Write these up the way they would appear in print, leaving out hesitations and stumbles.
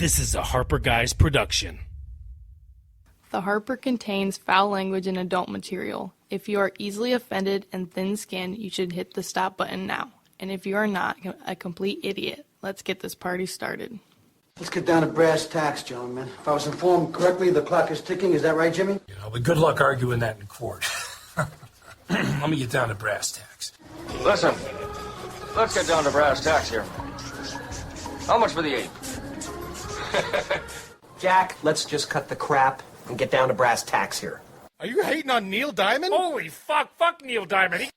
This is a Harper Guys production. The Harper contains foul language and adult material. If you are easily offended and thin-skinned, you should hit the stop button now. And if you are not a complete idiot, let's get this party started. Let's get down to brass tacks, gentlemen. If I was informed correctly, the clock is ticking. Is that right, Jimmy? You know, but good luck arguing that in court. Let me get down to brass tacks. Listen, let's get down to brass tacks here. How much for the ape? Jack, let's just cut the crap and get down to brass tacks here. Are you hating on Neil Diamond? Holy fuck Neil Diamond.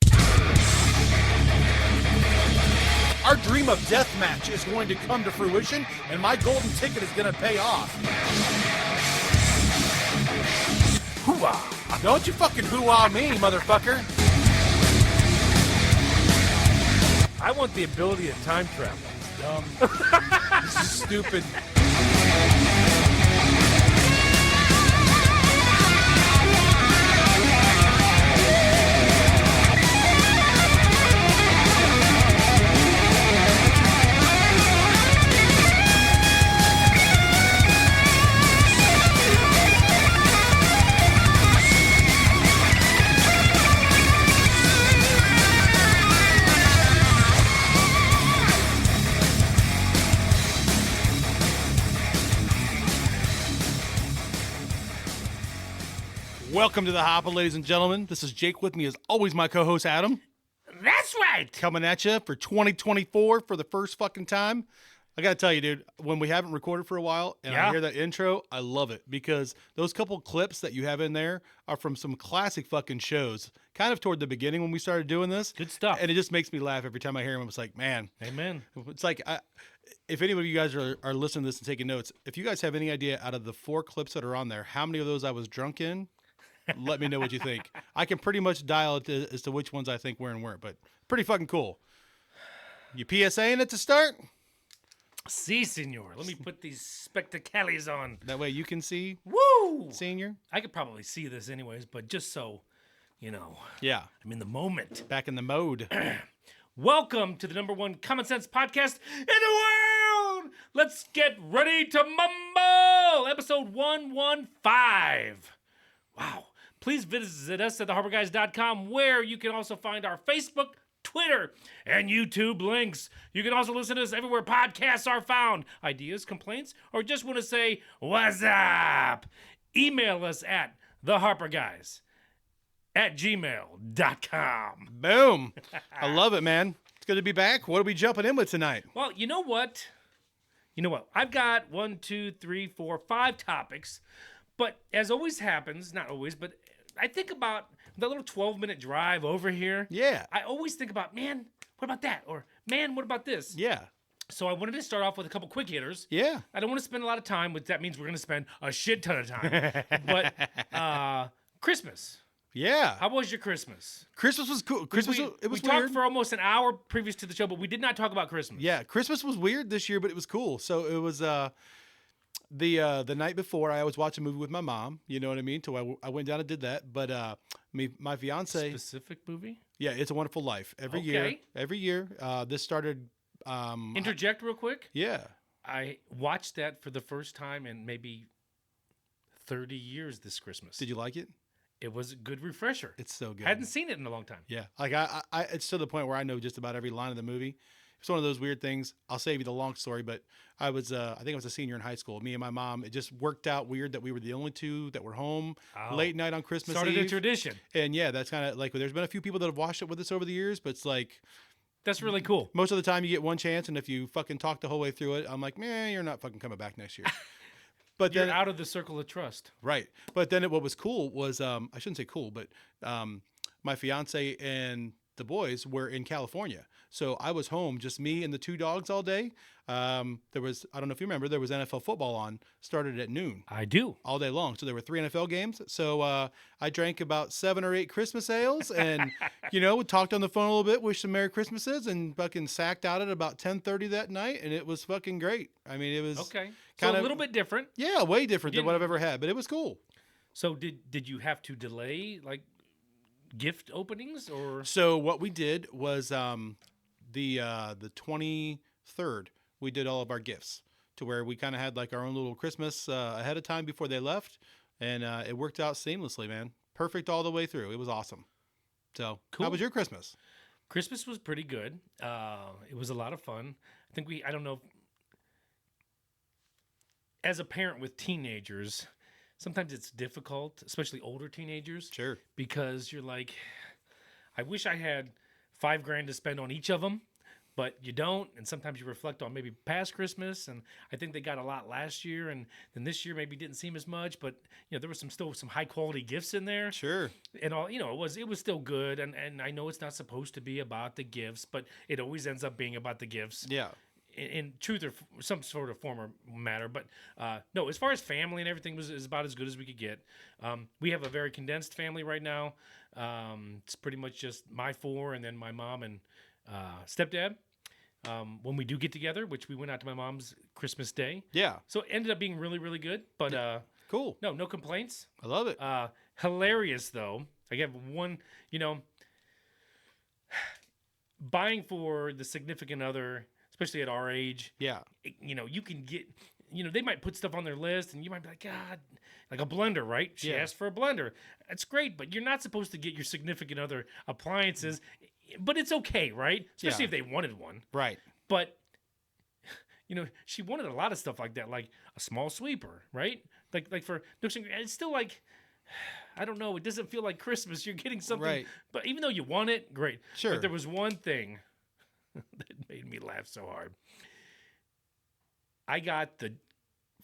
Our dream of deathmatch is going to come to fruition, and my golden ticket is going to pay off. Hoo-ah. Don't you fucking hoo-ah me, motherfucker. I want the ability to time travel. Dumb. This is stupid. Welcome to the Hopper, ladies and gentlemen. This is Jake. With me, as always, my co-host Adam. That's right. Coming at you for 2024 for the first fucking time. I gotta tell you, dude, when we haven't recorded for a while and I hear that intro, I love it because those couple clips that you have in there are from some classic fucking shows, kind of toward the beginning when we started doing this. Good stuff. And it just makes me laugh every time I hear them. It's like, man. Amen. It's like, if any of you guys are listening to this and taking notes, if you guys have any idea out of the 4 clips that are on there, how many of those I was drunk in, let me know what you think. I can pretty much dial it as to which ones I think were and weren't, but pretty fucking cool. You PSAing it to start? Si, senor. Let me put these spectacles on. That way you can see. Woo! Senior? I could probably see this anyways, but just so, you know. Yeah. I'm in the moment. Back in the mode. Welcome to the #1 common sense podcast in the world. Let's get ready to mumble. Episode 115. Wow. Please visit us at theharperguys.com, where you can also find our Facebook, Twitter, and YouTube links. You can also listen to us everywhere podcasts are found. Ideas, complaints, or just want to say, what's up? Email us at theharperguys@gmail.com. Boom. I love it, man. It's good to be back. What are we jumping in with tonight? Well, you know what? I've got 1, 2, 3, 4, 5 topics. But as always happens, not always, but I think about that little 12-minute drive over here. Yeah. I always think about, man, what about that? Or, man, what about this? Yeah. So I wanted to start off with a couple quick hitters. Yeah. I don't want to spend a lot of time, which that means we're going to spend a shit ton of time. But Christmas. Yeah. How was your Christmas? Christmas was cool. It was we weird. talked for almost an hour previous to the show, but we did not talk about Christmas. Yeah. Christmas was weird this year, but it was cool. So it was the night before, I was watching a movie with my mom. You know what I mean? So I went down and did that. But my fiance. Specific movie? Yeah, It's a Wonderful Life. Every year. This started. Interject real quick. Yeah. I watched that for the first time in maybe 30 years this Christmas. Did you like it? It was a good refresher. It's so good. I hadn't seen it in a long time. Yeah. Like I it's to the point where I know just about every line of the movie. It's one of those weird things. I'll save you the long story, but I think I was a senior in high school. Me and my mom, it just worked out weird that we were the only two that were home late night on Christmas Started Eve. a tradition. And yeah, that's kind of like, there's been a few people that have watched it with us over the years, but it's like, that's really cool. most of the time you get one chance, and if you fucking talk the whole way through it, I'm like, man, you're not fucking coming back next year. But You're then out of the circle of trust. Right. But then what was cool was, I shouldn't say cool, but my fiance and the boys were in California. So I was home, just me and the 2 dogs all day. There was, I don't know if you remember, there was NFL football on, started at noon. I do. All day long. So there were 3 NFL games. So I drank about 7 or 8 Christmas ales and, talked on the phone a little bit, wished some Merry Christmases, and fucking sacked out at about 10:30 that night. And it was fucking great. I mean, it was okay. So a little bit different. Yeah, way different than what I've ever had, but it was cool. So did you have to delay, like, gift openings, or? So what we did was the 23rd, we did all of our gifts. to where we kind of had like our own little Christmas ahead of time before they left, and it worked out seamlessly, man. Perfect all the way through. It was awesome. So, Cool. How was your Christmas? Christmas was pretty good. It was a lot of fun. I think I don't know. As a parent with teenagers, sometimes it's difficult, especially older teenagers. Sure. Because you're like, I wish I had $5,000 to spend on each of them, but you don't. And sometimes you reflect on maybe past Christmas, and I think they got a lot last year, and then this year maybe didn't seem as much. But there was still some high quality gifts in there. Sure. And all it was still good. And I know it's not supposed to be about the gifts, but it always ends up being about the gifts. Yeah. In truth or some sort of form or matter. But no, as far as family and everything is about as good as we could get. We have a very condensed family right now. It's pretty much just my 4 and then my mom and stepdad. When we do get together, which we went out to my mom's Christmas Day. Yeah. So it ended up being really, really good. But Cool. no complaints. I love it. Hilarious, though. I have one, buying for the significant other, especially at our age. Yeah. You can get, they might put stuff on their list and you might be like, God, like a blender, right? She asked for a blender. That's great, but you're not supposed to get your significant other appliances, but it's okay, right? Especially if they wanted one. Right. But, she wanted a lot of stuff like that, like a small sweeper, right? Like for nooks and it's still like, I don't know. It doesn't feel like Christmas. You're getting something, Right. But even though you want it, great. Sure. But there was one thing that made me laugh so hard. I got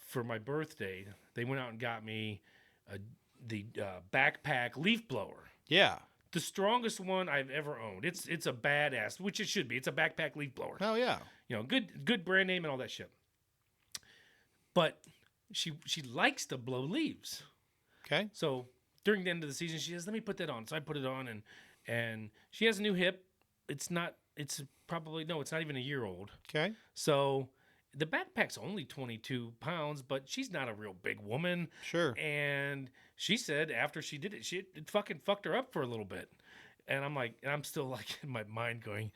for my birthday, they went out and got me the backpack leaf blower. Yeah. The strongest one I've ever owned. It's a badass, which it should be. It's a backpack leaf blower. Oh yeah. Good brand name and all that shit. But she likes to blow leaves. Okay. So during the end of the season, she says, "Let me put that on." So I put it on, and she has a new hip. It's not even a year old. Okay. So the backpack's only 22 pounds, but she's not a real big woman. Sure. And she said after she did it, it fucking fucked her up for a little bit. And I'm still like in my mind going,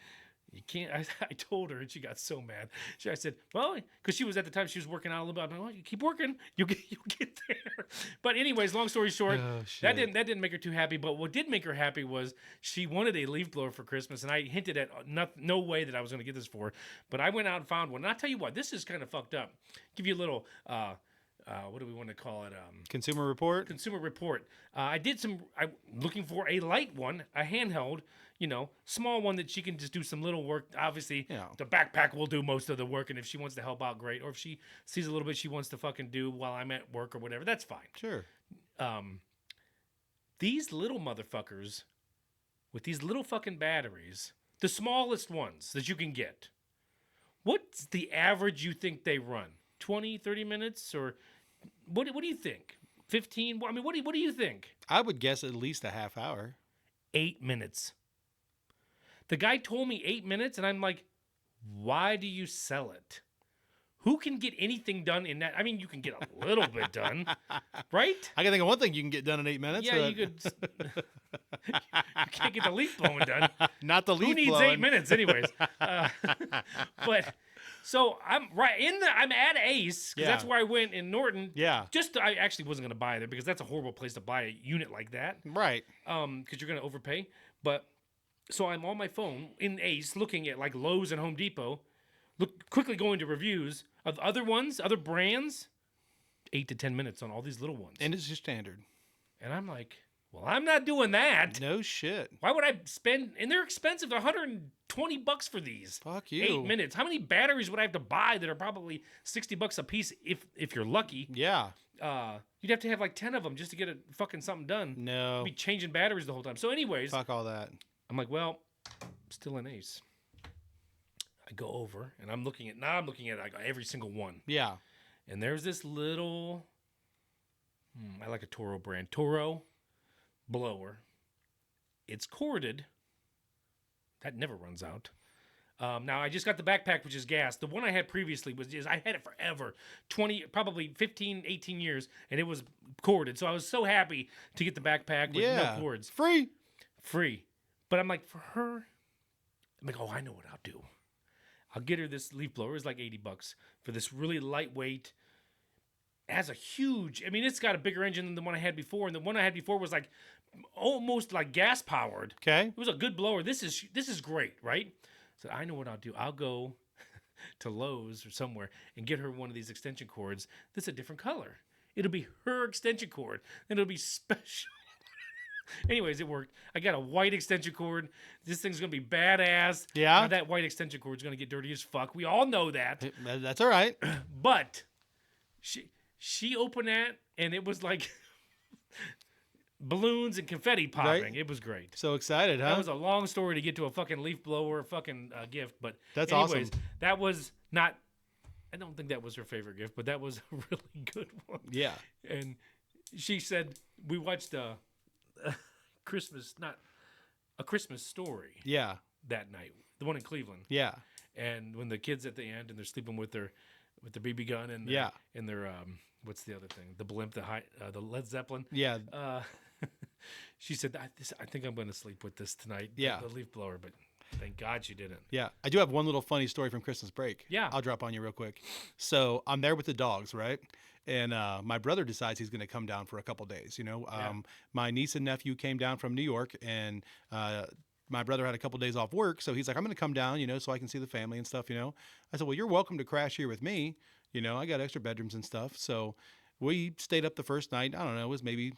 you can't. I told her, and she got so mad. I said, well, because she was at the time she was working out a little bit. I'm like, well, you keep working, you'll get there. But anyways, long story short, that didn't make her too happy. But what did make her happy was she wanted a leaf blower for Christmas, and I hinted at no way that I was going to get this for her. But I went out and found one. And I'll tell you what, this is kind of fucked up. Give you a little. What do we want to call it? Consumer report. Consumer report. I'm looking for a light one, a handheld, small one that she can just do some little work. Obviously, the backpack will do most of the work, and if she wants to help out, great. Or if she sees a little bit she wants to fucking do while I'm at work or whatever, that's fine. Sure. These little motherfuckers with these little fucking batteries, the smallest ones that you can get, what's the average you think they run? 20, 30 minutes? Or what do you think? 15? I mean, what do you think? I would guess at least a half hour. 8 minutes. The guy told me 8 minutes, and I'm like, why do you sell it? Who can get anything done in that? I mean, you can get a little bit done, right? I can think of one thing you can get done in 8 minutes. Yeah, you could. You can't get the leaf blowing done. Not the leaf Who needs blowing. 8 minutes, anyways? But so I'm at Ace because that's where I went in Norton. Yeah. I actually wasn't gonna buy there because that's a horrible place to buy a unit like that. Right. Because you're gonna overpay. But so I'm on my phone in Ace looking at like Lowe's and Home Depot. Quickly going to reviews of other brands. 8 to 10 minutes on all these little ones. And it's your standard. And I'm like, well, I'm not doing that. No shit. Why would I spend? And they're expensive. They're $120 for these. Fuck you. 8 minutes. How many batteries would I have to buy that are probably $60 a piece if you're lucky? Yeah. You'd have to have like 10 of them just to get fucking something done. No. You'd be changing batteries the whole time. So anyways. Fuck all that. I'm like, well, still an Ace. I go over and I'm looking at like every single one. Yeah. And there's this little, I like a Toro brand, Toro blower. It's corded. That never runs out. Now I just got the backpack, which is gas. The one I had previously I had it forever, 20, probably 15, 18 years, and it was corded. So I was so happy to get the backpack with no cords. Free. But I'm like, for her, I'm like, oh, I know what I'll do. I'll get her this leaf blower. It's like $80 for this really lightweight. It has a huge. I mean, it's got a bigger engine than the one I had before, and the one I had before was like almost like gas powered. Okay. It was a good blower. This is great, right? So I know what I'll do. I'll go to Lowe's or somewhere and get her one of these extension cords that's a different color. It'll be her extension cord, and it'll be special. Anyways, it worked. I got a white extension cord. This thing's gonna be badass. Yeah? Now, that white extension cord's gonna get dirty as fuck. We all know that. That's all right. But she opened that, and it was like balloons and confetti popping. Right. It was great. So excited, huh? That was a long story to get to a fucking leaf blower fucking gift, but That's anyways, awesome. that was not. I don't think that was her favorite gift, but that was a really good one. Yeah. And she said we watched Christmas Story Yeah. that night, the one in Cleveland. Yeah. And when the kids at the end and they're sleeping with their BB gun and Yeah. and their what's the other thing? The blimp, the Led Zeppelin. Yeah. She said, I think I'm going to sleep with this tonight. Yeah. The leaf blower, but thank God she didn't. Yeah. I do have one little funny story from Christmas break. Yeah. I'll drop on you real quick. So I'm there with the dogs, right? And my brother decides he's going to come down for a couple days. You know, my niece and nephew came down from New York, and my brother had a couple days off work. So he's like, I'm going to come down, you know, so I can see the family and stuff, you know. I said, well, you're welcome to crash here with me. You know, I got extra bedrooms and stuff. So we stayed up the first night. I don't know, it was maybe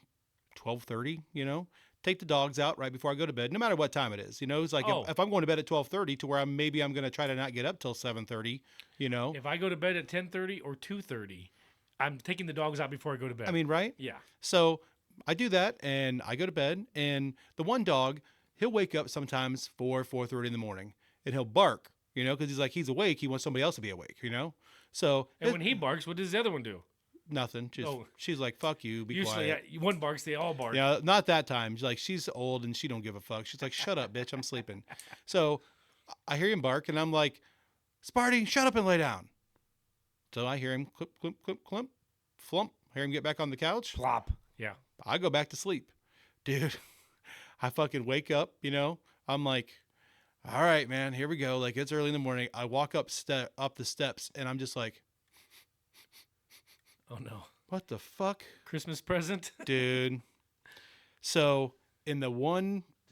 12:30, you know. Take the dogs out right before I go to bed, no matter what time it is. You know, it's like if I'm going to bed at 12:30 to where I'm going to try to not get up till 7:30, you know. If I go to bed at 10:30 or 2:30, I'm taking the dogs out before I go to bed. I mean, right? Yeah. So I do that and I go to bed, and the one dog, he'll wake up sometimes 4:30 in the morning, and he'll bark, you know, because he's awake. He wants somebody else to be awake, you know. So And when he barks, what does the other one do? nothing. Just she's like, "Fuck you, be Usually, quiet." one barks, they all bark. Yeah, not that time. She's old and she don't give a fuck. She's like, "Shut up, bitch, I'm sleeping." So I hear him bark, and I'm like, "Sparty, shut up and lay down." So I hear him clip, clip, clip, clip, flump. Hear him get back on the couch. Plop. Yeah. I go back to sleep. Dude, I fucking wake up, you know. I'm like, all right, man, here we go. Like, it's early in the morning. I walk up the steps, and I'm just like, Oh, no. what the fuck? Christmas present? Dude. So in the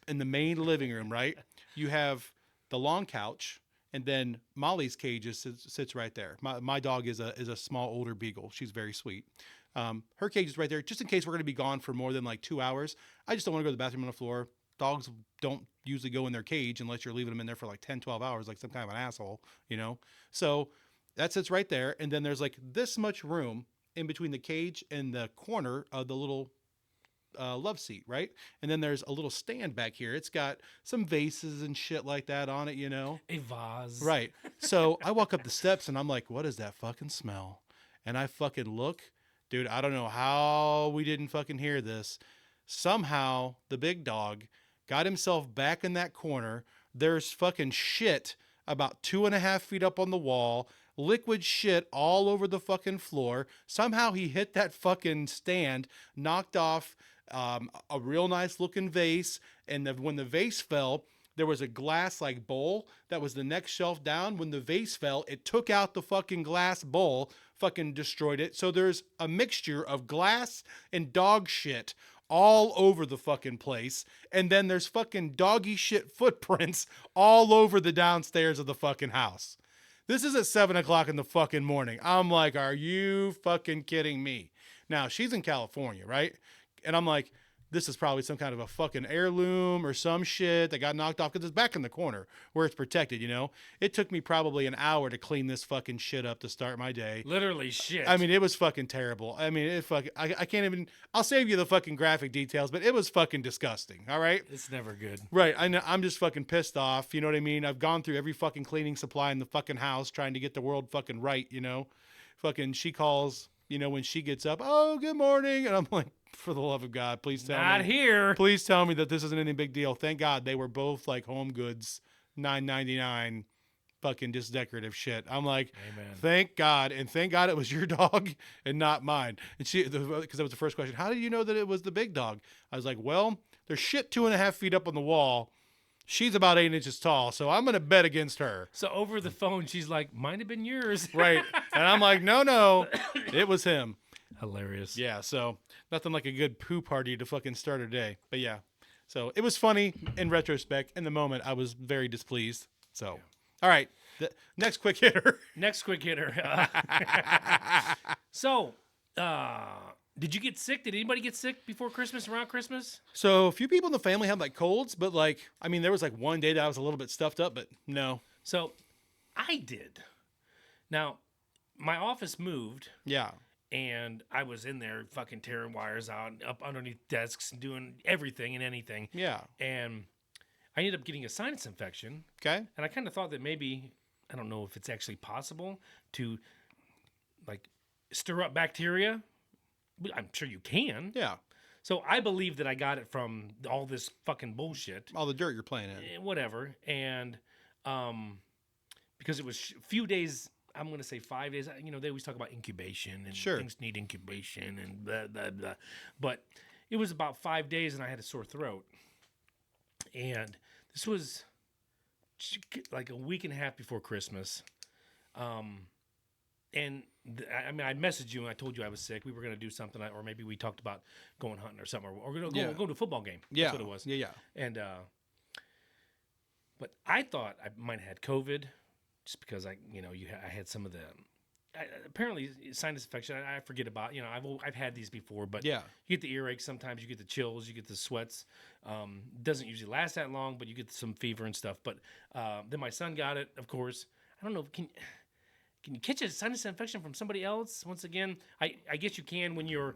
main living room, right, you have the long couch, and then Molly's cage sits right there. My dog is a small older beagle. She's very sweet. Her cage is right there, just in case we're going to be gone for more than like 2 hours. I just don't want to go to the bathroom on the floor. Dogs don't usually go in their cage unless you're leaving them in there for like 10, 12 hours, like some kind of an asshole, you know? So that sits right there. And then there's like this much room in between the cage and the corner of the little love seat, right? And then there's a little stand back here. It's got some vases and shit like that on it, you know? A vase. Right. So I walk up the steps, and I'm like, what is that fucking smell? And I fucking look. Dude, I don't know how we didn't fucking hear this. Somehow the big dog got himself back in that corner. There's fucking shit about 2.5 feet up on the wall, liquid shit all over the fucking floor. Somehow he hit that fucking stand, knocked off a real nice looking vase. And when the vase fell, there was a glass like bowl that was the next shelf down. When the vase fell, it took out the fucking glass bowl, fucking destroyed it. So there's a mixture of glass and dog shit all over the fucking place. And then there's fucking doggy shit footprints all over the downstairs of the fucking house. This is at 7 o'clock in the fucking morning. I'm like, are you fucking kidding me? Now, she's in California, right? And I'm like, this is probably some kind of a fucking heirloom or some shit that got knocked off because it's back in the corner where it's protected, you know? It took me probably an hour to clean this fucking shit up to start my day. Literally shit. I mean, it was fucking terrible. I mean, I can't even, I'll save you the fucking graphic details, but it was fucking disgusting, all right? It's never good. Right. I know, I'm just fucking pissed off. You know what I mean? I've gone through every fucking cleaning supply in the fucking house trying to get the world fucking right, you know? Fucking, she calls, you know, when she gets up, oh, good morning. And I'm like, for the love of God, please tell me. Not here. Please tell me that this isn't any big deal. Thank God they were both like Home Goods, $9.99, fucking just decorative shit. I'm like, Amen. Thank God. And thank God it was your dog and not mine. And because that was the first question. How did you know that it was the big dog? I was like, well, there's shit 2.5 feet up on the wall. She's about 8 inches tall, so I'm going to bet against her. So over the phone, she's like, "Might have been yours." Right. And I'm like, no, it was him. Hilarious. Yeah, so nothing like a good poo party to fucking start a day. But yeah, so it was funny in retrospect. In the moment, I was very displeased. So, all right, the next quick hitter. Next quick hitter. So, did you get sick? Did anybody get sick before Christmas, around Christmas? So a few people in the family had like colds, but like, I mean, there was like one day that I was a little bit stuffed up, but no. So, I did. Now, my office moved. Yeah. And I was in there fucking tearing wires out, up underneath desks, and doing everything and anything. Yeah. And I ended up getting a sinus infection. Okay. And I kind of thought that maybe, I don't know if it's actually possible to, like, stir up bacteria. I'm sure you can. Yeah. So I believe that I got it from all this fucking bullshit. All the dirt you're playing in. Whatever. And because it was a few days, I'm going to say 5 days. You know, they always talk about incubation and Sure. things need incubation and blah, blah, blah. But it was about 5 days and I had a sore throat. And this was like a week and a half before Christmas. And I mean, I messaged you and I told you I was sick. We were going to do something, or maybe we talked about going hunting or something, or going to go to a football game. Yeah. That's what it was. Yeah. And, but I thought I might have had COVID just because I had some of the, apparently sinus infection. I forget about, I've had these before, but Yeah. you get the earache. Sometimes you get the chills, you get the sweats. Doesn't usually last that long, but you get some fever and stuff. But then my son got it, of course. I don't know. Can you catch a sinus infection from somebody else? Once again, I guess you can when you're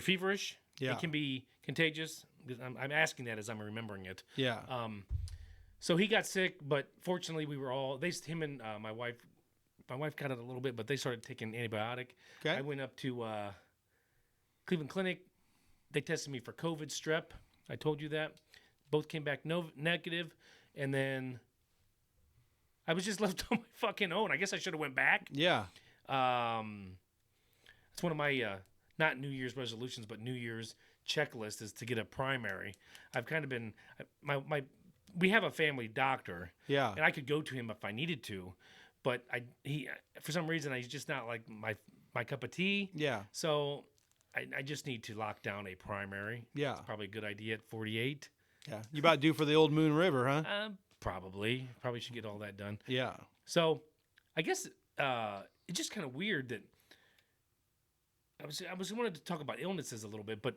feverish. Yeah. It can be contagious. I'm asking that as I'm remembering it. Yeah. So he got sick, but fortunately we were all, him and my wife got it a little bit, but they started taking antibiotic. Okay. I went up to Cleveland Clinic. They tested me for COVID strep. I told you that. Both came back negative, and then I was just left on my fucking own. I guess I should have went back. Yeah. It's one of my not New Year's resolutions, but New Year's checklist is to get a primary. I've kind of been we have a family doctor. Yeah. And I could go to him if I needed to, but he for some reason he's just not like my cup of tea. Yeah. So I just need to lock down a primary. Yeah. It's probably a good idea at 48. Yeah. You about due for the old Moon River, huh? Probably should get all that done. Yeah. So I guess it's just kind of weird that I was wanted to talk about illnesses a little bit, but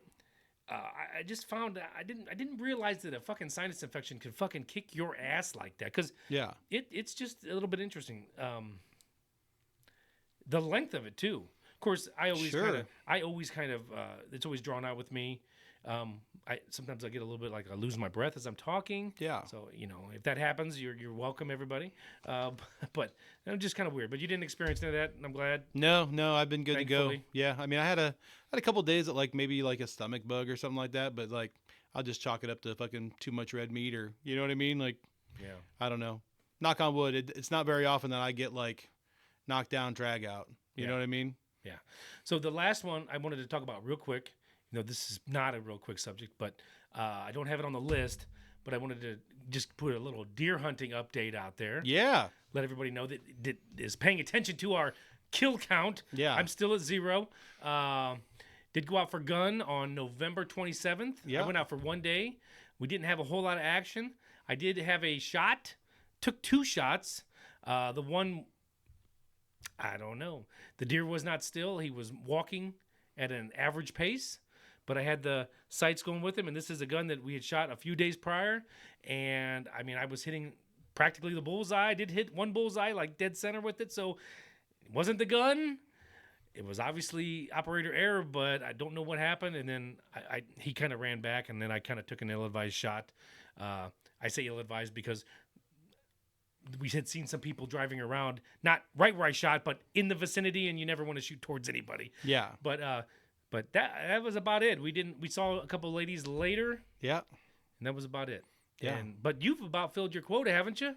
I just found I didn't realize that a fucking sinus infection could fucking kick your ass like that, because Yeah. it's just a little bit interesting. The length of it too. Of course, I always kind of it's always drawn out with me. Sometimes I get a little bit like I lose my breath as I'm talking. Yeah. So if that happens, you're welcome, everybody. But it's just kind of weird. But you didn't experience any of that, and I'm glad. No, I've been good to go. Thankfully. Yeah. I mean, I had a couple days that like maybe like a stomach bug or something like that, but like I'll just chalk it up to fucking too much red meat, or you know what I mean? Like, Yeah. I don't know. Knock on wood. It's not very often that I get like knocked down, drag out. You know what I mean? Yeah. So the last one I wanted to talk about real quick. This is not a real quick subject, but I don't have it on the list. But I wanted to just put a little deer hunting update out there. Yeah. Let everybody know that is paying attention to our kill count. Yeah. I'm still at 0. Did go out for gun on November 27th. Yeah. I went out for 1 day. We didn't have a whole lot of action. I did have a shot. Took 2 shots. The one, I don't know. The deer was not still. He was walking at an average pace. But I had the sights going with him, and this is a gun that we had shot a few days prior. And, I mean, I was hitting practically the bullseye. I did hit one bullseye, like dead center with it. So it wasn't the gun. It was obviously operator error, but I don't know what happened. And then he kind of ran back, and then I kind of took an ill-advised shot. I say ill-advised because we had seen some people driving around, not right where I shot, but in the vicinity, and you never want to shoot towards anybody. Yeah. But that was about it. We saw a couple of ladies later, Yeah. and that was about it. Yeah. But you've about filled your quota, haven't you?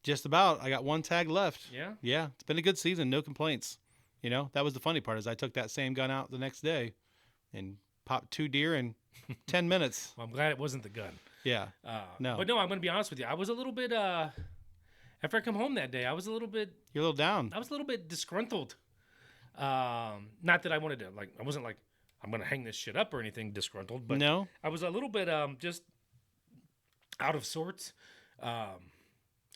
Just about. I got 1 tag left. Yeah? Yeah. It's been a good season. No complaints. That was the funny part is I took that same gun out the next day and popped 2 deer in 10 minutes. Well, I'm glad it wasn't the gun. Yeah. No. But no, I'm going to be honest with you. I was a little bit after I come home that day, I was a little bit down. I was a little bit disgruntled. Not that I wanted to I wasn't like I'm going to hang this shit up or anything disgruntled, but No. I was a little bit just out of sorts. I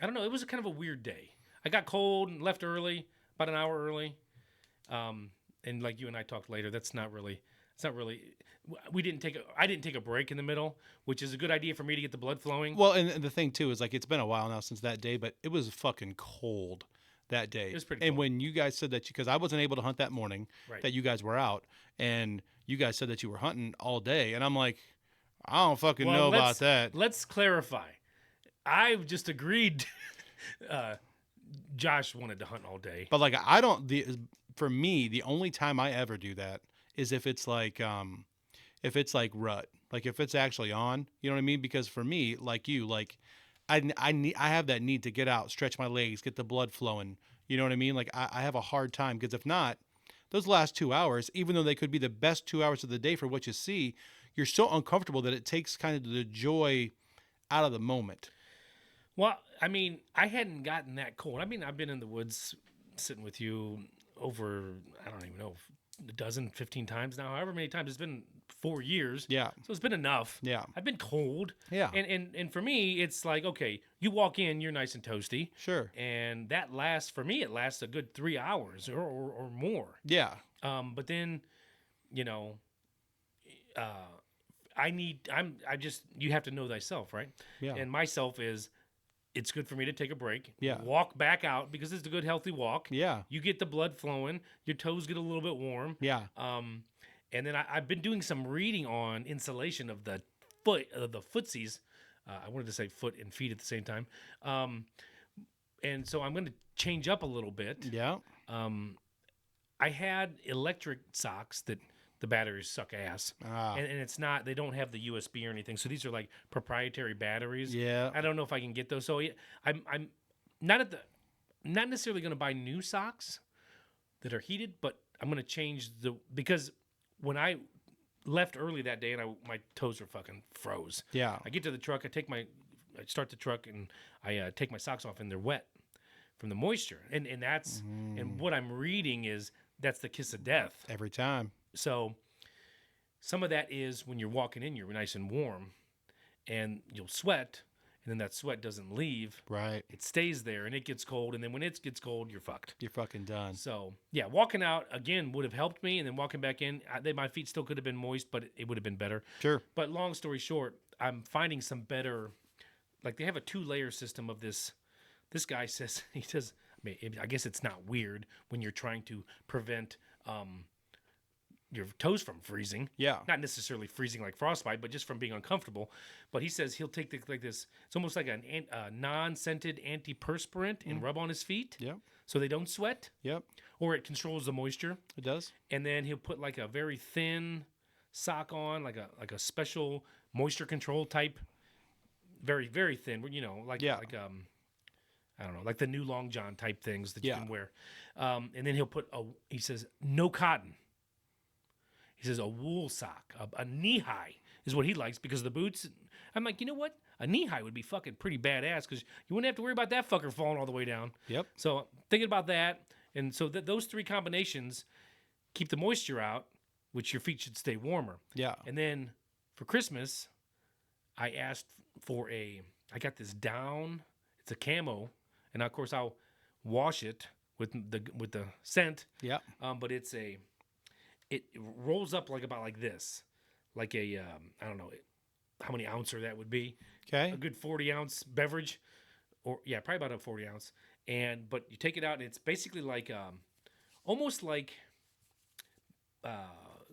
don't know. It was kind of a weird day. I got cold and left early, about an hour early. And like you and I talked later, it's not really. I didn't take a break in the middle, which is a good idea for me to get the blood flowing. Well, and the thing too is like it's been a while now since that day, but it was fucking cold that day. It was pretty And cold. when you guys said that, because I wasn't able to hunt that morning, Right. that you guys were out, and you guys said that you were hunting all day, and I'm like, I don't fucking know about that. Let's clarify. I just agreed. Josh wanted to hunt all day. But like for me, the only time I ever do that is if it's like rut, like if it's actually on, you know what I mean? Because for me, like you, like I have that need to get out, stretch my legs, get the blood flowing. You know what I mean? Like I have a hard time because if not, those last 2 hours, even though they could be the best 2 hours of the day for what you see, you're so uncomfortable that it takes kind of the joy out of the moment. Well, I mean, I hadn't gotten that cold. I mean, I've been in the woods sitting with you over, I don't even know, a dozen, 15 times now, however many times. It's been 4 years. Yeah. So it's been enough. Yeah. I've been cold. Yeah. And for me, it's like, okay, you walk in, you're nice and toasty. Sure. And that lasts, for me, it lasts a good 3 hours or more. Yeah. But then, you know, you have to know thyself, right? Yeah. And myself is, it's good for me to take a break. Yeah. Walk back out because it's a good, healthy walk. Yeah. You get the blood flowing. Your toes get a little bit warm. Yeah. And then I've been doing some reading on insulation of the footsies. I wanted to say foot and feet at the same time. And so I'm going to change up a little bit. Yeah. I had electric socks that the batteries suck ass. And it's not, they don't have the USB or anything. So these are like proprietary batteries. Yeah. I don't know if I can get those. So I'm not necessarily going to buy new socks that are heated, but I'm going to change because when I left early that day and my toes were fucking froze. Yeah. I get to the truck, I start the truck and I take my socks off and they're wet from the moisture. And that's, and what I'm reading is that's the kiss of death. Every time. So some of that is when you're walking in, you're nice and warm and you'll sweat and then that sweat doesn't leave. Right. It stays there and it gets cold. And then when it gets cold, you're fucked. You're fucking done. So yeah, walking out again would have helped me. And then walking back in, my feet still could have been moist, but it would have been better. Sure. But long story short, I'm finding some better, like they have a 2-layer system of this. This guy says, he says, I guess it's not weird when you're trying to prevent, your toes from freezing. Yeah. Not necessarily freezing like frostbite, but just from being uncomfortable. But he says he'll take this, it's almost like a non-scented antiperspirant and rub on his feet. Yep. So they don't sweat. Yep. Or it controls the moisture. It does. And then he'll put like a very thin sock on, like a special moisture control type. Very, very thin, you know, like I don't know, like the new long john type things that you can wear. And then he'll put he says, no cotton. He says a wool sock, a knee high is what he likes because the boots. I'm like, you know what? A knee high would be fucking pretty badass because you wouldn't have to worry about that fucker falling all the way down. Yep. So thinking about that. And so those 3 combinations keep the moisture out, which your feet should stay warmer. Yeah. And then for Christmas, I asked for I got this down. It's a camo. And of course I'll wash it with the scent. Yeah. But it rolls up about like this, like I don't know how many ouncer that would be. Okay. A good 40-ounce beverage, or yeah, probably about a 40-ounce. But you take it out and it's basically like almost like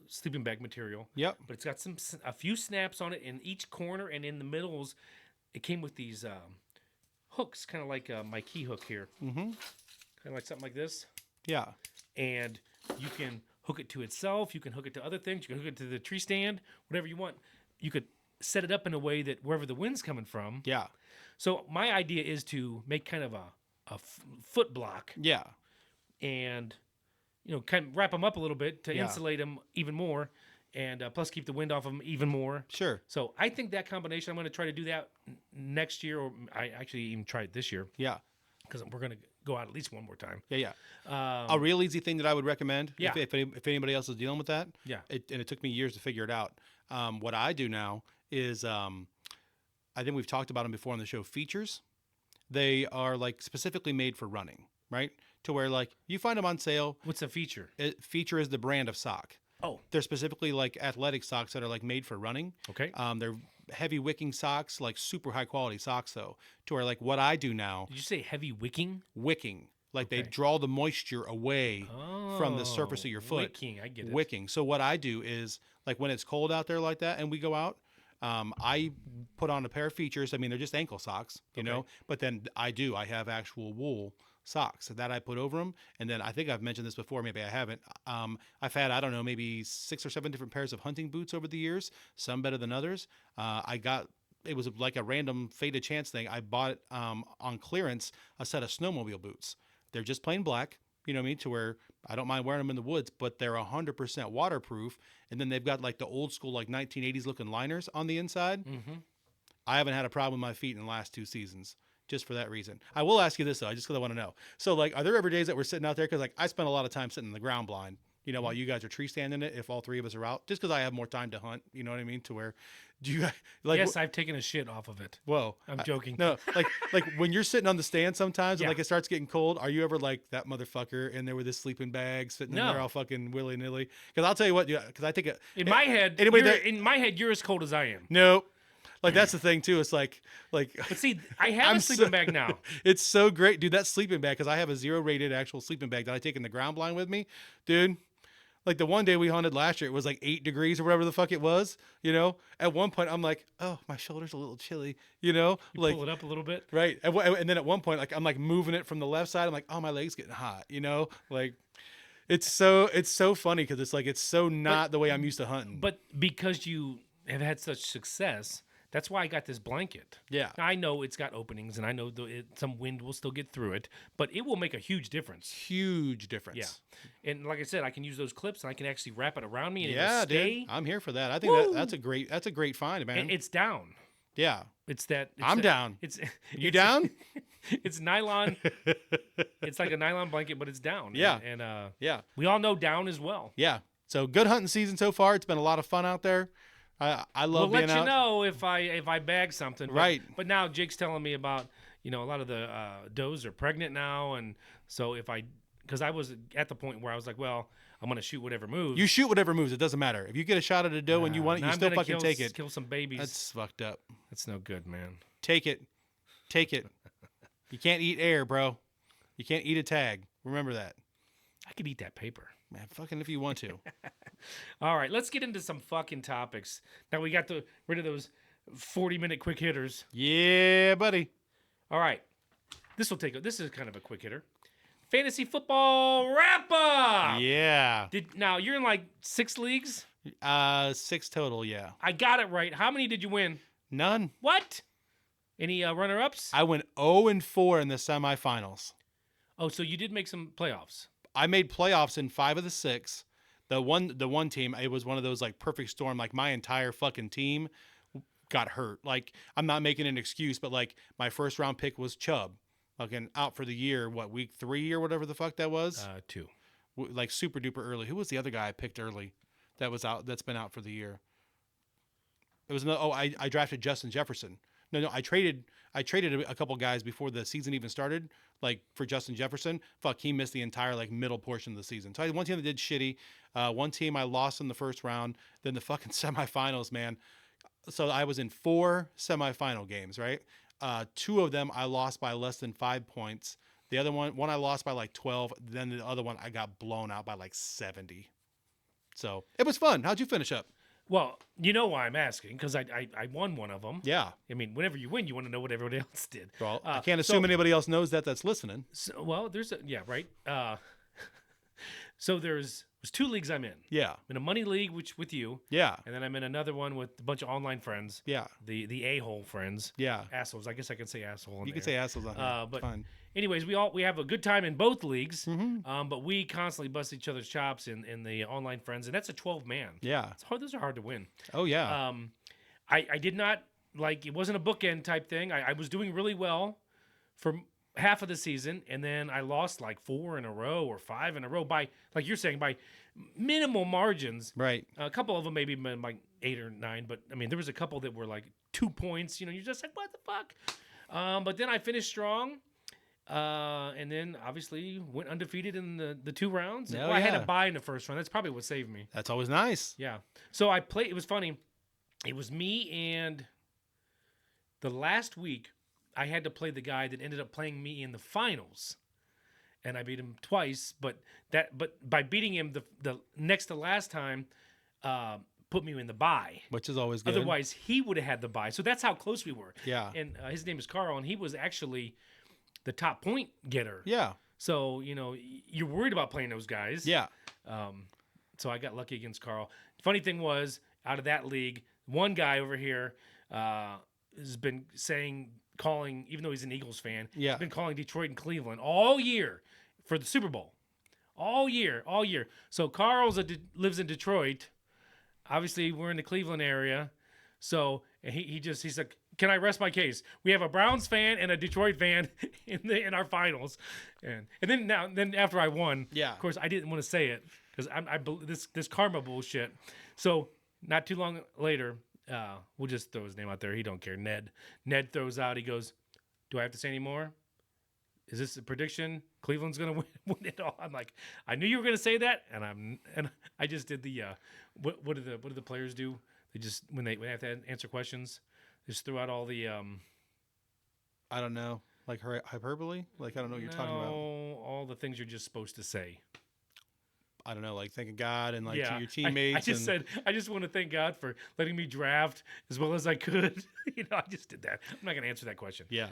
sleeping bag material. Yep. But it's got a few snaps on it in each corner and in the middles. It came with these hooks, kind of like my key hook here. Mm-hmm. Kind of like something like this. Yeah. And you can hook it to itself. You can hook it to other things. You can hook it to the tree stand, whatever you want. You could set it up in a way that wherever the wind's coming from. Yeah. So my idea is to make kind of a foot block Yeah. and, kind of wrap them up a little bit to insulate them even more. and plus keep the wind off of them even more. Sure. So I think that combination, I'm going to try to do that next year, or I actually even try it this year Yeah. because we're going to go out at least one more time. Yeah. A real easy thing that I would recommend, Yeah. if anybody else is dealing with that, Yeah. and it took me years to figure it out. What I do now is, I think we've talked about them before on the show, features. They are like specifically made for running, right? To where like you find them on sale. What's a feature? Feature is the brand of sock. Oh, They're specifically like athletic socks that are like made for running. okay. They're heavy wicking socks, like super high quality socks though. To where like what I do now, Did you say heavy wicking? wicking, like they Okay. draw the moisture away from the surface of your foot. Wicking, I get it. Wicking. So what I do is like when it's cold out there like that and we go out, I put on a pair of features. I mean, they're just ankle socks, you know, but then I have actual wool socks that I put over them. And then I think I've mentioned this before, maybe I haven't. I've had, I don't know, maybe 6 or 7 different pairs of hunting boots over the years, some better than others. It was like a random fated chance thing. I bought on clearance a set of snowmobile boots. They're just plain black, you know what I mean, to where I don't mind wearing them in the woods, but they're 100% waterproof. And then they've got like the old school, like 1980s looking liners on the inside. Mm-hmm. I haven't had a problem with my feet in the last 2 seasons just for that reason. I will ask you this though, just because I want to know. So like, are there ever days that we're sitting out there? Because like I spend a lot of time sitting in the ground blind, you know, while you guys are tree standing it, if all 3 of us are out, just because I have more time to hunt, you know what I mean? To where, do you like? Yes, I've taken a shit off of it. Whoa, I'm joking. No, like when you're sitting on the stand sometimes Yeah. and like it starts getting cold, are you ever like that motherfucker in there with his sleeping bag sitting in No. there all fucking willy nilly? Because I'll tell you what, because I think In my head, you're as cold as I am. nope. Like that's the thing too. It's like But see, I have a sleeping bag now. It's so great, dude. That sleeping bag, because I have a 0 rated actual sleeping bag that I take in the ground blind with me, dude. Like the one day we hunted last year, it was like 8 degrees or whatever the fuck it was. You know, at one point I'm like, oh, my shoulder's a little chilly. You know, You like pull it up a little bit. right. And then at one point, like I'm like moving it from the left side. I'm like, oh, my leg's getting hot. You know, like it's so funny because it's like it's so not the way I'm used to hunting. But because you have had such success, that's why I got this blanket. Yeah. Now, I know it's got openings, and I know some wind will still get through it, but it will make a huge difference. Huge difference. Yeah. And like I said, I can use those clips, and I can actually wrap it around me, and Yeah, it'll stay. dude. I'm here for that. I think that's a great find, man. And it's down. Yeah. I'm down. It's You down? It's nylon. It's like a nylon blanket, but it's down. Yeah. And Yeah. we all know down as well. Yeah. So good hunting season so far. It's been a lot of fun out there. I love We'll being let you out. know if I bag something. Right. But now Jake's telling me about, a lot of the does are pregnant now, and so because I was at the point where I was like, well, I'm gonna shoot whatever moves. You shoot whatever moves. It doesn't matter. If you get a shot at a doe and you want it, Now you I'm still gonna fucking take it. Kill some babies. That's fucked up. That's no good, man. Take it. Take it. You can't eat air, bro. You can't eat a tag. Remember that. I could eat that paper. Man, fucking if you want to. All right, let's get into some fucking topics. Now we got rid of those 40-minute quick hitters. Yeah, buddy. All right, this is kind of a quick hitter. Fantasy football wrap-up. Yeah. Now you're in like 6 leagues. 6 total, yeah. I got it right. How many did you win? None. What? Any runner-ups? I went 0-4 in the semifinals. Oh, so you did make some playoffs. I made playoffs in 5 of the 6. The one team, it was one of those like perfect storm. Like my entire fucking team got hurt. Like I'm not making an excuse, but like my first round pick was Chubb, fucking out for the year. What, week 3 or whatever the fuck that was? 2. Like super duper early. Who was the other guy I picked early that was out? That's been out for the year. It was I drafted Justin Jefferson. No, I traded a couple guys before the season even started, like for Justin Jefferson. Fuck, he missed the entire like middle portion of the season. So I had one team that did shitty. One team I lost in the first round. Then the fucking semifinals, man. So I was in 4 semifinal games, right? 2 of them I lost by less than 5 points. The other one I lost by like 12. Then the other one I got blown out by like 70. So it was fun. How'd you finish up? Well, you know why I'm asking, because I won one of them. Yeah. I mean, whenever you win, you want to know what everybody else did. Well, I can't assume anybody else knows that's listening. So, well, right. So there's 2 leagues I'm in. Yeah. I'm in a money league, which with you. Yeah. And then I'm in another one with a bunch of online friends. Yeah. The a-hole friends. Yeah. Assholes. I guess I can say asshole. You can say assholes on here. But Fine. anyways, we have a good time in both leagues, but we constantly bust each other's chops in the online friends, and that's a 12-man. Yeah. It's hard, those are hard to win. Oh yeah. I did not like, it wasn't a bookend type thing. I was doing really well for half of the season, and then I lost like 4 in a row or 5 in a row by, like you're saying, by minimal margins. Right. A couple of them maybe been like 8 or 9, but I mean there was a couple that were like 2 points. You know, you're just like, what the fuck? But then I finished strong, and then obviously went undefeated in the 2 rounds. Oh, Well, I had yeah. a bye in the first round. That's probably what saved me. That's always nice. Yeah. So I played. It was funny. It was me, and the last week I had to play the guy that ended up playing me in the finals, and I beat him twice. But by beating him the next to last time, put me in the bye. Which is always good. Otherwise, he would have had the bye. So that's how close we were. Yeah. And his name is Carl, and he was actually the top point getter. Yeah. So you're worried about playing those guys. Yeah. So I got lucky against Carl. Funny thing was, out of that league, one guy over here has been calling, even though he's an Eagles fan, Yeah. he's been calling Detroit and Cleveland all year for the Super Bowl. All year. So Carl's lives in Detroit. Obviously, we're in the Cleveland area. So he's like, can I rest my case? We have a Browns fan and a Detroit fan in our finals, and then after I won, Yeah. of course I didn't want to say it because this karma bullshit. So not too long later, we'll just throw his name out there. He don't care. Ned throws out. He goes, "Do I have to say any more? Is this a prediction? Cleveland's gonna win it all." I'm like, I knew you were gonna say that, and I just did the what do the players do? They just when they have to answer questions, they just throw out all the I don't know. Like hyperbole? Like I don't know what you're talking about. all the things you're just supposed to say. I don't know, like thanking God and like Yeah, to your teammates. I just said I just want to thank God for letting me draft as well as I could. I just did that. I'm not gonna answer that question. Yeah.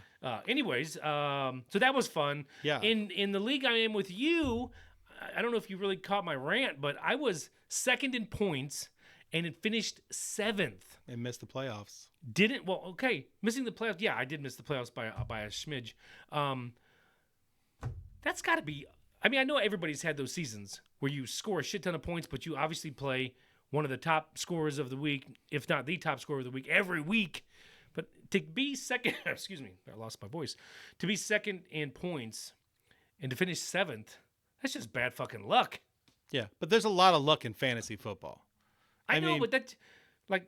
Anyways, so that was fun. Yeah. In the league I am with you, I don't know if you really caught my rant, but I was second in points and it finished 7th. And missed the playoffs. Missing the playoffs. Yeah, I did miss the playoffs by a smidge. That's got to be. I mean, I know everybody's had those seasons where you score a shit ton of points, but you obviously play one of the top scorers of the week, if not the top scorer of the week, every week. But to be second, excuse me, I lost my voice. To be second in points and to finish 7th, that's just bad fucking luck. Yeah. But there's a lot of luck in fantasy football. I know, mean, but that, like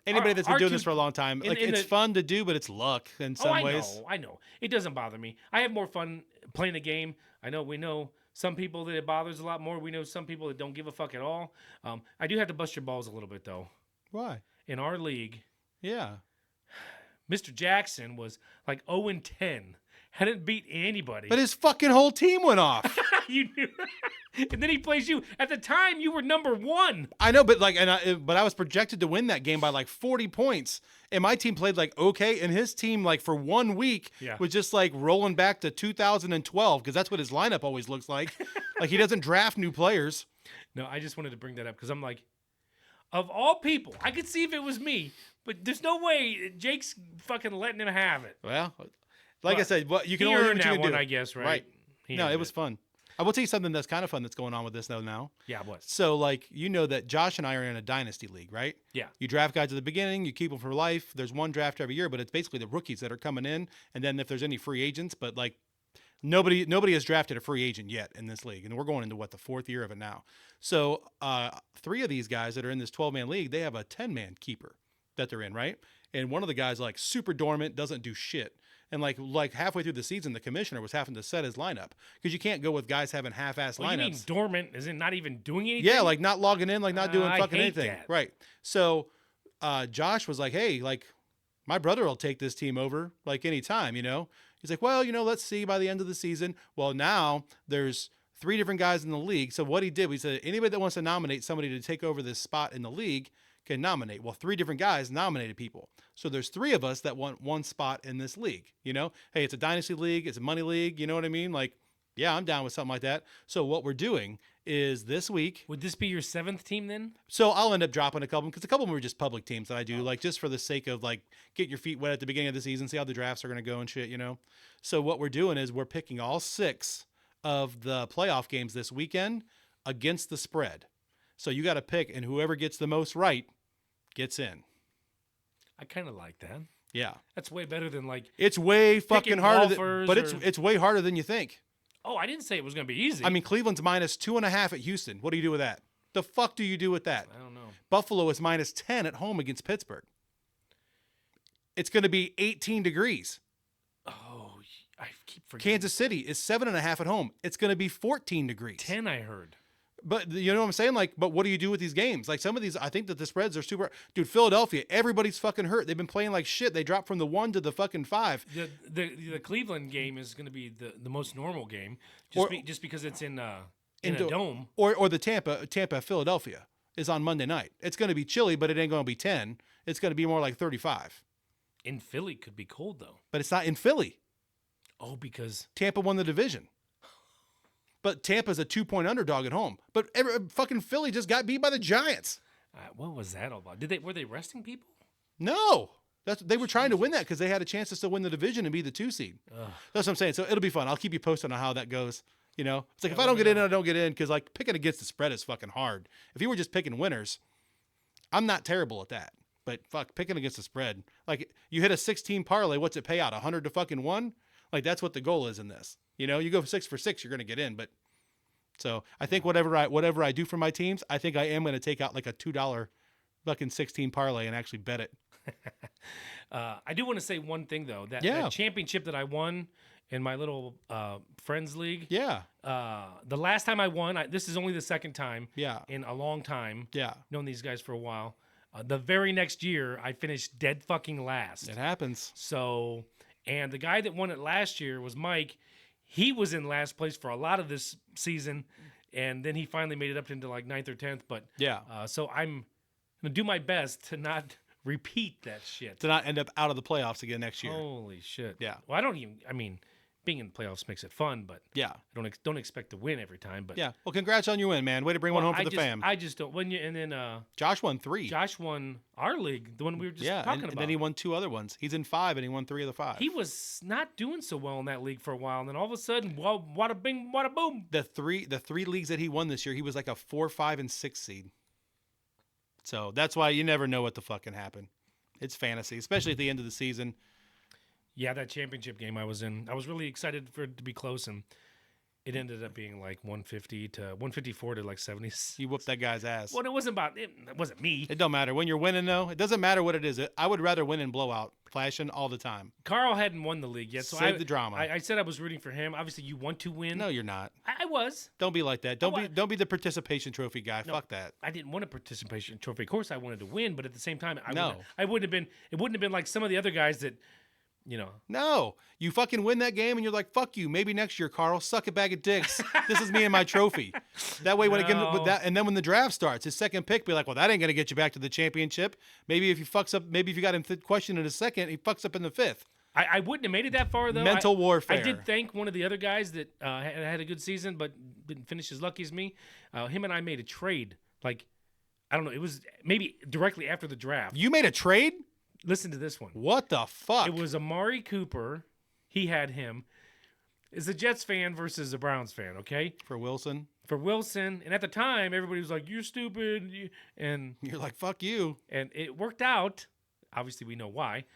Anybody that's been our doing two- this for a long time, like it's fun to do, but it's luck in some ways. I know. It doesn't bother me. I have more fun playing a game. We know some people that it bothers a lot more. We know some people that don't give a fuck at all. I do have to bust your balls a little bit, though. Why? In our league, Yeah. Mr. Jackson was like 0-10. Hadn't beat anybody. But his fucking whole team went off. You knew. And then he plays you. At the time, you were number 1. I know, but but I was projected to win that game by like 40 points, and my team played like okay, and his team like for 1 week Yeah. was just like rolling back to 2012 because that's what his lineup always looks like. Like he doesn't draft new players. No, I just wanted to bring that up because I'm like, of all people, I could see if it was me, but there's no way Jake's fucking letting him have it. Well, like I But said, you can he only do earned what you that can one, do. I guess, right? Right. He No, earned it was fun. I will tell you something that's kind of fun that's going on with this though now. Yeah, what? So like you know that Josh and I are in a dynasty league, right? Yeah. You draft guys at the beginning, you keep them for life. There's one draft every year, but it's basically the rookies that are coming in, and then if there's any free agents, but like nobody has drafted a free agent yet in this league, and we're going into the 4th year of it now. So 3 of these guys that are in this 12-man league, they have a 10-man keeper that they're in, right? And one of the guys like super dormant, doesn't do shit. And like halfway through the season, the commissioner was having to set his lineup because you can't go with guys having half-ass Well, you mean lineups. dormant? Is it not even doing anything? Yeah, like not logging in, like not doing I fucking hate anything. that. Right. So Josh was like, hey, like my brother will take this team over like anytime, you know? He's like, well, let's see by the end of the season. Well, now there's 3 different guys in the league. So what he did, he said, anybody that wants to nominate somebody to take over this spot in the league can nominate. Well, 3 different guys nominated people. So there's 3 of us that want one spot in this league, Hey, it's a dynasty league. It's a money league. You know what I mean? Like, yeah, I'm down with something like that. So what we're doing is this week. Would this be your 7th team then? So I'll end up dropping a couple because a couple of them are just public teams that I do, like just for the sake of like get your feet wet at the beginning of the season, see how the drafts are going to go and shit, you know? So what we're doing is we're picking all 6 of the playoff games this weekend against the spread. So you got to pick, and whoever gets the most right gets in. I kind of like that. Yeah. That's way better than like. It's way fucking harder, but golfers it's way harder than you think. Oh, I didn't say it was going to be easy. I mean, Cleveland's -2.5 at Houston. What do you do with that? The fuck do you do with that? I don't know. Buffalo is -10 at home against Pittsburgh. It's going to be 18 degrees. Oh, I keep forgetting. Kansas City is 7.5 at home. It's going to be 14 degrees. 10, I heard. But you know what I'm saying? Like, but what do you do with these games? Like some of these, I think that the spreads are super. Dude, Philadelphia, everybody's fucking hurt. They've been playing like shit. They dropped from the 1 to the fucking 5. The Cleveland game is going to be the most normal game, just because it's in a dome. Or the Tampa Philadelphia is on Monday night. It's going to be chilly, but it ain't going to be 10. It's going to be more like 35. In Philly could be cold though. But it's not in Philly. Oh, because Tampa won the division. But Tampa's a 2-point underdog at home. But fucking Philly just got beat by the Giants. what was that all about? Were they resting people? No. They were trying to win that because they had a chance to still win the division and be the 2 seed. That's what I'm saying. So it'll be fun. I'll keep you posted on how that goes. You know, it's like if I don't get in, I don't get in because like picking against the spread is fucking hard. If you were just picking winners, I'm not terrible at that. But fuck, picking against the spread, like you hit a 16 parlay, what's it pay out? 100 to fucking 1? Like that's what the goal is in this. You know, you go 6 for 6, you're gonna get in. But so I think whatever I do for my teams, I think I am gonna take out like a $2 fucking 16 parlay and actually bet it. I do want to say one thing though. That championship that I won in my little friends league. Yeah. The last time I won, this is only the second time. Yeah. In a long time. Yeah. Known these guys for a while. The very next year, I finished dead fucking last. It happens. So, and the guy that won it last year was Mike. He was in last place for a lot of this season, and then he finally made it up into like 9th or 10th. But yeah. So I'm gonna do my best to not repeat that shit. To not end up out of the playoffs again next year. Holy shit. Yeah. Well, I mean, being in the playoffs makes it fun, but yeah, I don't expect to win every time. But yeah, well, congrats on your win, man. Way to bring one home for the fam. I just don't. And then Josh won 3. Josh won our league, the one we were just talking about. And then he won 2 other ones. He's in 5, and he won 3 of the 5. He was not doing so well in that league for a while, and then all of a sudden, wada bing, wada boom. The three leagues that he won this year, he was like a 4, 5, and 6 seed. So that's why you never know what the fuck can happen. It's fantasy, especially at the end of the season. Yeah, that championship game I was in, I was really excited for it to be close, and it ended up being like 154 to like 70. You whooped that guy's ass. Well, it wasn't me. It don't matter. When you're winning, though, it doesn't matter what it is. I would rather win in blowout, flashing all the time. Carl hadn't won the league yet, so Save the drama. I said I was rooting for him. Obviously, you want to win. No, you're not. I was. Don't be like that. Don't be the participation trophy guy. No, fuck that. I didn't want a participation trophy. Of course, I wanted to win, but at the same time, It wouldn't have been like some of the other guys that. You know. No, you fucking win that game and you're like, fuck you. Maybe next year, Carl, suck a bag of dicks. This is me and my trophy. That way, and then when the draft starts, his second pick, be like, well, that ain't gonna get you back to the championship. Maybe if you got him questioned in a second, he fucks up in the 5th. I wouldn't have made it that far though. Mental warfare. I did thank one of the other guys that had a good season, but didn't finish as lucky as me. Him and I made a trade. Like, I don't know. It was maybe directly after the draft. You made a trade? Listen to this one. What the fuck? It was Amari Cooper. He had him. It's a Jets fan versus a Browns fan, okay? For Wilson. And at the time, everybody was like, you're stupid. And you're like, fuck you. And it worked out. Obviously, we know why.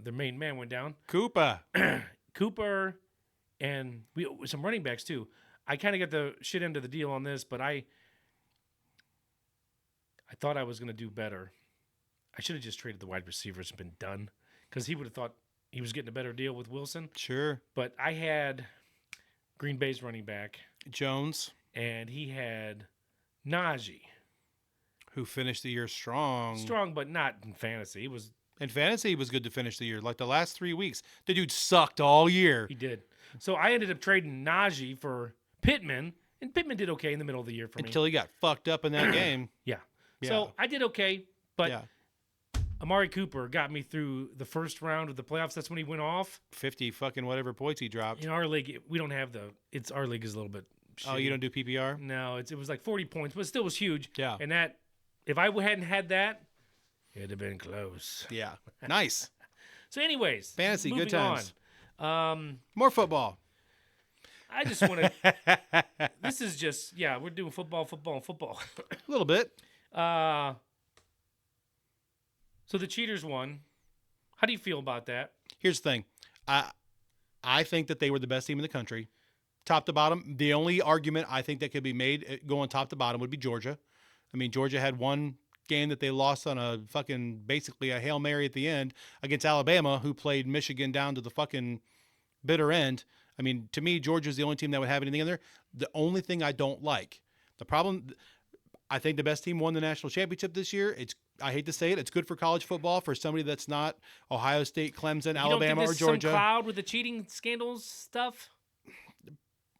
Their main man went down. Cooper. And some running backs, too. I kind of got the shit end of the deal on this, but I thought I was going to do better. I should have just traded the wide receivers and been done because he would have thought he was getting a better deal with Wilson. Sure. But I had Green Bay's running back. Jones. And he had Najee. Who finished the year strong. Strong, but not in fantasy. In fantasy, he was good to finish the year. Like the last 3 weeks, the dude sucked all year. He did. So I ended up trading Najee for Pittman, and Pittman did okay in the middle of the year for me. Until he got fucked up in that game. Yeah. So I did okay, but Amari Cooper got me through the first round of the playoffs. That's when he went off. 50 fucking whatever points he dropped. In our league, we don't have it's our league is a little bit Oh, you don't do PPR? No, it was like 40 points, but it still was huge. Yeah. And that, if I hadn't had that, it'd have been close. Yeah. Nice. So, anyways, Fantasy, good moving times. on. More football. I just want to. This is just we're doing football. A little bit. So the Cheaters won. How do you feel about that? Here's the thing. I think that they were the best team in the country, top to bottom. The only argument I think that could be made going top to bottom would be Georgia. I mean, Georgia had one game that they lost on a fucking basically a Hail Mary at the end against Alabama, who played Michigan down to the fucking bitter end. I mean, to me, Georgia's the only team that would have anything in there. The only thing I don't like, the problem, I think the best team won the national championship this year. I hate to say it, it's good for college football for somebody that's not Ohio State, Clemson, Alabama, or Georgia. Some cloud with the cheating scandals stuff?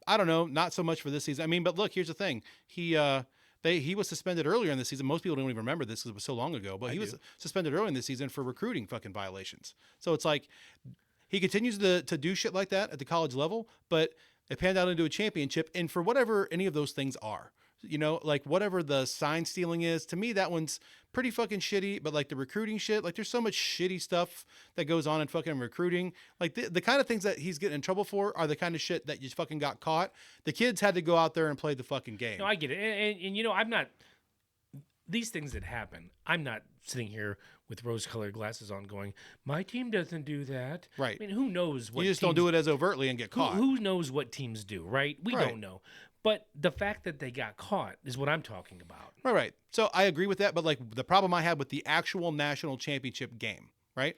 I don't know, not so much for this season. I mean, but look, here's the thing. He was suspended earlier in the season. Most people don't even remember this because it was so long ago, but he was suspended early in the season for recruiting fucking violations. So it's like he continues to do shit like that at the college level, but it panned out into a championship. And for whatever any of those things are, like whatever the sign stealing is, to me, that one's pretty fucking shitty. But like the recruiting shit, like there's so much shitty stuff that goes on in fucking recruiting. Like the kind of things that he's getting in trouble for are the kind of shit that you fucking got caught. The kids had to go out there and play the fucking game. No, I get it. And I'm not, these things that happen, I'm not sitting here with rose-colored glasses on going, my team doesn't do that. Right. I mean, who knows what you just don't do it as overtly and get caught. Who knows what teams do, right? We Right. don't know. But the fact that they got caught is what I'm talking about. Right. So I agree with that. But like the problem I had with the actual national championship game, right?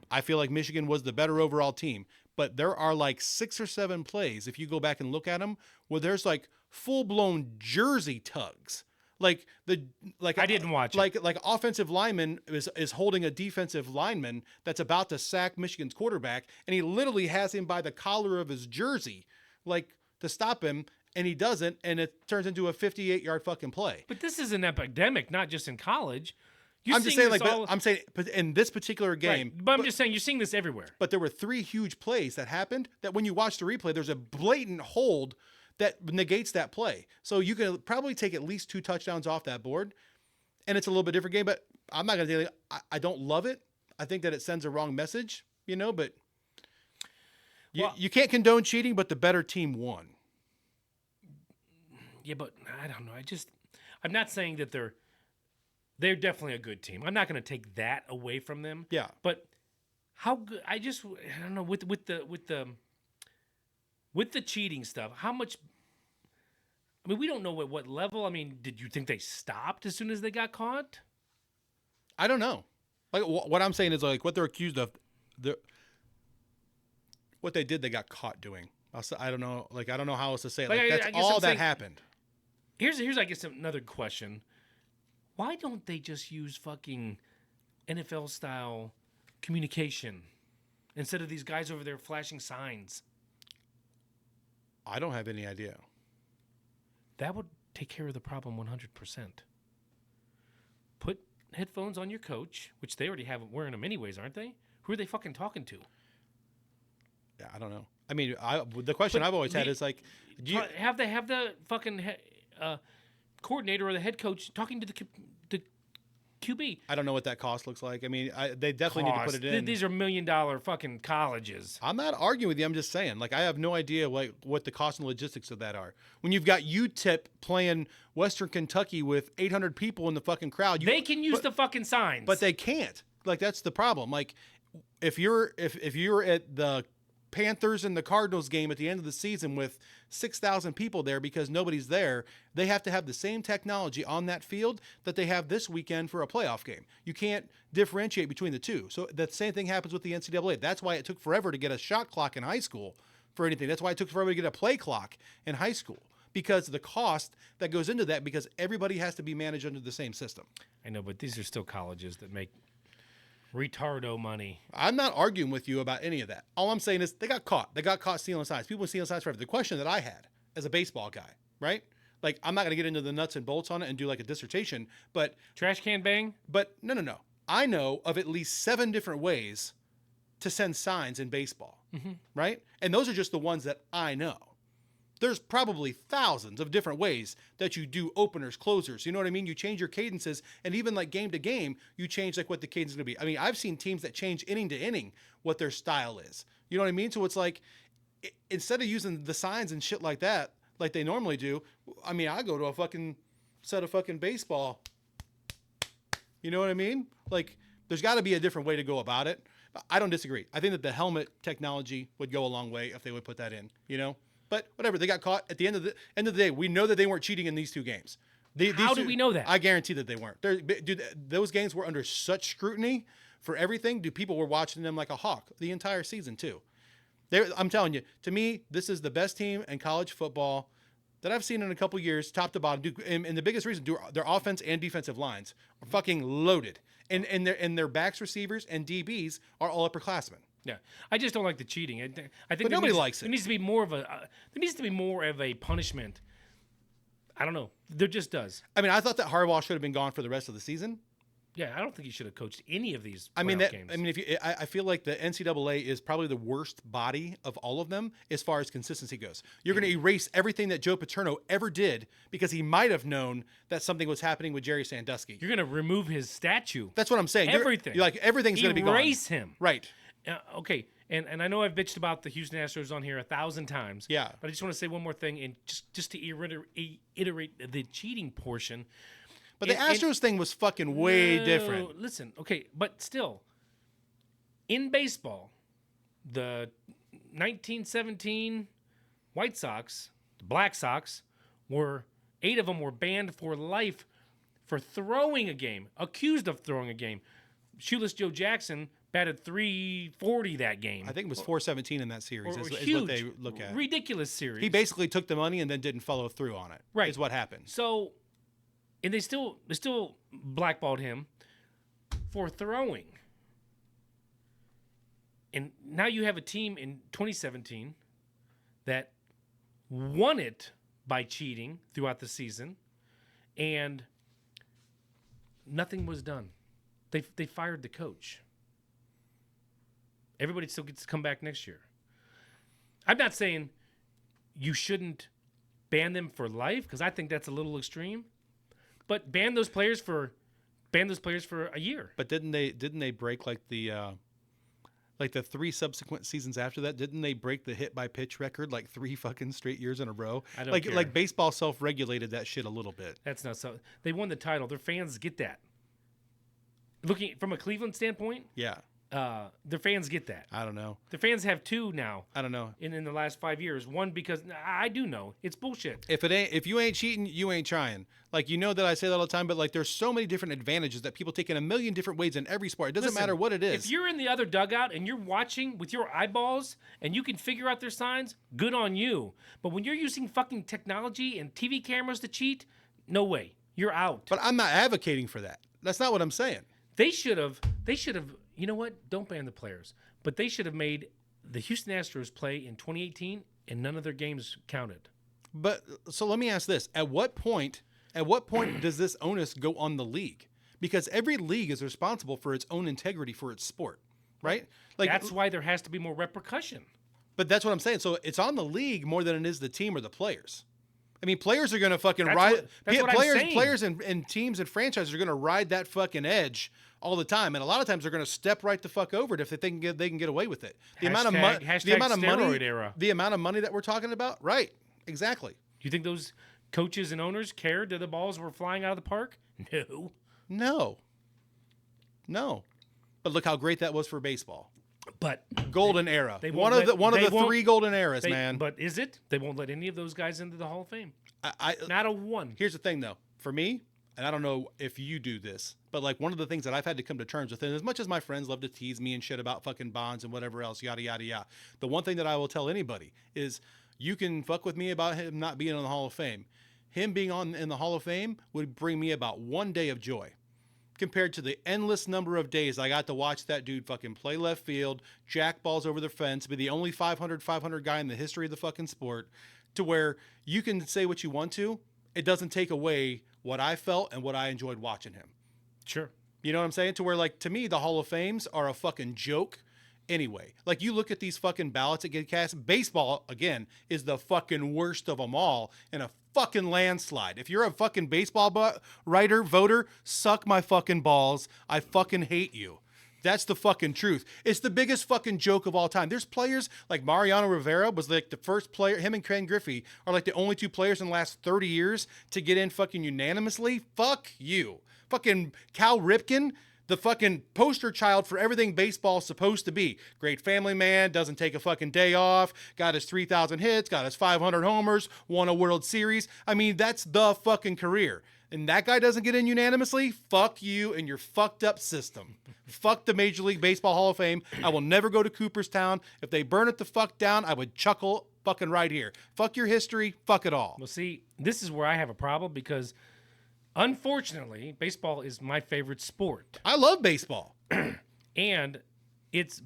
I feel like Michigan was the better overall team. But there are like 6 or 7 plays, if you go back and look at them, where there's like full-blown jersey tugs. I didn't watch it. Like offensive lineman is holding a defensive lineman that's about to sack Michigan's quarterback, and he literally has him by the collar of his jersey, like to stop him, and he doesn't, and it turns into a 58-yard fucking play. But this is an epidemic, not just in college. I'm just saying, I'm saying in this particular game. Right. But I'm just saying, you're seeing this everywhere. But there were 3 huge plays that happened that when you watch the replay, there's a blatant hold that negates that play. So you can probably take at least 2 touchdowns off that board, and it's a little bit different game. But I'm not going to say I don't love it. I think that it sends a wrong message, but you can't condone cheating, but the better team won. Yeah, but I don't know. I'm not saying that they're definitely a good team. I'm not going to take that away from them. Yeah. But how good? I don't know with the cheating stuff. How much? I mean, we don't know at what level. I mean, did you think they stopped as soon as they got caught? I don't know. Like what I'm saying is like what they're accused of, what they did, they got caught doing. I don't know. Like I don't know how else to say it. Like that's all that happened. Here's I guess another question. Why don't they just use fucking NFL style communication instead of these guys over there flashing signs? I don't have any idea. That would take care of the problem 100%. Put headphones on your coach, which they already have wearing them anyways, aren't they? Who are they fucking talking to? Yeah, I don't know. I mean, the question I've always had is like, have the fucking coordinator or the head coach talking to the QB? I don't know what that cost looks like. I mean, they definitely need to put it in. These are $1 million fucking colleges. I'm not arguing with you. I'm just saying, like, I have no idea what the cost and logistics of that are. When you've got UTEP playing Western Kentucky with 800 people in the fucking crowd, they can use the fucking signs, but they can't. Like, that's the problem. Like, if you're at the Panthers and the Cardinals game at the end of the season with 6,000 people there because nobody's there, they have to have the same technology on that field that they have this weekend for a playoff game. You can't differentiate between the two. So that same thing happens with the NCAA. That's why it took forever to get a shot clock in high school for anything. That's why it took forever to get a play clock in high school, because of the cost that goes into that, because everybody has to be managed under the same system. I know, but these are still colleges that make retardo money. I'm not arguing with you about any of that. All I'm saying is they got caught. They got caught stealing signs. People were stealing signs forever. The question that I had as a baseball guy, right? Like, I'm not going to get into the nuts and bolts on it and do like a dissertation, but trash can bang? But no. I know of at least 7 different ways to send signs in baseball, right? And those are just the ones that I know. there's probably thousands of different ways that you do openers, closers. You know what I mean? You change your cadences, and even like game to game, you change like what the cadence is going to be. I mean, I've seen teams that change inning to inning what their style is. You know what I mean? So it's like, instead of using the signs and shit like that, like they normally do, I mean, I go to a fucking set of fucking baseball. You know what I mean? Like, there's got to be a different way to go about it. I don't disagree. I think that the helmet technology would go a long way if they would put that in, you know? But whatever, they got caught. At the end of the day, we know that they weren't cheating in these two games. How do we know that? I guarantee that they weren't. Dude, those games were under such scrutiny for everything. Dude, people were watching them like a hawk the entire season too. I'm telling you, to me, this is the best team in college football that I've seen in a couple years, top to bottom. Dude, and the biggest reason, their offense and defensive lines are fucking loaded. And their backs, receivers, and DBs are all upperclassmen. Yeah, I just don't like the cheating. I think But nobody likes it. There needs to be more of a punishment. I don't know. There just does. I mean, I thought that Harbaugh should have been gone for the rest of the season. Yeah, I don't think he should have coached any of these. I mean, games. I feel like the NCAA is probably the worst body of all of them as far as consistency goes. You're going to erase everything that Joe Paterno ever did because he might have known that something was happening with Jerry Sandusky. You're going to remove his statue. That's what I'm saying. Everything. You're like everything's going to be gone. Erase him. Right. Okay, and I know I've bitched about the Houston Astros on here 1,000 times. Yeah. But I just want to say one more thing, and just to iterate the cheating portion. But the Astros thing was fucking way different. Listen, okay, but still, in baseball, the 1917 White Sox, the Black Sox, 8 of them were banned for life for throwing a game, accused of throwing a game. Shoeless Joe Jackson batted .340 that game. I think it was 417 in that series is huge, what they look at. Ridiculous series. He basically took the money and then didn't follow through on it. Right. Is what happened. So, and they still blackballed him for throwing. And now you have a team in 2017 that won it by cheating throughout the season, and nothing was done. They fired the coach. Everybody still gets to come back next year. I'm not saying you shouldn't ban them for life because I think that's a little extreme. But ban those players for a year. But didn't they break like the 3 subsequent seasons after that? Didn't they break the hit by pitch record like 3 fucking straight years in a row? I don't care. Like baseball self-regulated that shit a little bit. That's not so. They won the title. Their fans get that. Looking from a Cleveland standpoint, Yeah. their fans get that. I don't know. Their fans have 2 now. I don't know. In the last 5 years, one because I do know it's bullshit. If you ain't cheating, you ain't trying. Like, you know that I say that all the time, but like there's so many different advantages that people take in a million different ways in every sport. It doesn't matter what it is. If you're in the other dugout and you're watching with your eyeballs and you can figure out their signs, good on you. But when you're using fucking technology and TV cameras to cheat, no way. You're out. But I'm not advocating for that. That's not what I'm saying. They should have, you know what? Don't ban the players. But they should have made the Houston Astros play in 2018 and none of their games counted. But so let me ask this. At what point does this onus go on the league? Because every league is responsible for its own integrity for its sport, right? Like that's why there has to be more repercussion. But that's what I'm saying. So it's on the league more than it is the team or the players. I mean, players are going to fucking ride. Players and teams and franchises are going to ride that fucking edge all the time, and a lot of times they're going to step right the fuck over it if they think they can get away with it. The amount of money that we're talking about, right? Exactly. Do you think those coaches and owners cared that the balls were flying out of the park? No. But look how great that was for baseball. But golden era. One of the 3 golden eras, man. But is it? They won't let any of those guys into the Hall of Fame. Not a one. Here's the thing, though. For me, and I don't know if you do this, but like one of the things that I've had to come to terms with, and as much as my friends love to tease me and shit about fucking bonds and whatever else, yada, yada, yada, the one thing that I will tell anybody is you can fuck with me about him not being in the Hall of Fame. Him being in the Hall of Fame would bring me about 1 day of joy compared to the endless number of days I got to watch that dude fucking play left field, jack balls over the fence, be the only 500 guy in the history of the fucking sport, to where you can say what you want to. It doesn't take away what I felt and what I enjoyed watching him. Sure. You know what I'm saying? To where, like, to me, the Hall of Fames are a fucking joke anyway. Like, you look at these fucking ballots that get cast. Baseball, again, is the fucking worst of them all in a fucking landslide. If you're a fucking baseball voter, suck my fucking balls. I fucking hate you. That's the fucking truth. It's the biggest fucking joke of all time. There's players like Mariano Rivera was like the first player. Him and Ken Griffey are like the only two players in the last 30 years to get in fucking unanimously. Fuck you. Fucking Cal Ripken, the fucking poster child for everything baseball's supposed to be. Great family man, doesn't take a fucking day off, got his 3,000 hits, got his 500 homers, won a World Series. I mean, that's the fucking career. And that guy doesn't get in unanimously, fuck you and your fucked up system. Fuck the Major League Baseball Hall of Fame. I will never go to Cooperstown. If they burn it the fuck down, I would chuckle fucking right here. Fuck your history, fuck it all. Well, see, this is where I have a problem because, unfortunately, baseball is my favorite sport. I love baseball. And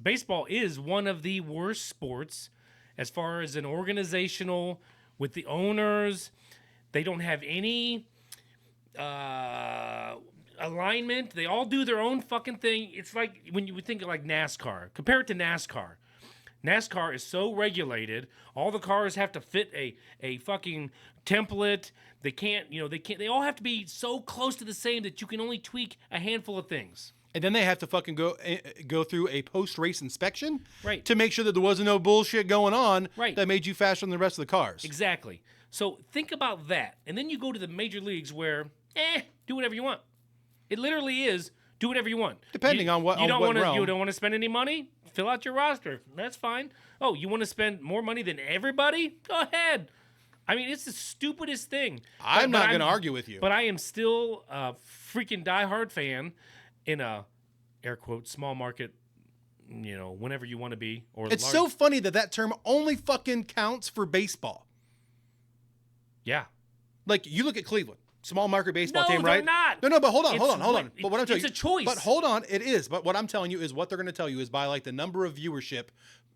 baseball is one of the worst sports as far as an organizational, with the owners. They don't have any alignment. They all do their own fucking thing. It's like when you would think of like NASCAR. Compare it to NASCAR. NASCAR is so regulated. All the cars have to fit a fucking template. They can't. They all have to be so close to the same that you can only tweak a handful of things. And then they have to fucking go through a post-race inspection, Right, to make sure that there wasn't no bullshit going on, right, that made you faster than the rest of the cars. Exactly. So think about that, and then you go to the major leagues where, do whatever you want. It literally is do whatever you want. Depending on what you don't want to. realm. You don't want to spend any money. Fill out your roster. That's fine. Oh, you want to spend more money than everybody? Go ahead. I mean, it's the stupidest thing. I'm not going to argue with you. But I am still a freaking diehard fan in a air quote small market. Whenever you want to be. Or it's large. so funny that term only fucking counts for baseball. Yeah. Like, you look at Cleveland, small market baseball No, team, they're right? not. No, but hold on. But what I'm telling it's a choice. But hold on, it is. But what I'm telling you is what they're going to tell you is by like the number of viewership,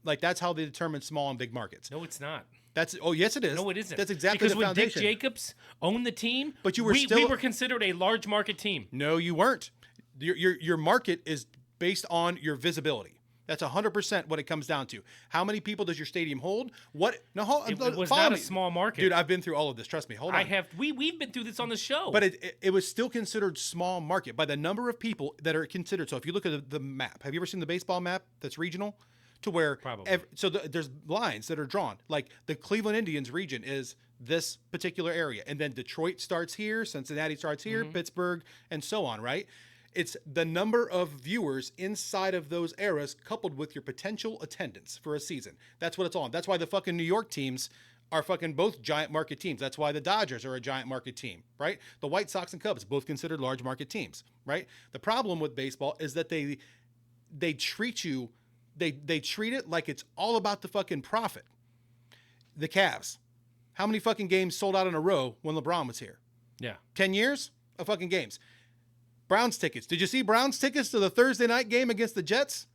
like that's how they determine small and big markets. No, it's not. Yes, it is. No, it isn't. That's exactly because the when foundation. Dick Jacobs owned the team, But you were we were considered a large market team. No, you weren't. Your market is based on your visibility. That's 100% what it comes down to. How many people does your stadium hold? What? No, It was not a small market. Dude, I've been through all of this. Trust me. Hold on. I have. We've been through this on the show. But it was still considered small market by the number of people that are considered. So if you look at the map, have you ever seen the baseball map that's regional? To where Probably. There's lines that are drawn. Like the Cleveland Indians region is this particular area, and then Detroit starts here, Cincinnati starts here, Pittsburgh, and so on. Right? It's the number of viewers inside of those eras coupled with your potential attendance for a season. That's what it's on. That's why the fucking New York teams are fucking both giant market teams. That's why the Dodgers are a giant market team, right? The White Sox and Cubs, both considered large market teams, right? The problem with baseball is that they treat you, they treat it like it's all about the fucking profit. The Cavs, how many fucking games sold out in a row when LeBron was here? yeah. 10 years of fucking games. Browns tickets. Did you see Browns tickets to the Thursday night game against the Jets?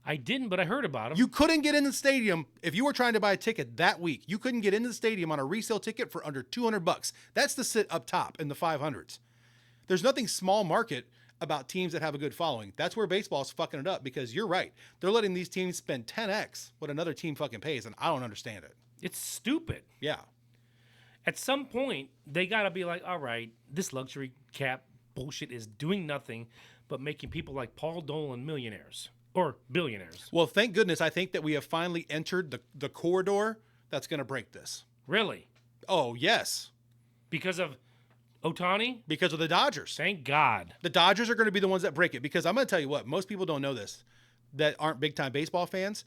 I didn't, but I heard about them. You couldn't get in the stadium if you were trying to buy a ticket that week. You couldn't get into the stadium on a resale ticket for under $200. That's the sit up top in the 500s. There's nothing small market about teams that have a good following. That's where baseball's fucking it up because you're right. They're letting these teams spend 10x what another team fucking pays, and I don't understand it. It's stupid. Yeah. At some point, they got to be like, all right, this luxury cap bullshit is doing nothing but making people like Paul Dolan millionaires or billionaires. Well, thank goodness I think that we have finally entered the corridor that's going to break this. Really? Oh, yes. Because of Ohtani? Because of the Dodgers. Thank God. The Dodgers are going to be the ones that break it because I'm going to tell you what, most people don't know this that aren't big-time baseball fans.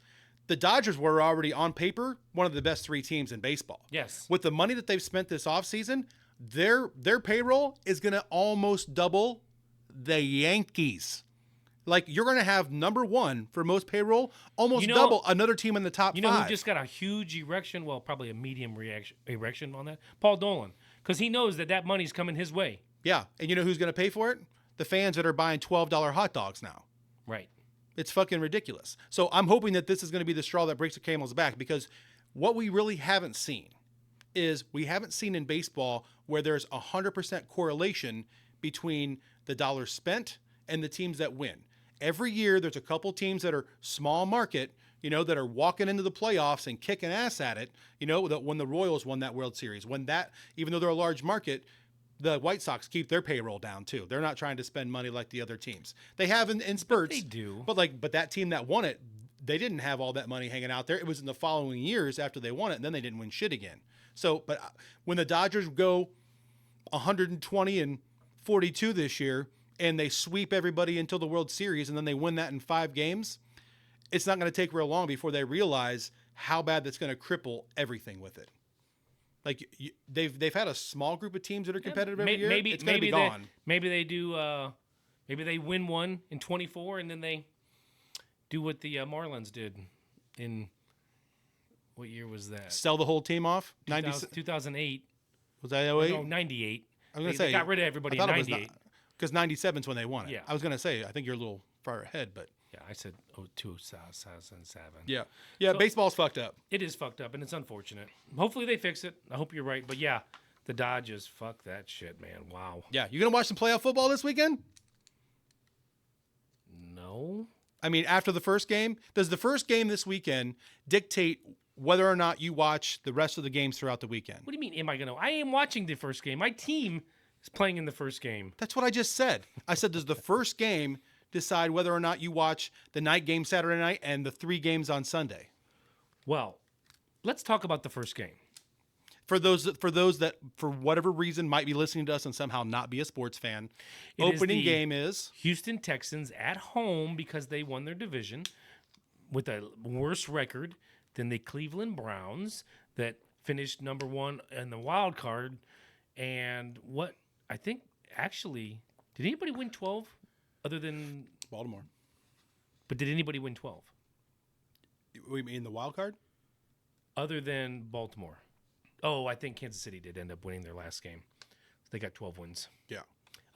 The Dodgers were already on paper one of the best three teams in baseball. Yes. With the money that they've spent this offseason, their payroll is going to almost double the Yankees. Like, you're going to have number one for most payroll, almost double another team in the top You know five. who just got a huge erection? Well, probably a medium erection on that? Paul Dolan. Because he knows that money's coming his way. Yeah. And you know who's going to pay for it? The fans that are buying $12 hot dogs now. Right. It's fucking ridiculous. So I'm hoping that this is going to be the straw that breaks the camel's back because what we really haven't seen is we haven't seen in baseball where there's 100% correlation between the dollars spent and the teams that win. every year there's a couple teams that are small market, that are walking into the playoffs and kicking ass at it. When the Royals won that World Series, even though they're a large market, the White Sox keep their payroll down too. They're not trying to spend money like the other teams. They have in spurts. They do. But that team that won it, they didn't have all that money hanging out there. It was in the following years after they won it, and then they didn't win shit again. So, but when the Dodgers go 120 and 42 this year, and they sweep everybody until the World Series, and then they win that in 5 games, it's not going to take real long before they realize how bad that's going to cripple everything with it. Like they've had a small group of teams that are competitive every year. It's going to be gone. Maybe they do. Maybe they win one in 24, and then they do what the Marlins did in what year was that? Sell the whole team off. 2008. Was that 08? No, 98. I was going to say they got rid of everybody in 98. Because 97 is when they won it. Yeah. I was going to say, I think you're a little far ahead, but. Yeah, I said 2007. Yeah. Yeah, so, baseball's fucked up. It is fucked up, and it's unfortunate. Hopefully they fix it. I hope you're right. But yeah, the Dodgers, fuck that shit, man. Wow. Yeah. You going to watch some playoff football this weekend? No. I mean, after the first game, does the first game this weekend dictate whether or not you watch the rest of the games throughout the weekend? What do you mean, am I going to? I am watching the first game. My team is playing in the first game. That's what I just said. I said, does the first game decide whether or not you watch the night game Saturday night and the 3 games on Sunday? Well, let's talk about the first game. For those that for whatever reason might be listening to us and somehow not be a sports fan, opening game is Houston Texans at home because they won their division with a worse record than the Cleveland Browns that finished number 1 in the wild card. And what I think actually, did anybody win 12 other than Baltimore? But did anybody win 12? We mean the wild card? Other than Baltimore. Oh, I think Kansas City did end up winning their last game. They got 12 wins. Yeah.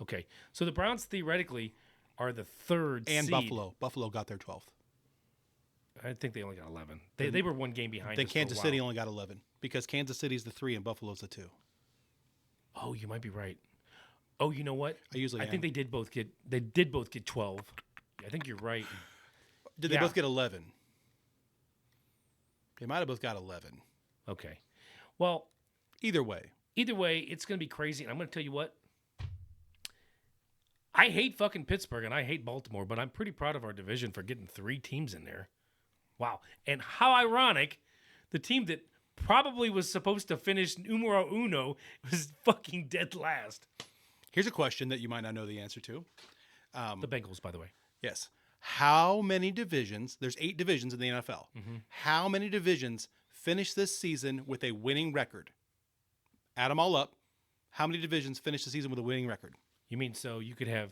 Okay. So the Browns theoretically are the 3rd and seed. Buffalo. Buffalo got their 12th. I think they only got 11. They were 1 game behind. Then Kansas City only got 11 because Kansas City's the 3 and Buffalo's the 2. Oh, you might be right. Oh, you know what? I think they did both get 12. I think you're right. Did they both get 11? They might have both got 11. Okay. Well, either way, it's going to be crazy. And I'm going to tell you what. I hate fucking Pittsburgh and I hate Baltimore, but I'm pretty proud of our division for getting 3 teams in there. Wow. And how ironic, the team that probably was supposed to finish numero uno was fucking dead last. Here's a question that you might not know the answer to. The Bengals, by the way. Yes. How many divisions, there's 8 divisions in the NFL. Mm-hmm. How many divisions finish this season with a winning record? Add them all up. How many divisions finish the season with a winning record? You mean so you could have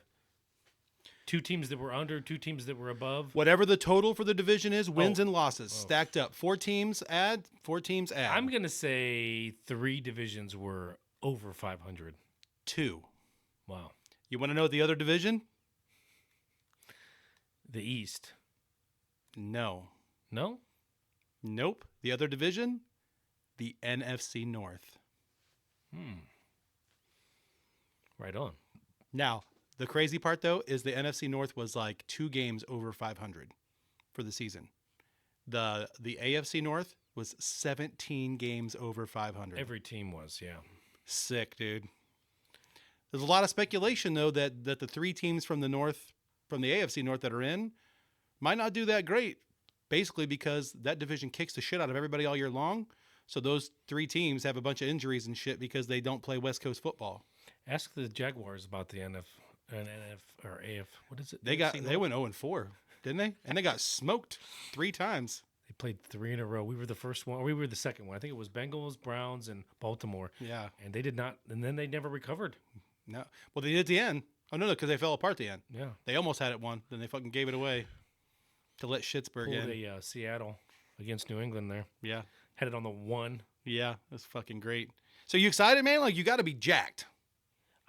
2 teams that were under, 2 teams that were above? Whatever the total for the division is, wins and losses stacked up. 4 teams add, 4 teams add. I'm going to say 3 divisions were over 500. 2. Wow. You want to know the other division? The East. No. No? Nope. The other division? The NFC North. Right on. Now, the crazy part, though, is the NFC North was like 2 games over 500 for the season. The AFC North was 17 games over 500. Every team was, yeah. Sick, dude. There's a lot of speculation, though, that the 3 teams from the North, from the AFC North that are in, might not do that great, basically because that division kicks the shit out of everybody all year long. So those 3 teams have a bunch of injuries and shit because they don't play West Coast football. Ask the Jaguars about the NF or AF. What is it? They went 0-4, didn't they? And they got smoked 3 times. They played 3 in a row. We were the first one, or we were the second one. I think it was Bengals, Browns, and Baltimore. Yeah. And they did not, and then they never recovered. No. Well, they did at the end. Oh, no, because they fell apart at the end. Yeah. They almost had it won. Then they fucking gave it away to let Schittsburg in. Pulled a Seattle against New England there. Yeah. Had it on the 1. Yeah, that's fucking great. So you excited, man? Like, you got to be jacked.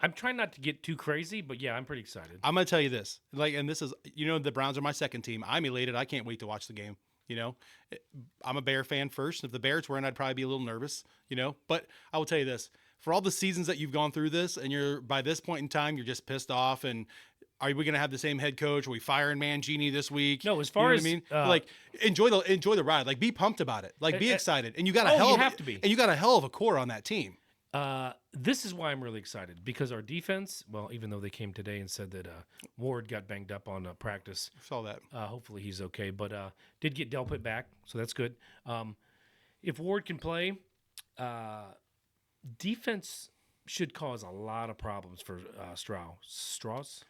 I'm trying not to get too crazy, but yeah, I'm pretty excited. I'm going to tell you this. Like, and this is, the Browns are my second team. I'm elated. I can't wait to watch the game. I'm a Bear fan first. If the Bears were in, I'd probably be a little nervous, But I will tell you this. For all the seasons that you've gone through this, and you're by this point in time, you're just pissed off and are we going to have the same head coach? Are we firing Mangini this week? No, as You know far what as I mean, like enjoy the ride. Like be pumped about it. Like be excited. And you got a hell you of have to be. And you got a hell of a core on that team. This is why I'm really excited because our defense. Well, even though they came today and said that Ward got banged up on practice, Saw that. hopefully he's okay. But did get Delpit back, so that's good. If Ward can play, defense should cause a lot of problems for Strauss.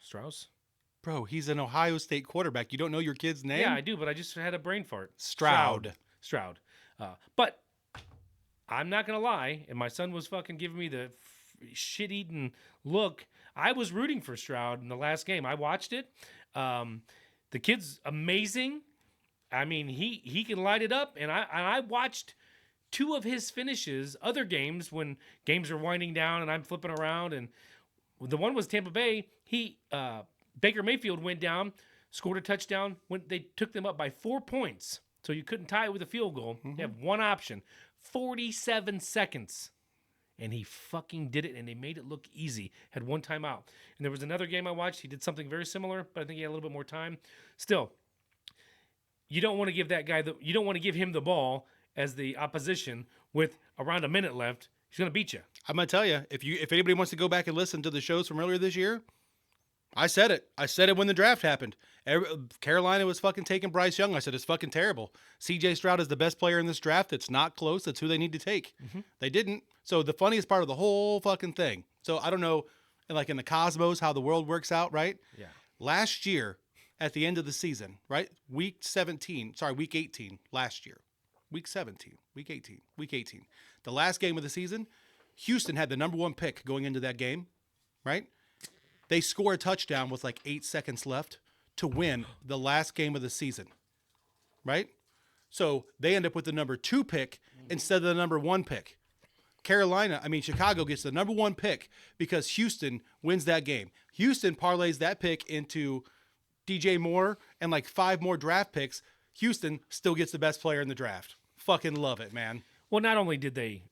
Bro, he's an Ohio State quarterback. You don't know your kid's name? Yeah, I do, but I just had a brain fart. Stroud. But I'm not gonna lie, and my son was fucking giving me the shit-eating look. I was rooting for Stroud in the last game. I watched it. The kid's amazing. I mean, he can light it up, and I watched 2 of his finishes, other games when games are winding down and I'm flipping around, and the one was Tampa Bay. Baker Mayfield went down, scored a touchdown when they took them up by 4 points, so you couldn't tie it with a field goal. You have one option, 47 seconds, and he fucking did it, and they made it look easy. Had one timeout, and there was another game I watched. He did something very similar, but I think he had a little bit more time. Still, you don't want to give that guy you don't want to give him the ball as the opposition with around a minute left. He's going to beat you. I'm going to tell you, if anybody wants to go back and listen to the shows from earlier this year, I said it. I said it when the draft happened. Carolina was fucking taking Bryce Young. I said, it's fucking terrible. C.J. Stroud is the best player in this draft. It's not close. That's who they need to take. They didn't. So the funniest part of the whole fucking thing. So I don't know, like in the cosmos, how the world works out, right? Yeah. Last year, at the end of the season, right? Week 18 last year. Week 18. The last game of the season, Houston had the number 1 pick going into that game, right? They score a touchdown with like 8 seconds left to win the last game of the season, right? So they end up with the number 2 pick instead of the number 1 pick. Chicago gets the number 1 pick because Houston wins that game. Houston parlays that pick into DJ Moore and like 5 more draft picks. Houston still gets the best player in the draft. Fucking love it, man. Well, not only did they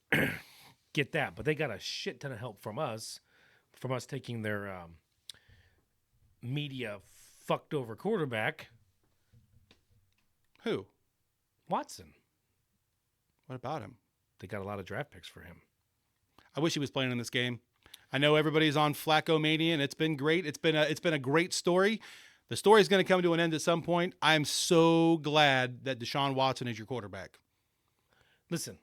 get that, but they got a shit ton of help from us taking their media fucked over quarterback. Who? Watson. What about him? They got a lot of draft picks for him. I wish he was playing in this game. I know everybody's on Flacco Mania, and it's been great. It's been a great story. The story is going to come to an end at some point. I'm so glad that Deshaun Watson is your quarterback. Listen,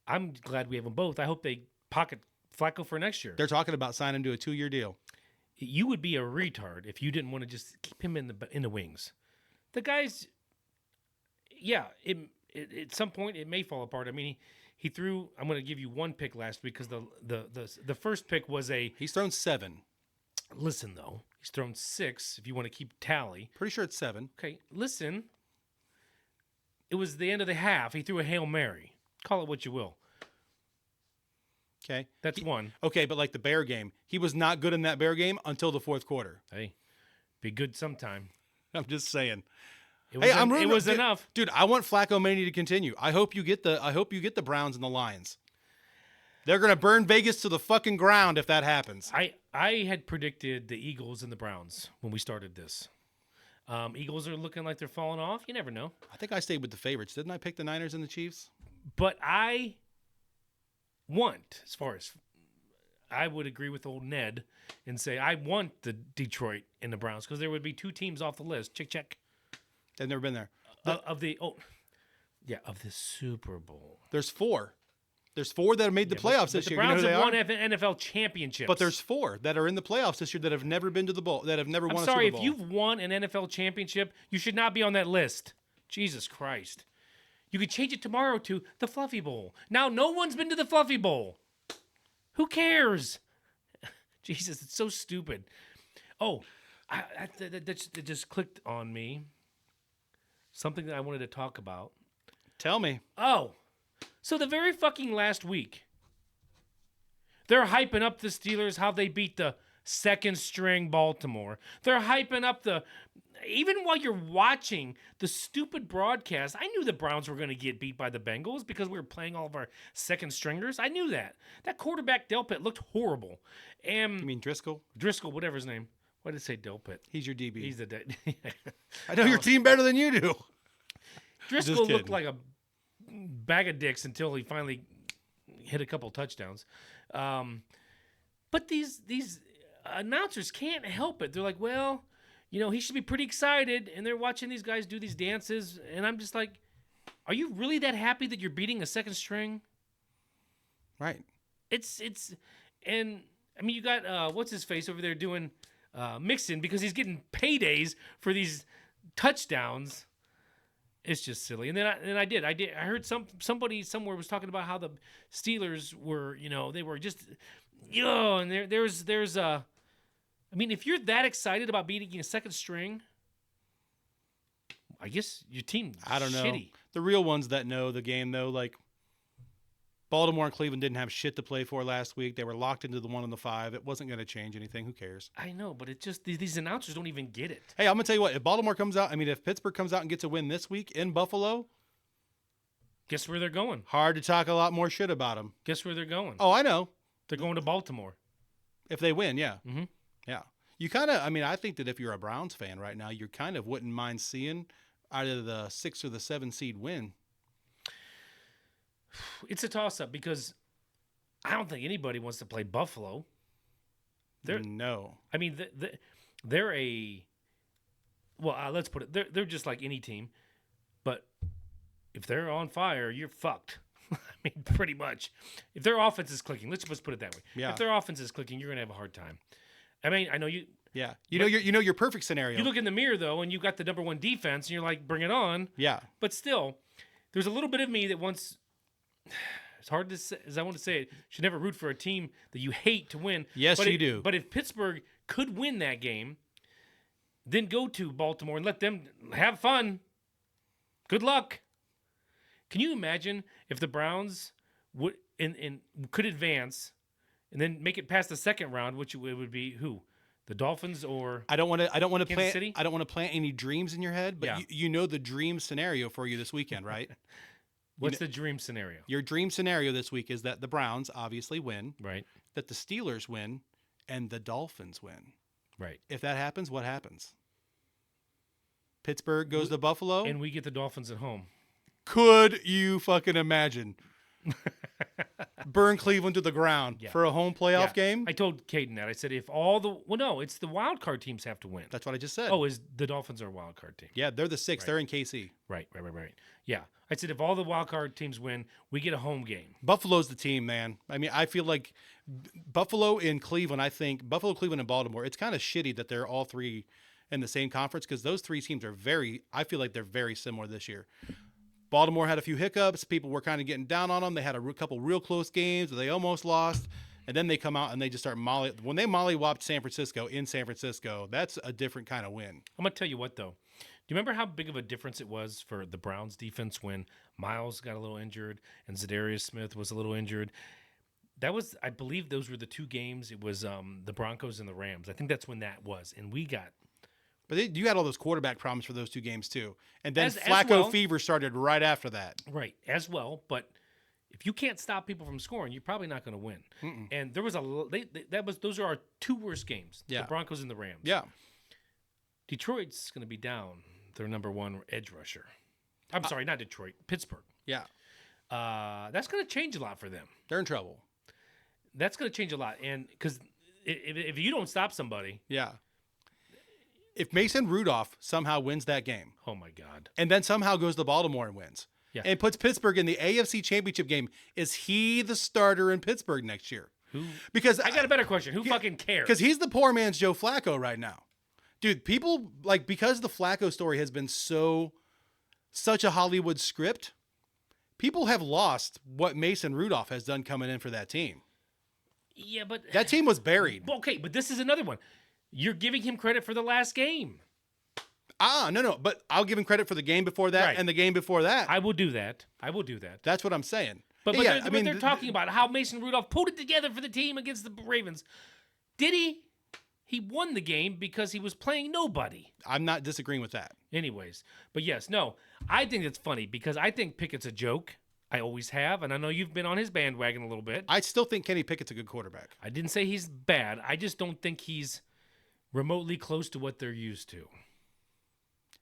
I'm glad we have them both. I hope they pocket Flacco for next year. They're talking about signing to a 2-year deal. You would be a retard if you didn't want to just keep him in the wings. The guy's, yeah. At some point it may fall apart. I mean, he threw. I'm going to give you 1 pick last week because the first pick was a. He's thrown 7. Listen though, he's thrown 6. If you want to keep tally, Pretty sure it's 7. okay. Listen, it was the end of the half. He threw a Hail Mary. Call it what you will. Okay. That's 1. Okay, but like the Bear game, he was not good in that Bear game until the 4th quarter. Hey, be good sometime. I'm just saying. It was, it was dude, enough. Dude, I want Flacco Mania to continue. I hope you get the Browns and the Lions. They're going to burn Vegas to the fucking ground if that happens. I had predicted the Eagles and the Browns when we started this. Eagles are looking like they're falling off. You never know. I think I stayed with the favorites. Didn't I pick the Niners and the Chiefs? But I want, as far as I would agree with old Ned and say I want the Detroit and the Browns because there would be 2 teams off the list. Check. They've never been there. Of the Super Bowl. There's 4. There's 4 that have made the playoffs this the year. Browns you know who have they won are? NFL championships. But there's 4 that are in the playoffs this year that have never been to the bowl, that have never won a Super Bowl. I'm sorry, if you've won an NFL championship, you should not be on that list. Jesus Christ. You could change it tomorrow to the Fluffy Bowl. Now, no one's been to the Fluffy Bowl. Who cares? Jesus, it's so stupid. Oh, that just clicked on me. Something that I wanted to talk about. Tell me. Oh, so the very fucking last week, they're hyping up the Steelers, how they beat the second string Baltimore. They're hyping up even while you're watching the stupid broadcast, I knew the Browns were going to get beat by the Bengals because we were playing all of our second stringers. I knew that. That quarterback Delpit looked horrible. You mean Driscoll? Driscoll, whatever his name. Why did I say Delpit? He's your DB. He's the I know your team better than you do. Driscoll looked like a bag of dicks until he finally hit a couple touchdowns. But these announcers can't help it. They're like, well, he should be pretty excited, and they're watching these guys do these dances, and I'm just like, are you really that happy that you're beating a second string? Right. And I mean, you got what's his face over there doing Mixon because he's getting paydays for these touchdowns. It's just silly. And then I heard somebody somewhere was talking about how the Steelers were, they were just, and there's I mean, if you're that excited about beating a second string, I guess your team I don't know. Shitty. The real ones that know the game, though, like Baltimore and Cleveland didn't have shit to play for last week. They were locked into the 1 and the 5. It wasn't going to change anything. Who cares? I know, but it just these announcers don't even get it. Hey, I'm going to tell you what. If Pittsburgh comes out and gets a win this week in Buffalo, Guess where they're going? hard to talk a lot more shit about them. Guess where they're going? Oh, I know. They're going to Baltimore. If they win, yeah. Mm-hmm. Yeah. You kind of, I think that if you're a Browns fan right now, you kind of wouldn't mind seeing either the 6 or the 7 seed win. It's a toss-up because I don't think anybody wants to play Buffalo. No. I mean, they're a well. Let's put it. They're just like any team, but if they're on fire, you're fucked. I mean, pretty much. If their offense is clicking, let's just put it that way. Yeah. If their offense is clicking, you're gonna have a hard time. I mean, I know you. Yeah. You know your perfect scenario. You look in the mirror though, and you got the number 1 defense, and you're like, bring it on. Yeah. But still, there's a little bit of me that wants. It's hard to say, as I want to say it, should never root for a team that you hate to win. Yes, but you do. But if Pittsburgh could win that game, then go to Baltimore and let them have fun. Good luck. Can you imagine if the Browns would could advance and then make it past the second round, which it would be who? The Dolphins or I don't want to Kansas City? I don't want to plant any dreams in your head, but Yeah. you know the dream scenario for you this weekend, right? What's the dream scenario? Your dream scenario this week is that the Browns obviously win, Right. that the Steelers win, and the Dolphins win. Right. If that happens, what happens? Pittsburgh goes to Buffalo. And we get the Dolphins at home. Could you fucking imagine? Burn Cleveland to the ground Yeah. for a home playoff game? I told Caden that. I said if all the no, it's the wild card teams have to win. That's what I just said. Oh, is the Dolphins are a wild card team? Yeah, they're the 6th. Right. They're in KC. Right. Yeah, I said if all the wild card teams win, we get a home game. Buffalo's the team, man. I mean, I feel like Buffalo and Cleveland, Buffalo, Cleveland, and Baltimore, it's kind of shitty that they're all 3 in the same conference because those 3 teams are I feel like they're very similar this year. Baltimore had a few hiccups. People were kind of getting down on them. They had a couple real close games where they almost lost. And then they come out and they just start when they mollywopped San Francisco in San Francisco, that's a different kind of win. I'm going to tell you what, though. Do you remember how big of a difference it was for the Browns defense when Miles got a little injured and Zadarius Smith was a little injured? That was, I believe those were the 2 games. It was the Broncos and the Rams. I think that's when that was. And we got... But you had all those quarterback problems for those 2 games, too. And then As Flacco well. fever started right after that. Right, as well. But if you can't stop people from scoring, you're probably not going to win. Mm-mm. And there was those are our 2 worst games. Yeah. The Broncos and the Rams. Yeah. Detroit's going to be down their number 1 edge rusher. I'm sorry, not Detroit, Pittsburgh. Yeah. That's going to change a lot for them. They're in trouble. That's going to change a lot. And because if you don't stop somebody. Yeah. If Mason Rudolph somehow wins that game. Oh, my God. And then somehow goes to Baltimore and wins. Yeah. And puts Pittsburgh in the AFC Championship game. Is he the starter in Pittsburgh next year? Who? Because I got a better question. Who fucking cares? Because he's the poor man's Joe Flacco right now. Dude, people, because the Flacco story has been such a Hollywood script, people have lost what Mason Rudolph has done coming in for that team. Yeah, but... That team was buried. Okay, but this is another one. You're giving him credit for the last game. No. But I'll give him credit for the game before that and the game before that. I will do that. That's what I'm saying. But yeah, they're talking about how Mason Rudolph pulled it together for the team against the Ravens. Did he? He won the game because he was playing nobody. I'm not disagreeing with that. Anyways, but yes, no. I think it's funny because I think Pickett's a joke. I always have, and I know you've been on his bandwagon a little bit. I still think Kenny Pickett's a good quarterback. I didn't say he's bad. I just don't think he's remotely close to what they're used to.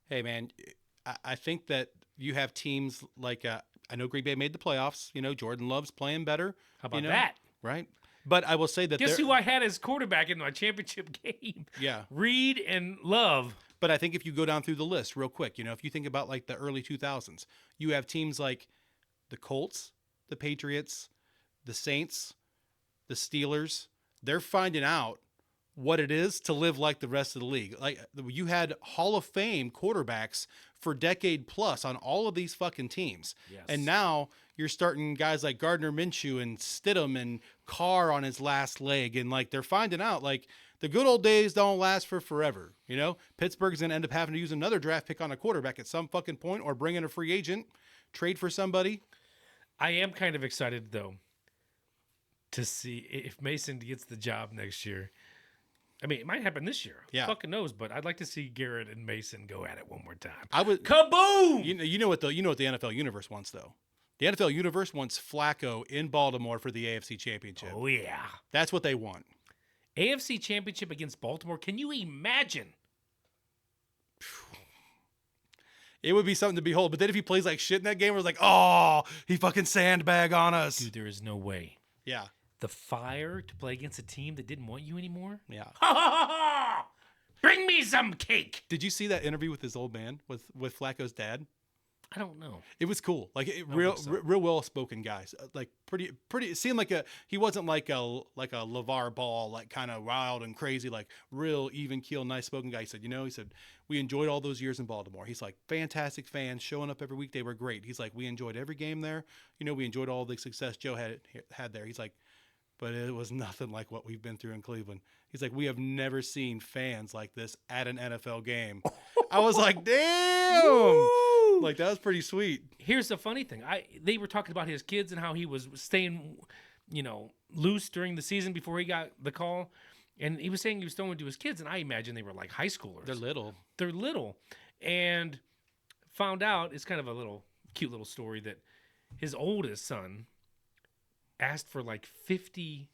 Hey, man, I think that you have teams like I know Green Bay made the playoffs. You know, Jordan Love's playing better. How about you know, that? Right? But I will say that Guess who I had as quarterback in my championship game? Yeah. Reed and Love. But I think if you go down through the list real quick, you know, if you think about like the early 2000s, you have teams like the Colts, the Patriots, the Saints, the Steelers. They're finding out what it is to live like the rest of the league. Like you had Hall of Fame quarterbacks for decade plus on all of these fucking teams. Yes. And now you're starting guys like Gardner Minshew and Stidham and Carr on his last leg. And like, they're finding out like the good old days don't last for forever. You know, Pittsburgh's going to end up having to use another draft pick on a quarterback at some fucking point or bring in a free agent, trade for somebody. I am kind of excited though to see if Mason gets the job next year. I mean, it might happen this year. Yeah. Who fucking knows? But I'd like to see Garrett and Mason go at it one more time. I would Kaboom! You know what the NFL universe wants though. The NFL universe wants Flacco in Baltimore for the AFC Championship. Oh yeah, That's what they want. AFC Championship against Baltimore. Can you imagine? It would be something to behold. But then if he plays like shit in that game, we're like, oh, he fucking sandbag on us. Dude, there is no way. Yeah. The fire to play against a team that didn't want you anymore? Yeah. Ha ha ha ha! Bring me some cake. Did you see that interview with his old man, with Flacco's dad? I don't know. It was cool. Like think so. real well spoken guys. Like pretty. It seemed like he wasn't like a LeVar Ball, like kind of wild and crazy, like real even keel, nice spoken guy. He said, we enjoyed all those years in Baltimore. He's like, fantastic fans showing up every week. They were great. He's like, we enjoyed every game there. We enjoyed all the success Joe had there. He's like, but it was nothing like what we've been through in Cleveland. He's like, we have never seen fans like this at an NFL game. I was like, damn. Woo! Like, that was pretty sweet. Here's the funny thing. They were talking about his kids and how he was staying, loose during the season before he got the call. And he was saying he was throwing to his kids, and I imagine they were like high schoolers. They're little. And found out, it's kind of a cute little story, that his oldest son asked for like 50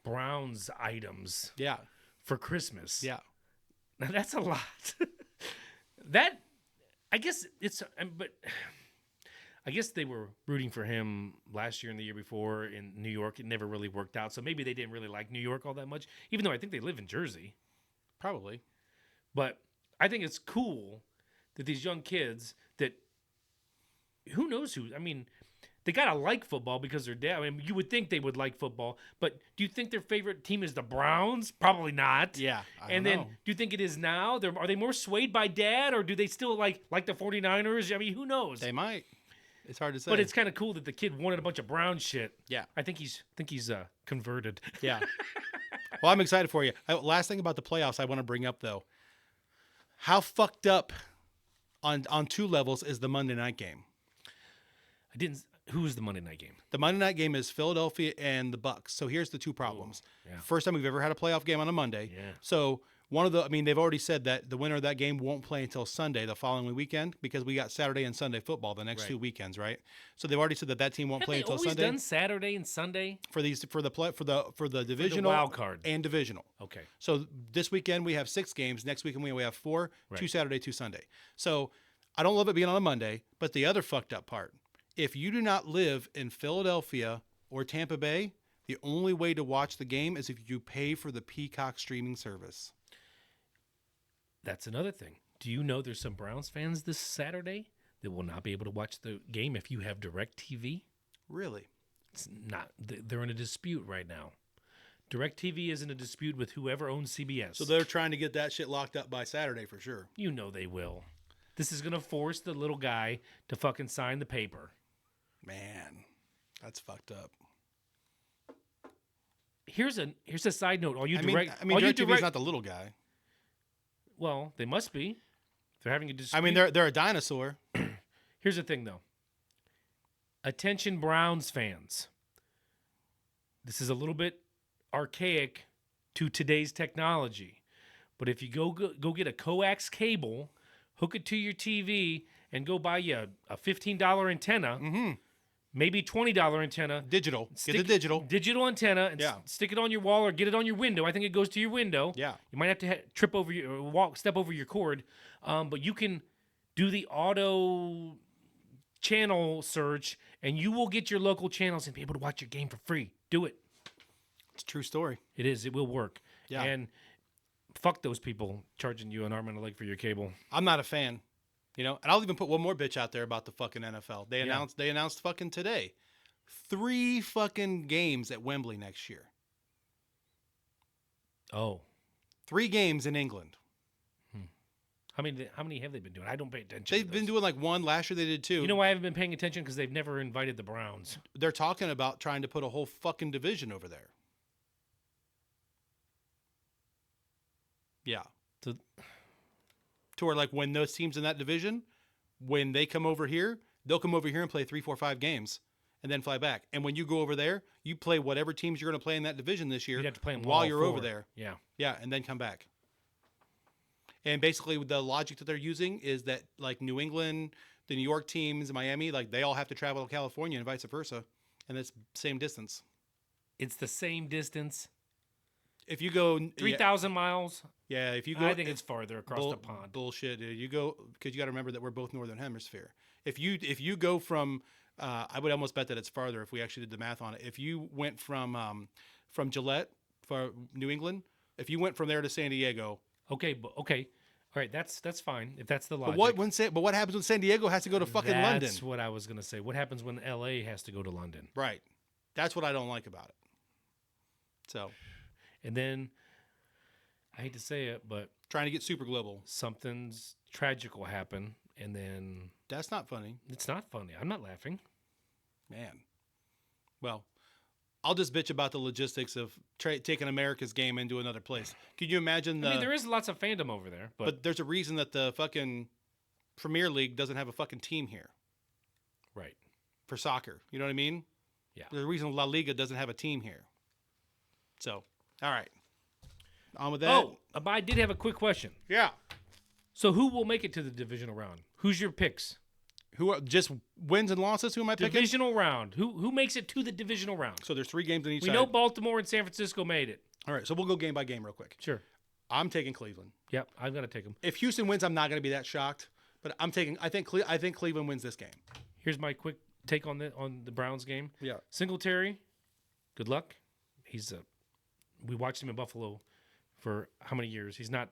Browns items for Christmas. Yeah. Now that's a lot. That, I guess but I guess they were rooting for him last year and the year before in New York. It never really worked out. So maybe they didn't really like New York all that much, even though I think they live in Jersey. Probably. But I think it's cool that these young kids that, who knows who, I mean, they got to like football because their dad, I mean, you would think they would like football, but do you think their favorite team is the Browns? Probably not. Yeah. And then do you think it is now? Are they more swayed by dad, or do they still like the 49ers? I mean, who knows? They might. It's hard to say. But it's kind of cool that the kid wanted a bunch of Brown shit. Yeah. I think he's converted. Yeah. Well, I'm excited for you. Last thing about the playoffs I want to bring up, though. How fucked up on two levels is the Monday night game? Who was the Monday night game? The Monday night game is Philadelphia and the Bucks. So here's the two problems. yeah. First time we've ever had a playoff game on a Monday. Yeah. So they've already said that the winner of that game won't play until Sunday, the following weekend, because we got Saturday and Sunday football the next 2 weekends, right? So they've already said that team won't play until Sunday. Have they always done Saturday and Sunday for the divisional wild card and divisional. Okay. So this weekend we have 6 games. Next weekend we have 4, Right. 2 Saturday, 2 Sunday. So I don't love it being on a Monday, but the other fucked up part, if you do not live in Philadelphia or Tampa Bay, the only way to watch the game is if you pay for the Peacock streaming service. That's another thing. Do you know there's some Browns fans this Saturday that will not be able to watch the game if you have DirecTV? Really? It's not. They're in a dispute right now. DirecTV is in a dispute with whoever owns CBS. So they're trying to get that shit locked up by Saturday for sure. You know they will. This is going to force the little guy to fucking sign the paper. Man, that's fucked up. Here's a side note. DirecTV's not the little guy. Well, they must be. They're having a dispute. I mean, they're a dinosaur. Here's the thing, though. Attention, Browns fans. This is a little bit archaic to today's technology, but if you go get a coax cable, hook it to your TV, and go buy you a $15 antenna, maybe $20 antenna. Digital. Get the digital. Digital antenna and stick it on your wall or get it on your window. I think it goes to your window. Yeah. You might have to trip over your or step over your cord, but you can do the auto channel search, and you will get your local channels and be able to watch your game for free. Do it. It's a true story. It is. It will work. Yeah. And fuck those people charging you an arm and a leg for your cable. I'm not a fan. You know, and I'll even put one more bitch out there about the fucking NFL. They announced fucking today 3 fucking games at Wembley next year. Oh. 3 games in England. How many have they been doing? I don't pay attention. They've been doing like 1. Last year they did 2. You know why I haven't been paying attention? Because they've never invited the Browns. They're talking about trying to put a whole fucking division over there. Yeah. To where, like, when those teams in that division, when they come over here, they'll come over here and play 3, 4, 5 games and then fly back. And when you go over there, you play whatever teams you're going to play in that division this year. You'd have to play them while all you're 4. over there. Yeah. Yeah, and then come back. And basically, the logic that they're using is that, like, New England, the New York teams, Miami, like, they all have to travel to California and vice versa. And it's same distance. It's the same distance. If you go 3,000 miles. Yeah, if you go, I think it's farther across the pond. Bullshit, dude. You go because you got to remember that we're both Northern Hemisphere. If you go from, I would almost bet that it's farther if we actually did the math on it. If you went from Gillette for New England, if you went from there to San Diego, okay, all right, that's fine if that's the logic. But what happens when San Diego has to go to fucking London? That's what I was gonna say. What happens when LA has to go to London? Right, that's what I don't like about it. So, and then I hate to say it, but trying to get super global, something's tragic will happen, and then that's not funny. It's not funny. I'm not laughing, man. Well, I'll just bitch about the logistics of taking America's game into another place. Can you imagine? I mean, there is lots of fandom over there, but there's a reason that the fucking Premier League doesn't have a fucking team here, right? For soccer, you know what I mean? Yeah. There's a reason La Liga doesn't have a team here. So, all right. On with that. Oh, but I did have a quick question. Yeah. So, who will make it to the divisional round? Who's your picks? Who are just wins and losses? Who am I picking? Divisional round. Who makes it to the divisional round? So there's 3 games in each we side. know Baltimore and San Francisco made it. All right, so we'll go game by game real quick. Sure. I'm taking Cleveland. Yep, I'm gonna take them. If Houston wins, I'm not gonna be that shocked. But I think Cleveland wins this game. Here's my quick take on the Browns game. Yeah. Singletary, good luck. We watched him in Buffalo for how many years? He's not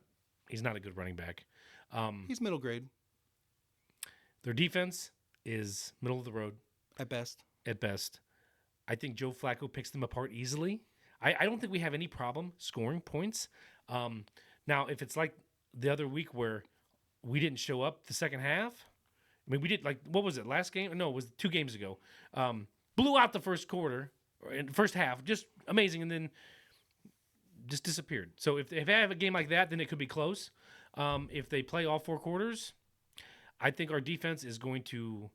a good running back. He's middle grade. Their defense is middle of the road at best. At best, I think Joe Flacco picks them apart easily. I don't think we have any problem scoring points. Now, if it's like the other week where we didn't show up the second half, I mean, we did, like, what was it, last game? No, it was 2 games ago. Blew out the first quarter, and first half, just amazing, and then just disappeared. So if they have a game like that, then it could be close. If they play all 4 quarters, I think our defense is going to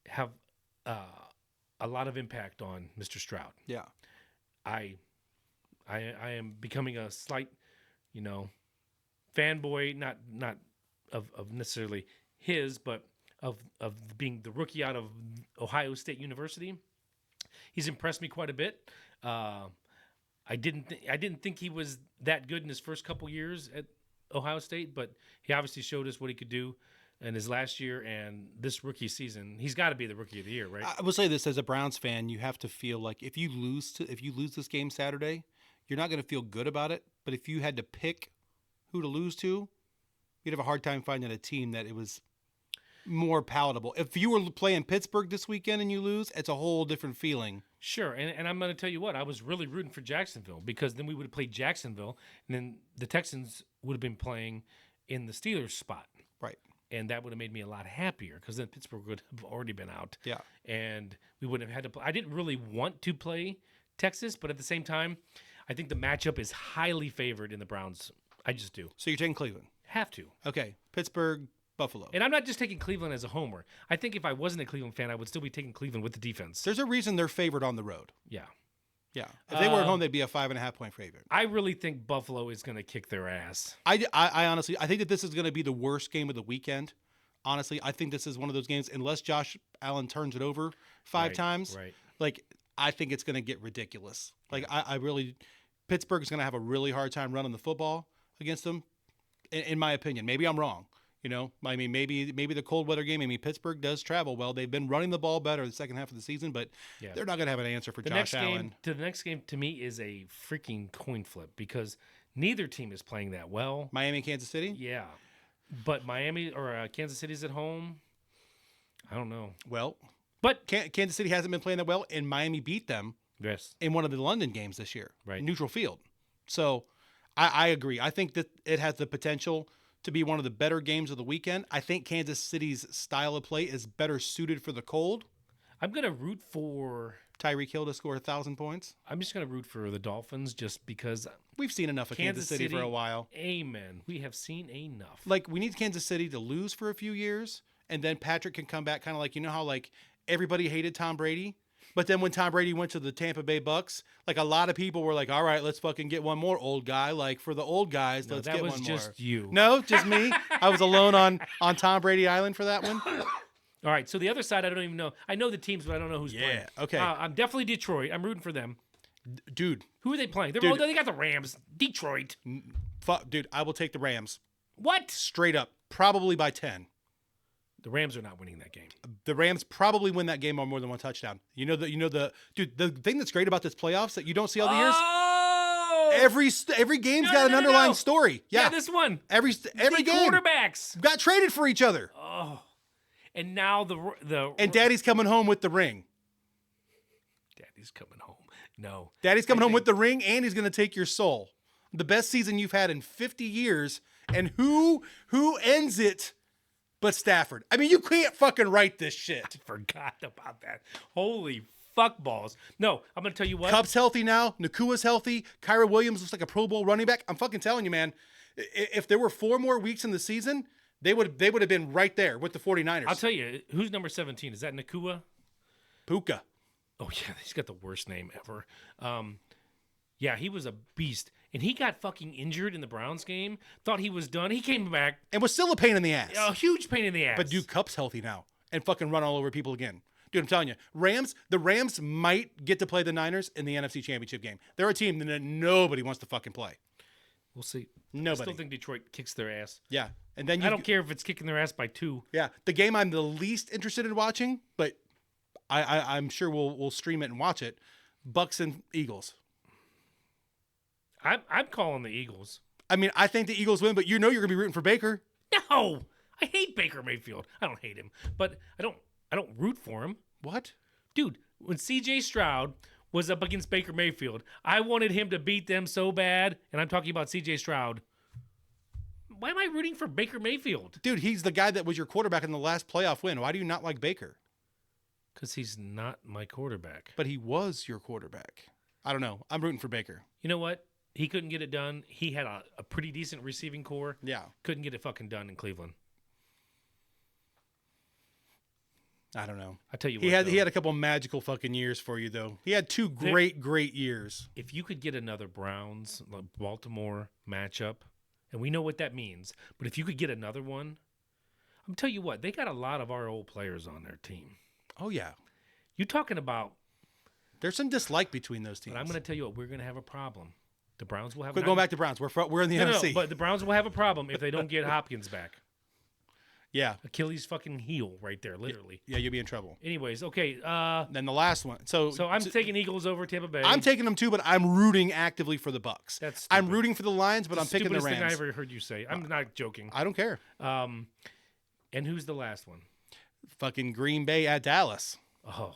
have a lot of impact on Mr. Stroud. Yeah. I am becoming a slight, fanboy, not of necessarily his, but of being the rookie out of Ohio State University. He's impressed me quite a bit. I didn't think he was that good in his first couple years at Ohio State, but he obviously showed us what he could do in his last year and this rookie season. He's got to be the rookie of the year, right? I will say this, as a Browns fan, you have to feel like if you lose this game Saturday, you're not going to feel good about it. But if you had to pick who to lose to, you'd have a hard time finding a team that it was more palatable. If you were playing Pittsburgh this weekend and you lose, it's a whole different feeling. Sure, and I'm going to tell you what, I was really rooting for Jacksonville because then we would have played Jacksonville, and then the Texans would have been playing in the Steelers spot. Right. And that would have made me a lot happier because then Pittsburgh would have already been out. Yeah. And we wouldn't have had to play. I didn't really want to play Texas, but at the same time, I think the matchup is highly favored in the Browns. I just do. So you're taking Cleveland? Have to. Okay. Pittsburgh, Buffalo. And I'm not just taking Cleveland as a homer. I think if I wasn't a Cleveland fan, I would still be taking Cleveland with the defense. There's a reason they're favored on the road. Yeah. Yeah. If they were at home, they'd be a 5.5 point favorite. I really think Buffalo is going to kick their ass. I honestly, I think that this is going to be the worst game of the weekend. honestly, I think this is one of those games, unless Josh Allen turns it over five times, Right. like, I think it's going to get ridiculous. Like, I really, Pittsburgh is going to have a really hard time running the football against them, in my opinion. Maybe I'm wrong. You know, I mean, maybe the cold weather game. I mean, Pittsburgh does travel well. They've been running the ball better the second half of the season, but they're not going to have an answer for Josh Allen. The next game to me is a freaking coin flip because neither team is playing that well. Miami, Kansas City? Yeah. But Miami or Kansas City's at home. I don't know. Well, but Kansas City hasn't been playing that well, and Miami beat them in one of the London games this year. Right. Neutral field. So I agree. I think that it has the potential to be one of the better games of the weekend. I think Kansas City's style of play is better suited for the cold. I'm going to root for Tyreek Hill to score 1,000 points. I'm just going to root for the Dolphins just because we've seen enough of Kansas City for a while. Amen. We have seen enough. Like, we need Kansas City to lose for a few years, and then Patrick can come back kind of like, you know how, like, everybody hated Tom Brady? But then when Tom Brady went to the Tampa Bay Bucks, like, a lot of people were like, all right, let's fucking get one more old guy. Like, for the old guys, let's get one more. That was just you. No, just me. I was alone on Tom Brady Island for that one. All right, so the other side, I don't even know. I know the teams, but I don't know who's playing. Okay. I'm definitely Detroit. I'm rooting for them. Dude. Who are they playing? They got the Rams. Detroit. Dude, I will take the Rams. What? Straight up. Probably by 10. The Rams are not winning that game. The Rams probably win that game on more than one touchdown. Dude, the thing that's great about this playoffs that you don't see all the years. Every game's got an underlying story. Yeah, this one. Every game. Quarterbacks got traded for each other. Oh, and now and Daddy's coming home with the ring. Daddy's coming home. No, Daddy's coming home with the ring, and he's going to take your soul. The best season you've had in 50 years, and who ends it? But Stafford. I mean, you can't fucking write this shit. I forgot about that. Holy fuck balls. No, I'm going to tell you what. Cup's healthy now. Nakua's healthy. Kyra Williams looks like a Pro Bowl running back. I'm fucking telling you, man. If there were 4 more weeks in the season, they would have been right there with the 49ers. I'll tell you, who's number 17? Is that Nakua? Puka. Oh, yeah, he's got the worst name ever. Yeah, he was a beast. And he got fucking injured in the Browns game. Thought he was done. He came back. And was still a pain in the ass. A huge pain in the ass. But dude, Cup's healthy now. And fucking run all over people again. Dude, I'm telling you. The Rams might get to play the Niners in the NFC Championship game. They're a team that nobody wants to fucking play. We'll see. Nobody. I still think Detroit kicks their ass. Yeah. And then I don't care if it's kicking their ass by 2. Yeah. The game I'm the least interested in watching, but I'm sure we'll stream it and watch it. Bucks and Eagles. I'm calling the Eagles. I mean, I think the Eagles win, but you know you're gonna be rooting for Baker. No, I hate Baker Mayfield. I don't hate him, but I don't root for him. What, dude? When C.J. Stroud was up against Baker Mayfield, I wanted him to beat them so bad, and I'm talking about C.J. Stroud. Why am I rooting for Baker Mayfield? Dude, he's the guy that was your quarterback in the last playoff win. Why do you not like Baker? Because he's not my quarterback. But he was your quarterback. I don't know. I'm rooting for Baker. You know what? He couldn't get it done. He had a pretty decent receiving core. Yeah. Couldn't get it fucking done in Cleveland. I don't know. I tell you what, he had a couple magical fucking years for you, though. He had 2 great years. If you could get another Browns Baltimore matchup, and we know what that means, but if you could get another one, I'm tell you what, they got a lot of our old players on their team. Oh yeah. You talking about? There's some dislike between those teams. But I'm going to tell you what, we're going to have a problem. The Browns will have. Quit going back to Browns. We're in the NFC. No, but the Browns will have a problem if they don't get Hopkins back. Yeah. Achilles fucking heel right there, literally. Yeah, you'll be in trouble. Anyways, okay. Then the last one. So I'm taking Eagles over Tampa Bay. I'm taking them too, but I'm rooting actively for the Bucks. That's stupid. I'm rooting for the Lions, but I'm picking the Rams. Stupidest thing I ever heard you say. I'm not joking. I don't care. And who's the last one? Fucking Green Bay at Dallas. Oh.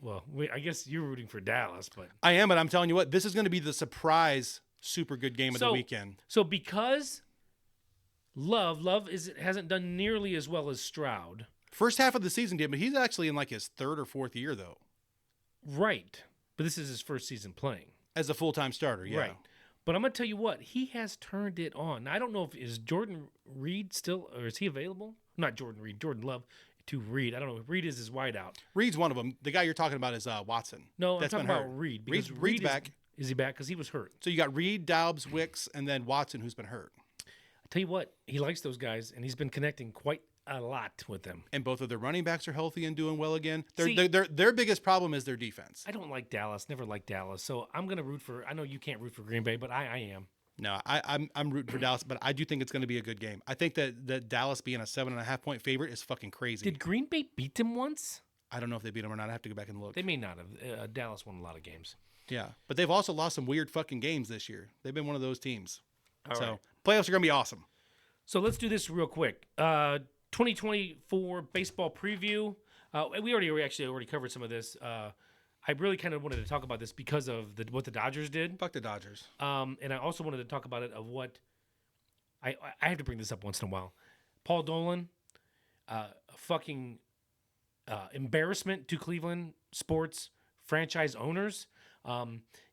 Well, I guess you're rooting for Dallas, but I am. But I'm telling you what, this is going to be the surprise, super good game of the weekend. So because Love hasn't done nearly as well as Stroud. First half of the season did, but he's actually in like his 3rd or 4th year though. Right, but this is his first season playing as a full-time starter. Yeah. Right. But I'm gonna tell you what, he has turned it on. Now, I don't know if is Jordan Reed still, or is he available? Not Jordan Reed, Jordan Love. To Reed. I don't know. Reed is his wideout. Reed's one of them. The guy you're talking about is Watson. No, I'm talking about Reed. Reed's back. Is he back? Because he was hurt. So you got Reed, Doubs, Wicks, and then Watson, who's been hurt. I tell you what, he likes those guys, and he's been connecting quite a lot with them. And both of their running backs are healthy and doing well again. See- Their biggest problem is their defense. I don't like Dallas, never liked Dallas, so I'm going to root for – I know you can't root for Green Bay, but I am. No, I'm rooting for Dallas, but I do think it's going to be a good game. I think that Dallas being a 7.5-point favorite is fucking crazy. Did Green Bay beat them once? I don't know if they beat them or not. I have to go back and look. They may not have. Dallas won a lot of games. Yeah, but they've also lost some weird fucking games this year. They've been one of those teams. All so right. playoffs are going to be awesome. So let's do this real quick. 2024 baseball preview. We already covered some of this. I really kind of wanted to talk about this because of what the Dodgers did. Fuck the Dodgers. And I also wanted to talk about it of what I have to bring this up once in a while. Paul Dolan, a fucking embarrassment to Cleveland sports franchise owners.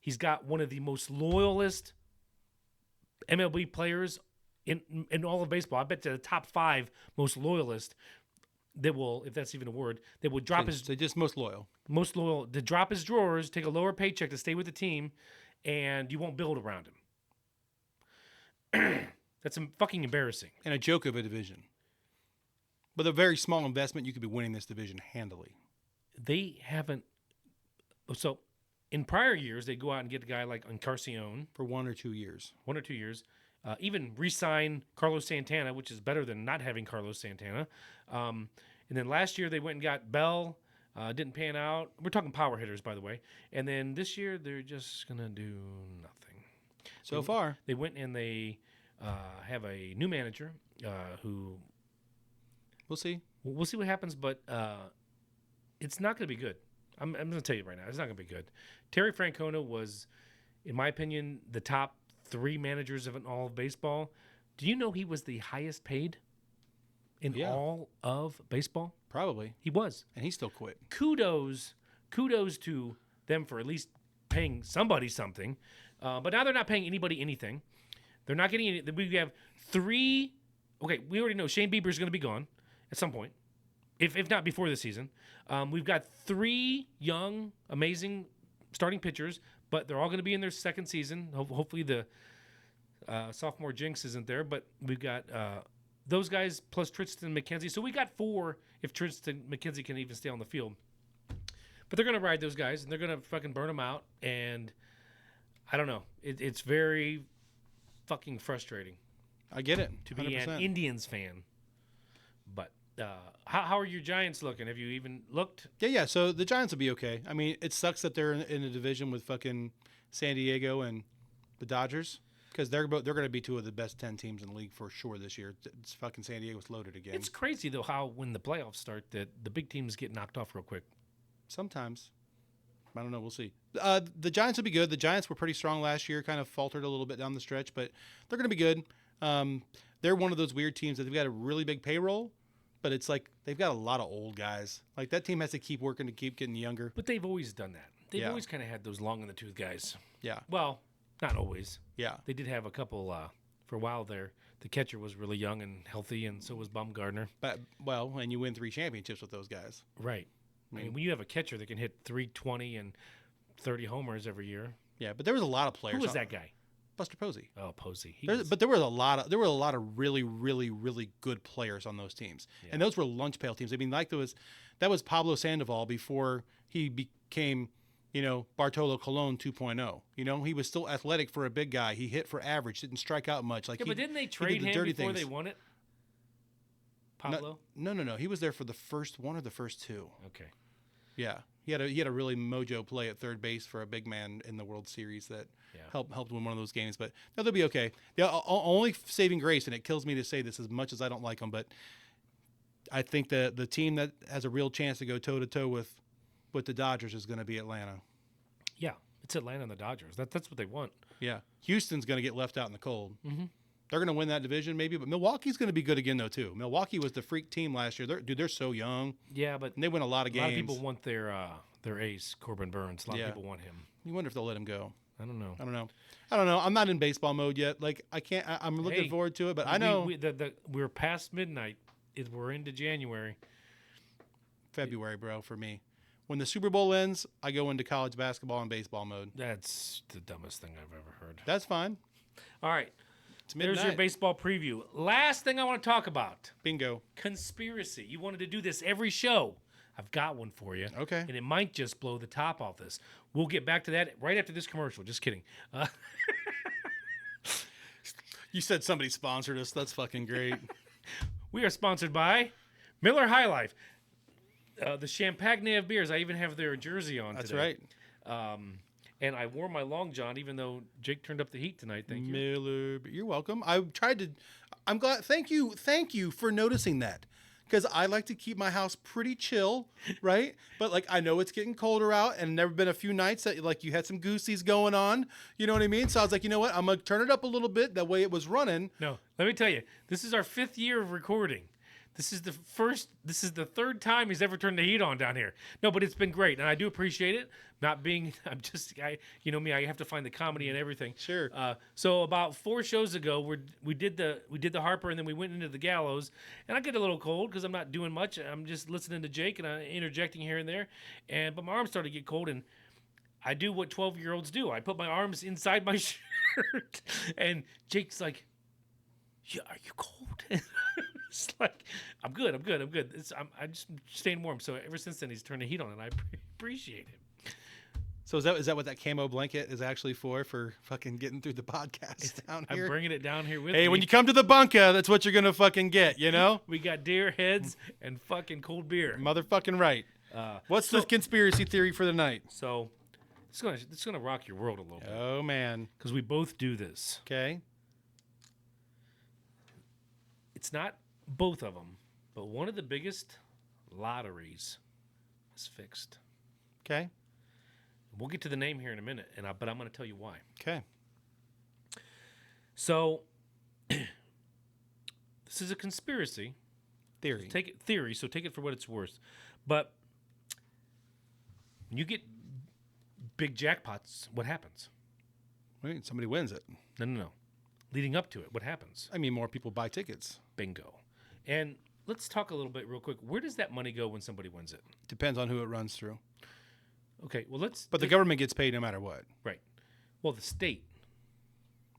He's got one of the most loyalist MLB players in all of baseball. I bet to the top 5 most loyalist that will, if that's even a word, that will drop his So just most loyal. to drop his drawers, take a lower paycheck to stay with the team, and you won't build around him. That's fucking embarrassing. And a joke of a division. With a very small investment, you could be winning this division handily. They haven't. So, in prior years, they'd go out and get a guy like Encarnacion For 1 or 2 years. 1 or 2 years. Even re-sign Carlos Santana, which is better than not having Carlos Santana. And then last year they went and got Bell. Didn't pan out. We're talking power hitters, by the way. And then this year they're just gonna do nothing. So far. They went and they have a new manager who We'll see. we'll see what happens, but it's not going to be good. I'm going to tell you right now, it's not going to be good. Terry Francona was, in my opinion, the top 3 managers of all of baseball. Do you know he was the highest paid in all of baseball? Probably. He was. And he still quit. Kudos to them for at least paying somebody something. But now they're not paying anybody anything. They're not getting any. We have 3. Okay, we already know Shane Bieber is going to be gone at some point, if not before the season. We've got 3 young, amazing starting pitchers, but they're all going to be in their second season. Hopefully the sophomore jinx isn't there, but we've got those guys plus Tristan McKenzie. So we got 4 if Tristan McKenzie can even stay on the field. But they're going to ride those guys, and they're going to fucking burn them out. And I don't know. It's very fucking frustrating I get it. to be 100%. an Indians fan. But how are your Giants looking? Have you even looked? Yeah. So the Giants will be okay. I mean, it sucks that they're in a division with fucking San Diego and the Dodgers because they're going to be 2 of the best 10 teams in the league for sure this year. It's fucking San Diego's loaded again. It's crazy, though, how when the playoffs start that the big teams get knocked off real quick. Sometimes. I don't know. We'll see. The Giants will be good. The Giants were pretty strong last year, kind of faltered a little bit down the stretch, but they're going to be good. They're one of those weird teams that they've got a really big payroll, but it's like they've got a lot of old guys. Like that team has to keep working to keep getting younger. But they've always done that. They've Yeah. always kind of had those long in the tooth guys. Yeah. Well, not always. Yeah. They did have a couple for a while there. The catcher was really young and healthy, and so was Baumgartner. But, well, and you win 3 championships with those guys. Right. I mean, when you have a catcher that can hit 320 and 30 homers every year. Yeah, but there was a lot of players. Who was that guy? Buster Posey. Oh, Posey. But there were a lot of really, really, really good players on those teams, and those were lunch pail teams. I mean, like that was Pablo Sandoval before he became, Bartolo Colon 2.0. He was still athletic for a big guy. He hit for average, didn't strike out much. Like but didn't they trade him before they won it? Pablo? No. He was there for the first one or the first 2. Okay. Yeah, he had a really mojo play at third base for a big man in the World Series that helped win one of those games. But no, they'll be okay. The only saving grace, and it kills me to say this as much as I don't like them, but I think the team that has a real chance to go toe to toe with the Dodgers is going to be Atlanta. Yeah, it's Atlanta and the Dodgers. That's what they want. Yeah, Houston's going to get left out in the cold. Mm-hmm. They're going to win that division maybe, but Milwaukee's going to be good again though too. Milwaukee was the freak team last year. They're so young. Yeah, but and they win a lot of games. A lot of people want their ace, Corbin Burns. A lot of people want him. You wonder if they'll let him go. I don't know. I'm not in baseball mode yet. Like I can't. I'm looking forward to it, but I know we're past midnight. We're into January. February, bro. For me, when the Super Bowl ends, I go into college basketball and baseball mode. That's the dumbest thing I've ever heard. That's fine. All right. There's your midnight. baseball preview. Last thing I want to talk about. Bingo. Conspiracy. You wanted to do this every show. I've got one for you. Okay. And it might just blow the top off this. We'll get back to that right after this commercial. Just kidding. You said somebody sponsored us. That's fucking great. We are sponsored by Miller High Life. The Champagne of beers. I even have their jersey on That's today. right. And I wore my long john even though Jake turned up the heat tonight. Thank you. Miller, you're welcome. I'm glad. Thank you for noticing that, because I like to keep my house pretty chill, right? But like I know it's getting colder out, and there have been a few nights that like you had some goosies going on. You know what I mean? So I was like, you know what? I'm gonna turn it up a little bit. That way it was running. No, let me tell you, this is our 5th year of recording. This is the third time he's ever turned the heat on down here. No, but it's been great, and I do appreciate it. You know me, I have to find the comedy and everything. Sure. So about 4 shows ago, we did the Harper, and then we went into the Gallows, and I get a little cold because I'm not doing much. I'm just listening to Jake and I'm interjecting here and there, but my arms started to get cold, and I do what 12-year-olds do. I put my arms inside my shirt, and Jake's like, "Yeah, are you cold?" It's like, I'm good. I'm just staying warm. So ever since then, he's turned the heat on, and I appreciate it. So is that what that camo blanket is actually for fucking getting through the podcast down here? I'm bringing it down here with me. Hey, when you come to the bunker, that's what you're gonna fucking get. You know? We got deer heads and fucking cold beer. Motherfucking right. What's the conspiracy theory for the night? So it's gonna rock your world a little bit Oh man. because we both do this. Okay. It's not both of them, but one of the biggest lotteries is fixed. Okay. We'll get to the name here in a minute, but I'm going to tell you why. Okay. So, this is a conspiracy Theory. so take it for what it's worth. But when you get big jackpots, what happens? Wait, somebody wins it. No. Leading up to it, what happens? I mean, more people buy tickets. Bingo. And let's talk a little bit real quick. Where does that money go when somebody wins it? Depends on who it runs through. Okay, well, But the government gets paid no matter what, right. Well, the state.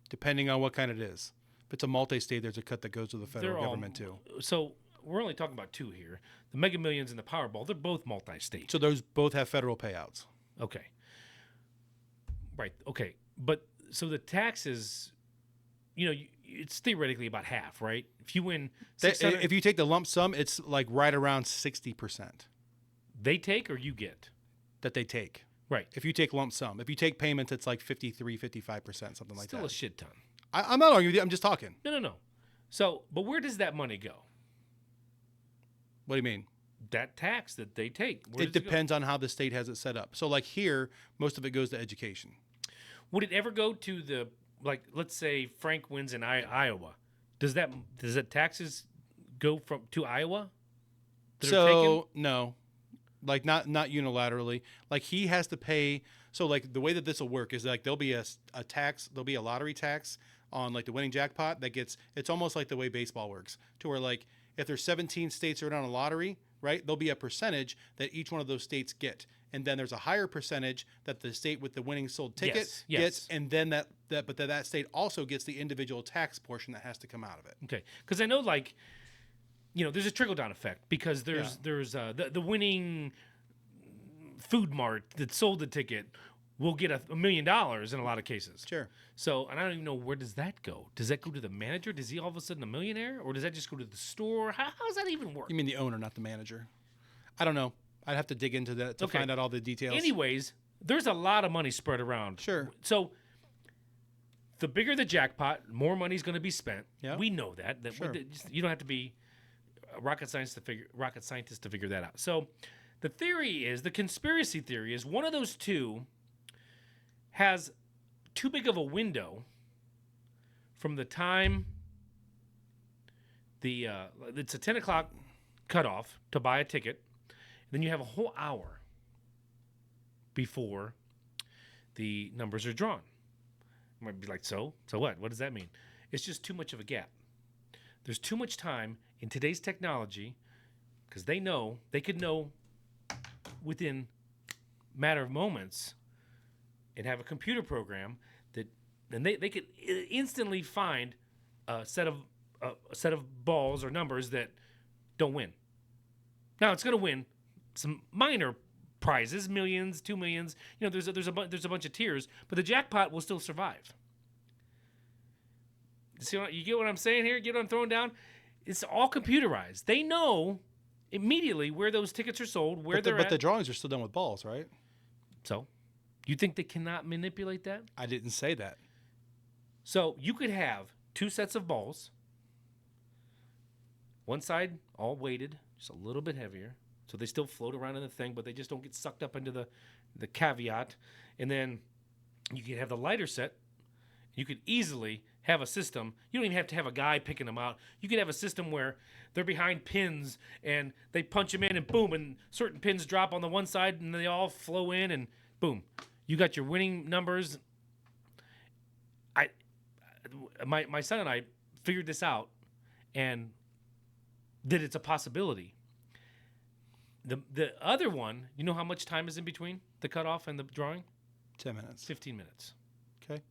depending on what kind it is. If it's a multi-state, there's a cut that goes to the federal They're all- government too. So we're only talking about 2 here. The Mega Millions and the Powerball, they're both multi-state. So those both have federal payouts. Okay. Right. Okay. But so the taxes, it's theoretically about half, right? If you win, If you take the lump sum, it's like right around 60% they take or you get. that they take. Right. If you take lump sum. If you take payments, it's like 53, 55%, something like Still that. a shit ton. I'm not arguing with you. I'm just talking. No. So, but where does that money go? What do you mean? That tax that they take. Where It does go? depends on how the state has it set up. So like here, most of it goes to education. Would it ever go to let's say Frank wins in Iowa? Does that taxes go to Iowa? that are taken? So no, like not unilaterally. Like he has to pay. So like the way that this will work is like there'll be a tax. There'll be a lottery tax on like the winning jackpot that gets. It's almost like the way baseball works, to where like if there's 17 states that are on a lottery, right? There'll be a percentage that each one of those states get, and then there's a higher percentage that the state with the winning sold ticket Yes. gets, and then that state also gets the individual tax portion that has to come out of it. Okay, because I know there's a trickle down effect because there's the winning food mart that sold the ticket will get $1 million in a lot of cases. Sure. So, and I don't even know, where does that go? Does that go to the manager? Does he all of a sudden a millionaire, or does that just go to the store? How does that even work? You mean the owner, not the manager? I don't know. I'd have to dig into that to Okay. find out all the details. Anyways, there's a lot of money spread around. Sure. So the bigger the jackpot, more money's going to be spent. Yeah. We know that. Sure. You don't have to be a rocket scientist to figure that out. So the conspiracy theory is one of those two has too big of a window from the time it's a 10 o'clock cutoff to buy a ticket. Then you have a whole hour before the numbers are drawn. You might be like, so what? What does that mean? It's just too much of a gap. There's too much time in today's technology because they could know within a matter of moments and have a computer program and they could instantly find a set of balls or numbers that don't win. Now it's going to win some minor prizes, millions, 2 millions. You know, there's a bunch of tiers, but the jackpot will still survive. See, you get what I'm saying here? Get what I'm throwing down? It's all computerized. They know immediately where those tickets are sold, where they're at. But the drawings are still done with balls, right? So, you think they cannot manipulate that? I didn't say that. So, you could have 2 sets of balls. One side all weighted, just a little bit heavier. So they still float around in the thing, but they just don't get sucked up into the caveat. And then you could have the lighter set. You could easily have a system. You don't even have to have a guy picking them out. You could have a system where they're behind pins and they punch them in and boom, and certain pins drop on the one side and they all flow in and boom. You got your winning numbers. My son and I figured this out and that it's a possibility. The other one, you know how much time is in between the cutoff and the drawing? 10 minutes. 15 minutes. Okay.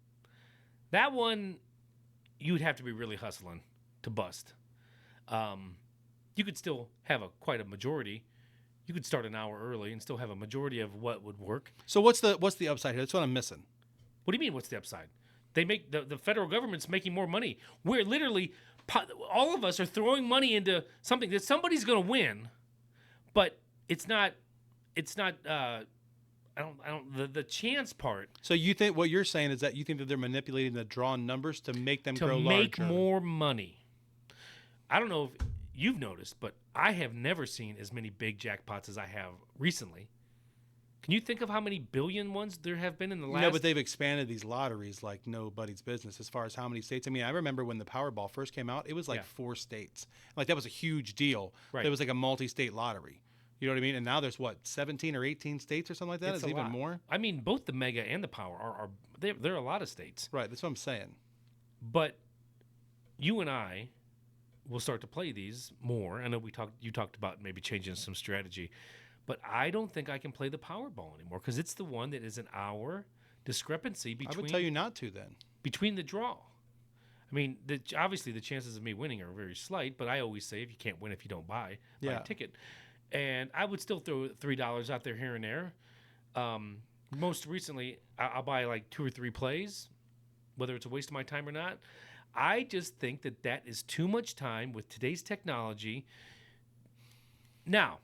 That one, you would have to be really hustling to bust. You could still have quite a majority. You could start an hour early and still have a majority of what would work. So what's the upside here? That's what I'm missing. What do you mean? What's the upside? They make the federal government's making more money. We're literally all of us are throwing money into something that somebody's going to win, but it's not. The chance part. So you think what you're saying is that you think that they're manipulating the drawn numbers to make them grow larger. To make more money. I don't know if you've noticed, but I have never seen as many big jackpots as I have recently. Can you think of how many billion ones there have been in the last? No, but they've expanded these lotteries like nobody's business as far as how many states. I mean, I remember when the Powerball first came out, it was like 4 states. Like that was a huge deal. Right. It was like a multi-state lottery. You know what I mean? And now there's 17 or 18 states or something like that? It's Is it even lot. more? I mean, both the Mega and the Power are there are a lot of states. Right, that's what I'm saying. But you and I will start to play these more. I know you talked about maybe changing some strategy. But I don't think I can play the Powerball anymore because it's the one that is an hour discrepancy between. I would tell you not to then. Between the draw. I mean, obviously the chances of me winning are very slight, but I always say if you can't win if you don't buy a ticket. And I would still throw $3 out there here and there. Most recently, I'll buy like 2 or 3 plays, whether it's a waste of my time or not. I just think that is too much time with today's technology. Now,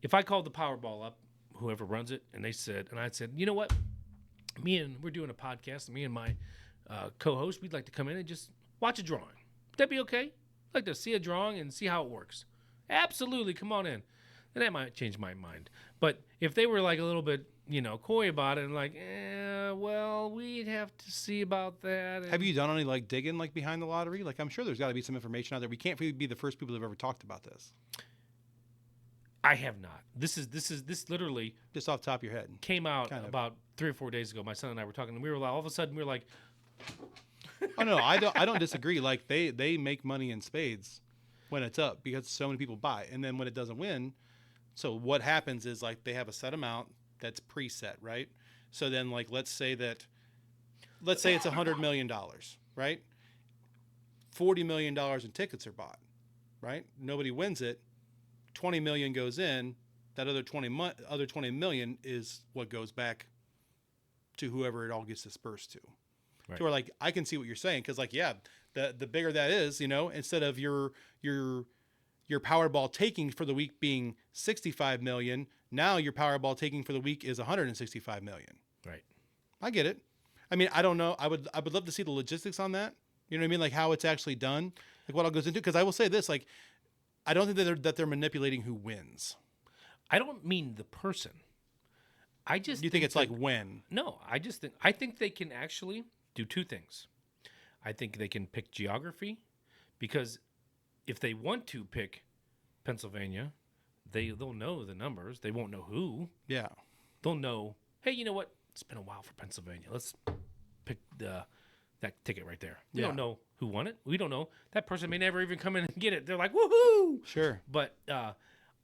if I called the Powerball up, whoever runs it, and I'd said, you know what? We're doing a podcast, and me and my co-host, we'd like to come in and just watch a drawing. Would that be okay? I'd like to see a drawing and see how it works. Absolutely, come on in. And that might change my mind. But if they were like a little bit, coy about it and like, well, we'd have to see about that. Have you done any like digging like behind the lottery? Like I'm sure there's got to be some information out there. We can't be the first people who've ever talked about this. I have not. This literally just off the top of your head came out about 3 or 4 days ago. My son and I were talking, and we were like, all of a sudden we were like, oh no, I don't disagree. Like they make money in spades when it's up because so many people buy, and then when it doesn't win, so what happens is like they have a set amount that's preset, right? So then like let's say it's $100 million, right? $40 million in tickets are bought, right? Nobody wins it. 20 million goes in. That other 20 million is what goes back to whoever it all gets dispersed to. Right. So we're like, I can see what you're saying because, like, yeah, the bigger that is, instead of your Powerball taking for the week being 65 million, now your Powerball taking for the week is 165 million. Right. I get it. I mean, I don't know. I would love to see the logistics on that. You know what I mean? Like how it's actually done, like what all goes into. Because I will say this, like, I don't think that they're manipulating who wins. I don't mean the person. I just you think it's like when? No, I think they can actually do 2 things. I think they can pick geography because if they want to pick Pennsylvania, they'll know the numbers. They won't know who. Yeah. They'll know, hey, you know what? It's been a while for Pennsylvania. Let's pick that ticket right there. We don't know who won it. We don't know. That person may never even come in and get it. They're like, woohoo! Sure. But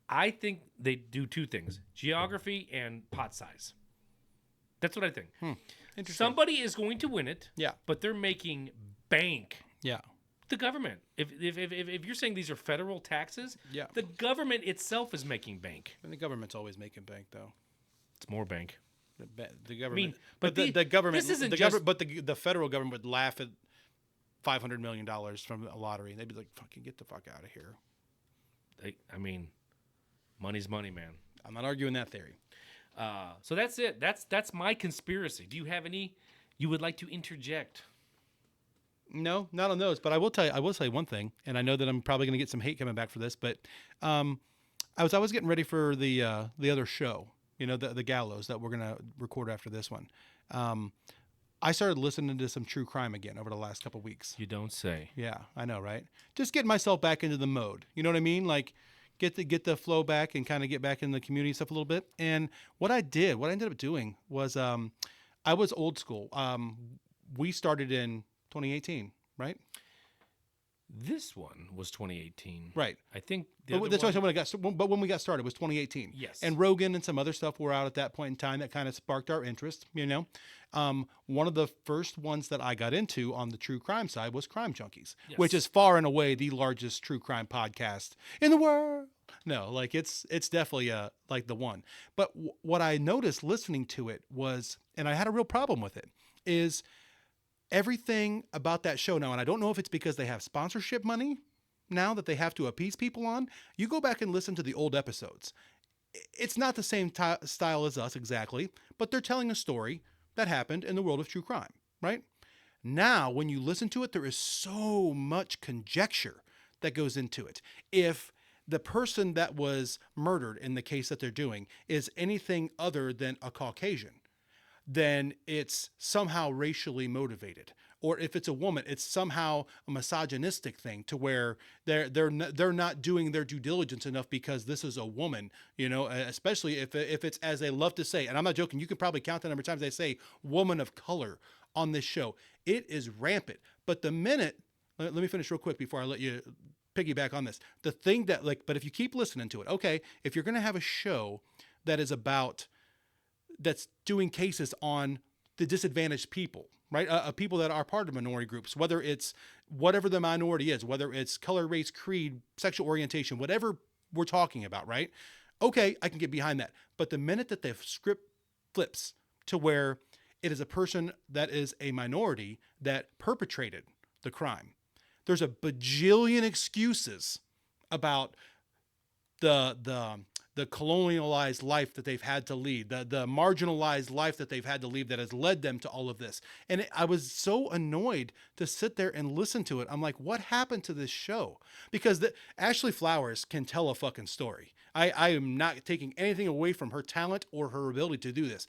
I think they do 2 things, geography and pot size. That's what I think. Interesting. Somebody is going to win it, Yeah. but they're making bank Yeah. The government. If you're saying these are federal taxes, Yeah. the government itself is making bank. And the government's always making bank, though. It's more bank. The government, but the government, this isn't the just- but the federal government would laugh at $500 million from a lottery, and they'd be like, "Fucking get the fuck out of here." Money's money, man. I'm not arguing that theory. So that's it. That's my conspiracy. Do you have any you would like to interject? No, not on those. But I will say one thing, and I know that I'm probably going to get some hate coming back for this. But I was getting ready for the other show, the Gallows that we're going to record after this one. I started listening to some true crime again over the last couple of weeks. You don't say. Yeah, I know, right? Just getting myself back into the mode. You know what I mean? Like get the flow back and kind of get back in the community stuff a little bit. And what I ended up doing was I was old school. We started in 2018, right? This one was 2018. Right. I think But that's when when we got started was 2018. Yes. And Rogan and some other stuff were out at that point in time that kind of sparked our interest, One of the first ones that I got into on the true crime side was Crime Junkies, which is far and away the largest true crime podcast in the world. No, like it's definitely like the one. But what I noticed listening to it was, and I had a real problem with it, is everything about that show now, and I don't know if it's because they have sponsorship money now that they have to appease people on. You go back and listen to the old episodes. It's not the same style as us exactly, but they're telling a story that happened in the world of true crime, right? Now, when you listen to it, there is so much conjecture that goes into it. If the person that was murdered in the case that they're doing is anything other than a Caucasian, then it's somehow racially motivated. Or if it's a woman, it's somehow a misogynistic thing to where they're not doing their due diligence enough because this is a woman, especially if it's, as they love to say, and I'm not joking, you can probably count the number of times they say woman of color on this show. It is rampant. But the minute, let me finish real quick before I let you piggyback on this. The thing that but if you keep listening to it, okay, if you're going to have a show that is that's doing cases on the disadvantaged people, right? People that are part of minority groups, whether it's whatever the minority is, whether it's color, race, creed, sexual orientation, whatever we're talking about, right? Okay, I can get behind that. But the minute that the script flips to where it is a person that is a minority that perpetrated the crime, there's a bajillion excuses about the colonialized life that they've had to lead, the marginalized life that they've had to lead that has led them to all of this. And I was so annoyed to sit there and listen to it. I'm like, what happened to this show? Because Ashley Flowers can tell a fucking story. I am not taking anything away from her talent or her ability to do this.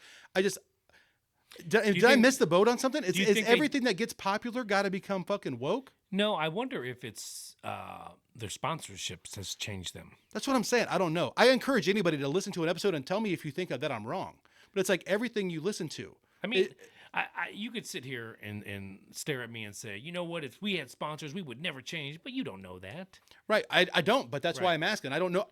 Did I miss the boat on something? Is everything that gets popular got to become fucking woke? No, I wonder if it's their sponsorships has changed them. That's what I'm saying. I don't know. I encourage anybody to listen to an episode and tell me if you think that I'm wrong. But it's like everything you listen to. I mean, you could sit here and stare at me and say, you know what? If we had sponsors, we would never change. But you don't know that. Right. I don't. But that's why I'm asking. I don't know.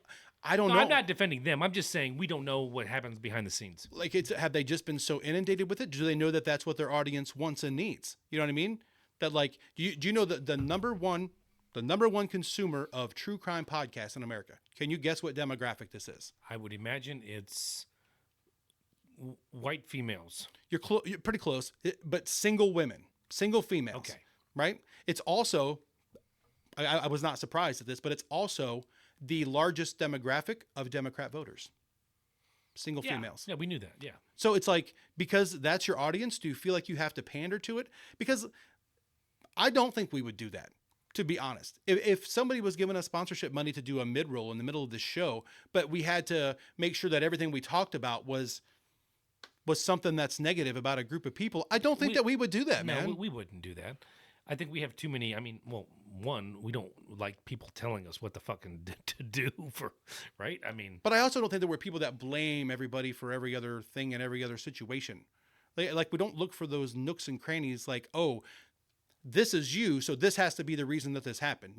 No, I'm not defending them. I'm just saying we don't know what happens behind the scenes. Like, have they just been so inundated with it? Do they know that that's what their audience wants and needs? You know what I mean? That like, do you know that the number one consumer of true crime podcasts in America? Can you guess what demographic this is? I would imagine it's white females. You're pretty close, but single women, single females. Okay. Right? It's also, I was not surprised at this, but it's also the largest demographic of Democrat voters. Single females. Yeah, we knew that. Yeah. So it's like, because that's your audience, do you feel like you have to pander to it? Because I don't think we would do that, to be honest. If somebody was giving us sponsorship money to do a mid-roll in the middle of the show, but we had to make sure that everything we talked about was something that's negative about a group of people, I don't think that we would do that, man. No, we wouldn't do that. I think we have too many. I mean, well, one, we don't like people telling us what the fucking to do for, right? I mean, but I also don't think there were people that blame everybody for every other thing and every other situation. Like we don't look for those nooks and crannies like, oh, this is you, so this has to be the reason that this happened.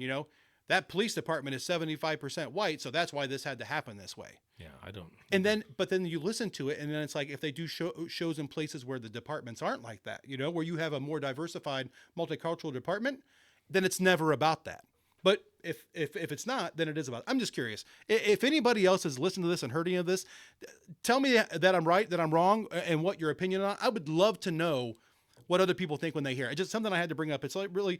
That police department is 75% white, so that's why this had to happen this way. Yeah, I don't. And but then you listen to it, and then it's like if they do shows in places where the departments aren't like that, where you have a more diversified, multicultural department, then it's never about that. But if it's not, then it is about. I'm just curious. If anybody else has listened to this and heard any of this, tell me that I'm right, that I'm wrong, and what your opinion on. I would love to know what other people think when they hear it. It's just something I had to bring up. It's like really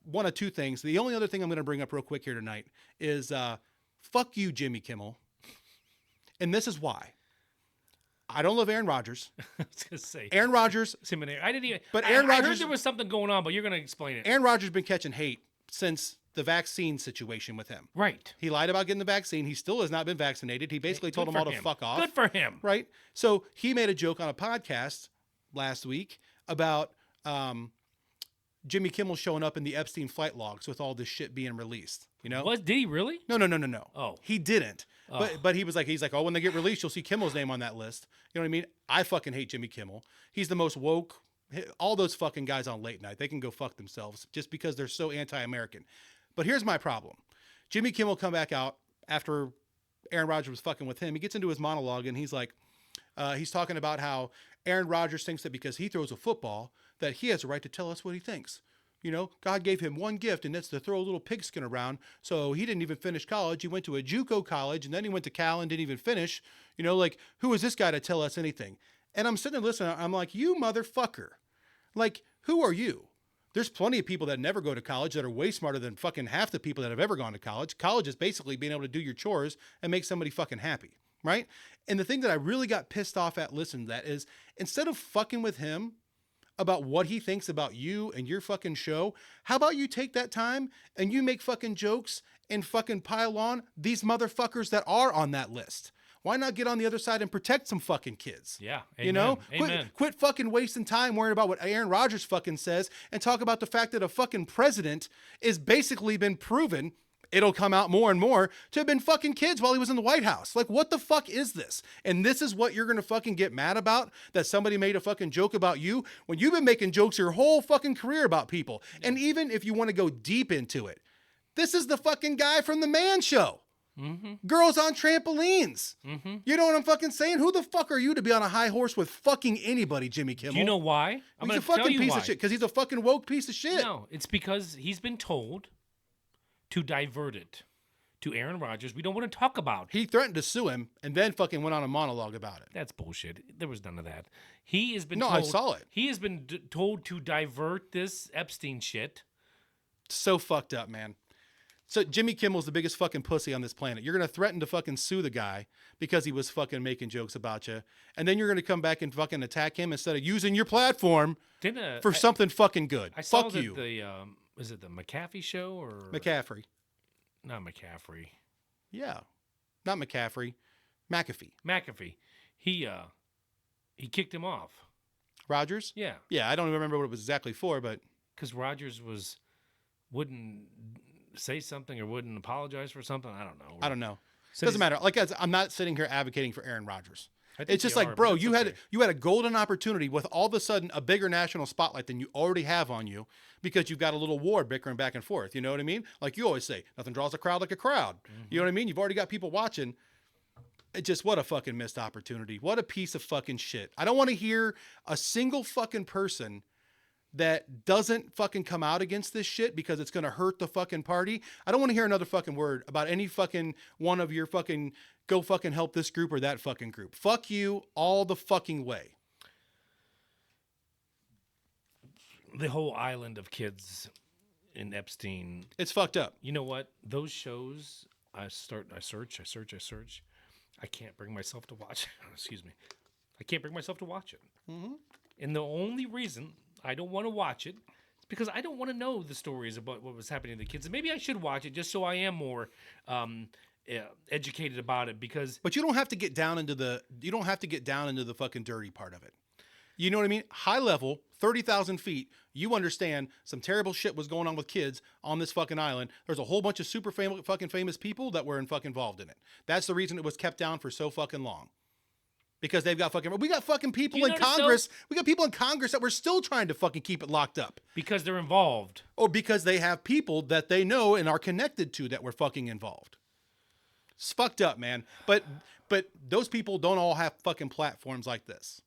one of two things. The only other thing I'm going to bring up real quick here tonight is fuck you, Jimmy Kimmel. And this is why. I don't love Aaron Rodgers. I was gonna say Aaron Rodgers. I didn't even. But Aaron I Rodgers. heard there was something going on, but you're gonna explain it. Aaron Rodgers has been catching hate since the vaccine situation with him. Right. He lied about getting the vaccine. He still has not been vaccinated. He basically told them all to fuck off. Good for him. Right. So he made a joke on a podcast last week about Jimmy Kimmel showing up in the Epstein flight logs with all this shit being released. You know? Did he really? No. Oh. He didn't. But he's like, oh, when they get released, you'll see Kimmel's name on that list. You know what I mean? I fucking hate Jimmy Kimmel. He's the most woke. All those fucking guys on late night, they can go fuck themselves just because they're so anti-American. But here's my problem. Jimmy Kimmel come back out after Aaron Rodgers was fucking with him. He gets into his monologue and he's like, he's talking about how Aaron Rodgers thinks that because he throws a football that he has a right to tell us what he thinks. You know, God gave him one gift, and that's to throw a little pigskin around. So he didn't even finish college. He went to a JUCO college, and then he went to Cal and didn't even finish. You know, like, who is this guy to tell us anything? And I'm sitting there listening. I'm like, you motherfucker. Like, who are you? There's plenty of people that never go to college that are way smarter than fucking half the people that have ever gone to college. College is basically being able to do your chores and make somebody fucking happy, right? And the thing that I really got pissed off at listening to that is instead of fucking with him about what he thinks about you and your fucking show, how about you take that time and you make fucking jokes and fucking pile on these motherfuckers that are on that list? Why not get on the other side and protect some fucking kids? Yeah. You know? Amen. Quit fucking wasting time worrying about what Aaron Rodgers fucking says and talk about the fact that a fucking president is basically been proven, it'll come out more and more, to have been fucking kids while he was in the White House. Like, what the fuck is this? And this is what you're going to fucking get mad about? That somebody made a fucking joke about you when you've been making jokes your whole fucking career about people. Yeah. And even if you want to go deep into it, this is the fucking guy from The Man Show. Mm-hmm. Girls on trampolines. Mm-hmm. You know what I'm fucking saying? Who the fuck are you to be on a high horse with fucking anybody, Jimmy Kimmel? Do you know why? He's a fucking piece of shit because he's a fucking woke piece of shit. No, it's because he's been told to divert it to Aaron Rodgers. We don't want to talk about it. He threatened to sue him and then fucking went on a monologue about it. That's bullshit. There was none of that. He has been told, I saw it. He has been told to divert this Epstein shit. So fucked up, man. So Jimmy Kimmel's the biggest fucking pussy on this planet. You're going to threaten to fucking sue the guy because he was fucking making jokes about you. And then you're going to come back and fucking attack him instead of using your platform for something fucking good. Fuck you. Is it the McAfee show or McCaffrey? Not McCaffrey. Yeah, not McCaffrey. McAfee. He kicked him off. Rodgers? Yeah. Yeah, I don't even remember what it was exactly for, but because Rodgers wouldn't say something or wouldn't apologize for something. I don't know. Doesn't matter. Like, I'm not sitting here advocating for Aaron Rodgers. It's just like, bro, you had a golden opportunity with all of a sudden a bigger national spotlight than you already have on you because you've got a little war bickering back and forth. You know what I mean? Like you always say, nothing draws a crowd like a crowd. Mm-hmm. You know what I mean? You've already got people watching. It just, what a fucking missed opportunity. What a piece of fucking shit. I don't want to hear a single fucking person that doesn't fucking come out against this shit because it's going to hurt the fucking party. I don't want to hear another fucking word about any fucking one of your fucking go fucking help this group or that fucking group. Fuck you all the fucking way. The whole island of kids in Epstein. It's fucked up. You know what? Those shows, I search. I can't bring myself to watch. Excuse me. I can't bring myself to watch it. Mm-hmm. And the only reason I don't want to watch it is because I don't want to know the stories about what was happening to the kids. And maybe I should watch it just so I am more educated about it. But you don't have to get down into the fucking dirty part of it. You know what I mean? High level, 30,000 feet. You understand some terrible shit was going on with kids on this fucking island. There's a whole bunch of super famous people that were involved in it. That's the reason it was kept down for so fucking long. Because we got fucking people in Congress. We got people in Congress that were still trying to fucking keep it locked up. Because they're involved. Or because they have people that they know and are connected to that were fucking involved. It's fucked up, man. But those people don't all have fucking platforms like this.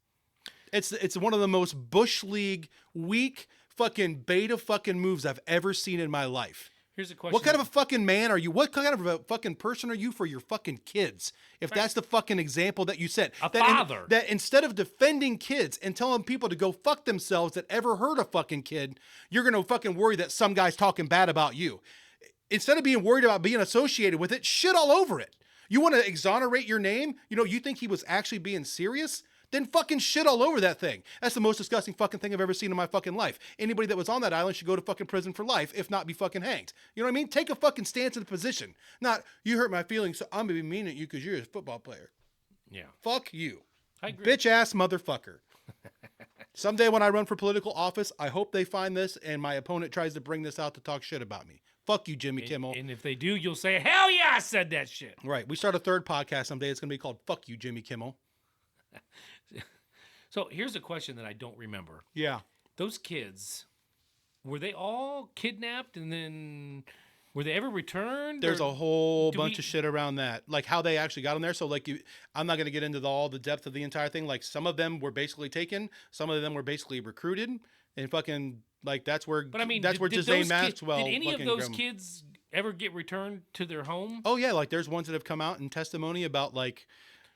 It's one of the most Bush League, weak, fucking beta fucking moves I've ever seen in my life. Here's a question. What kind of a fucking man are you? What kind of a fucking person are you for your fucking kids? If that's the fucking example that you set. A father. That instead of defending kids and telling people to go fuck themselves that ever hurt a fucking kid, you're going to fucking worry that some guy's talking bad about you. Instead of being worried about being associated with it, shit all over it. You want to exonerate your name? You know, you think he was actually being serious? Then fucking shit all over that thing. That's the most disgusting fucking thing I've ever seen in my fucking life. Anybody that was on that island should go to fucking prison for life, if not be fucking hanged. You know what I mean? Take a fucking stance in the position. Not, you hurt my feelings, so I'm going to be mean at you because you're a football player. Yeah. Fuck you. I agree. Bitch ass motherfucker. Someday when I run for political office, I hope they find this and my opponent tries to bring this out to talk shit about me. Fuck you, Jimmy Kimmel. And if they do, you'll say, hell yeah, I said that shit. Right. We start a third podcast someday. It's going to be called Fuck You, Jimmy Kimmel. So here's a question that I don't remember. Yeah. Those kids, were they all kidnapped and then were they ever returned? There's or a whole do bunch we- of shit around that, like how they actually got them there. So like I'm not going to get into all the depth of the entire thing. Like some of them were basically taken, some of them were basically recruited, and fucking like that's where. But I mean, that's where did Jazane those Maxwell. did any of fucking those come- kids ever get returned to their home? Oh yeah, like there's ones that have come out in testimony about like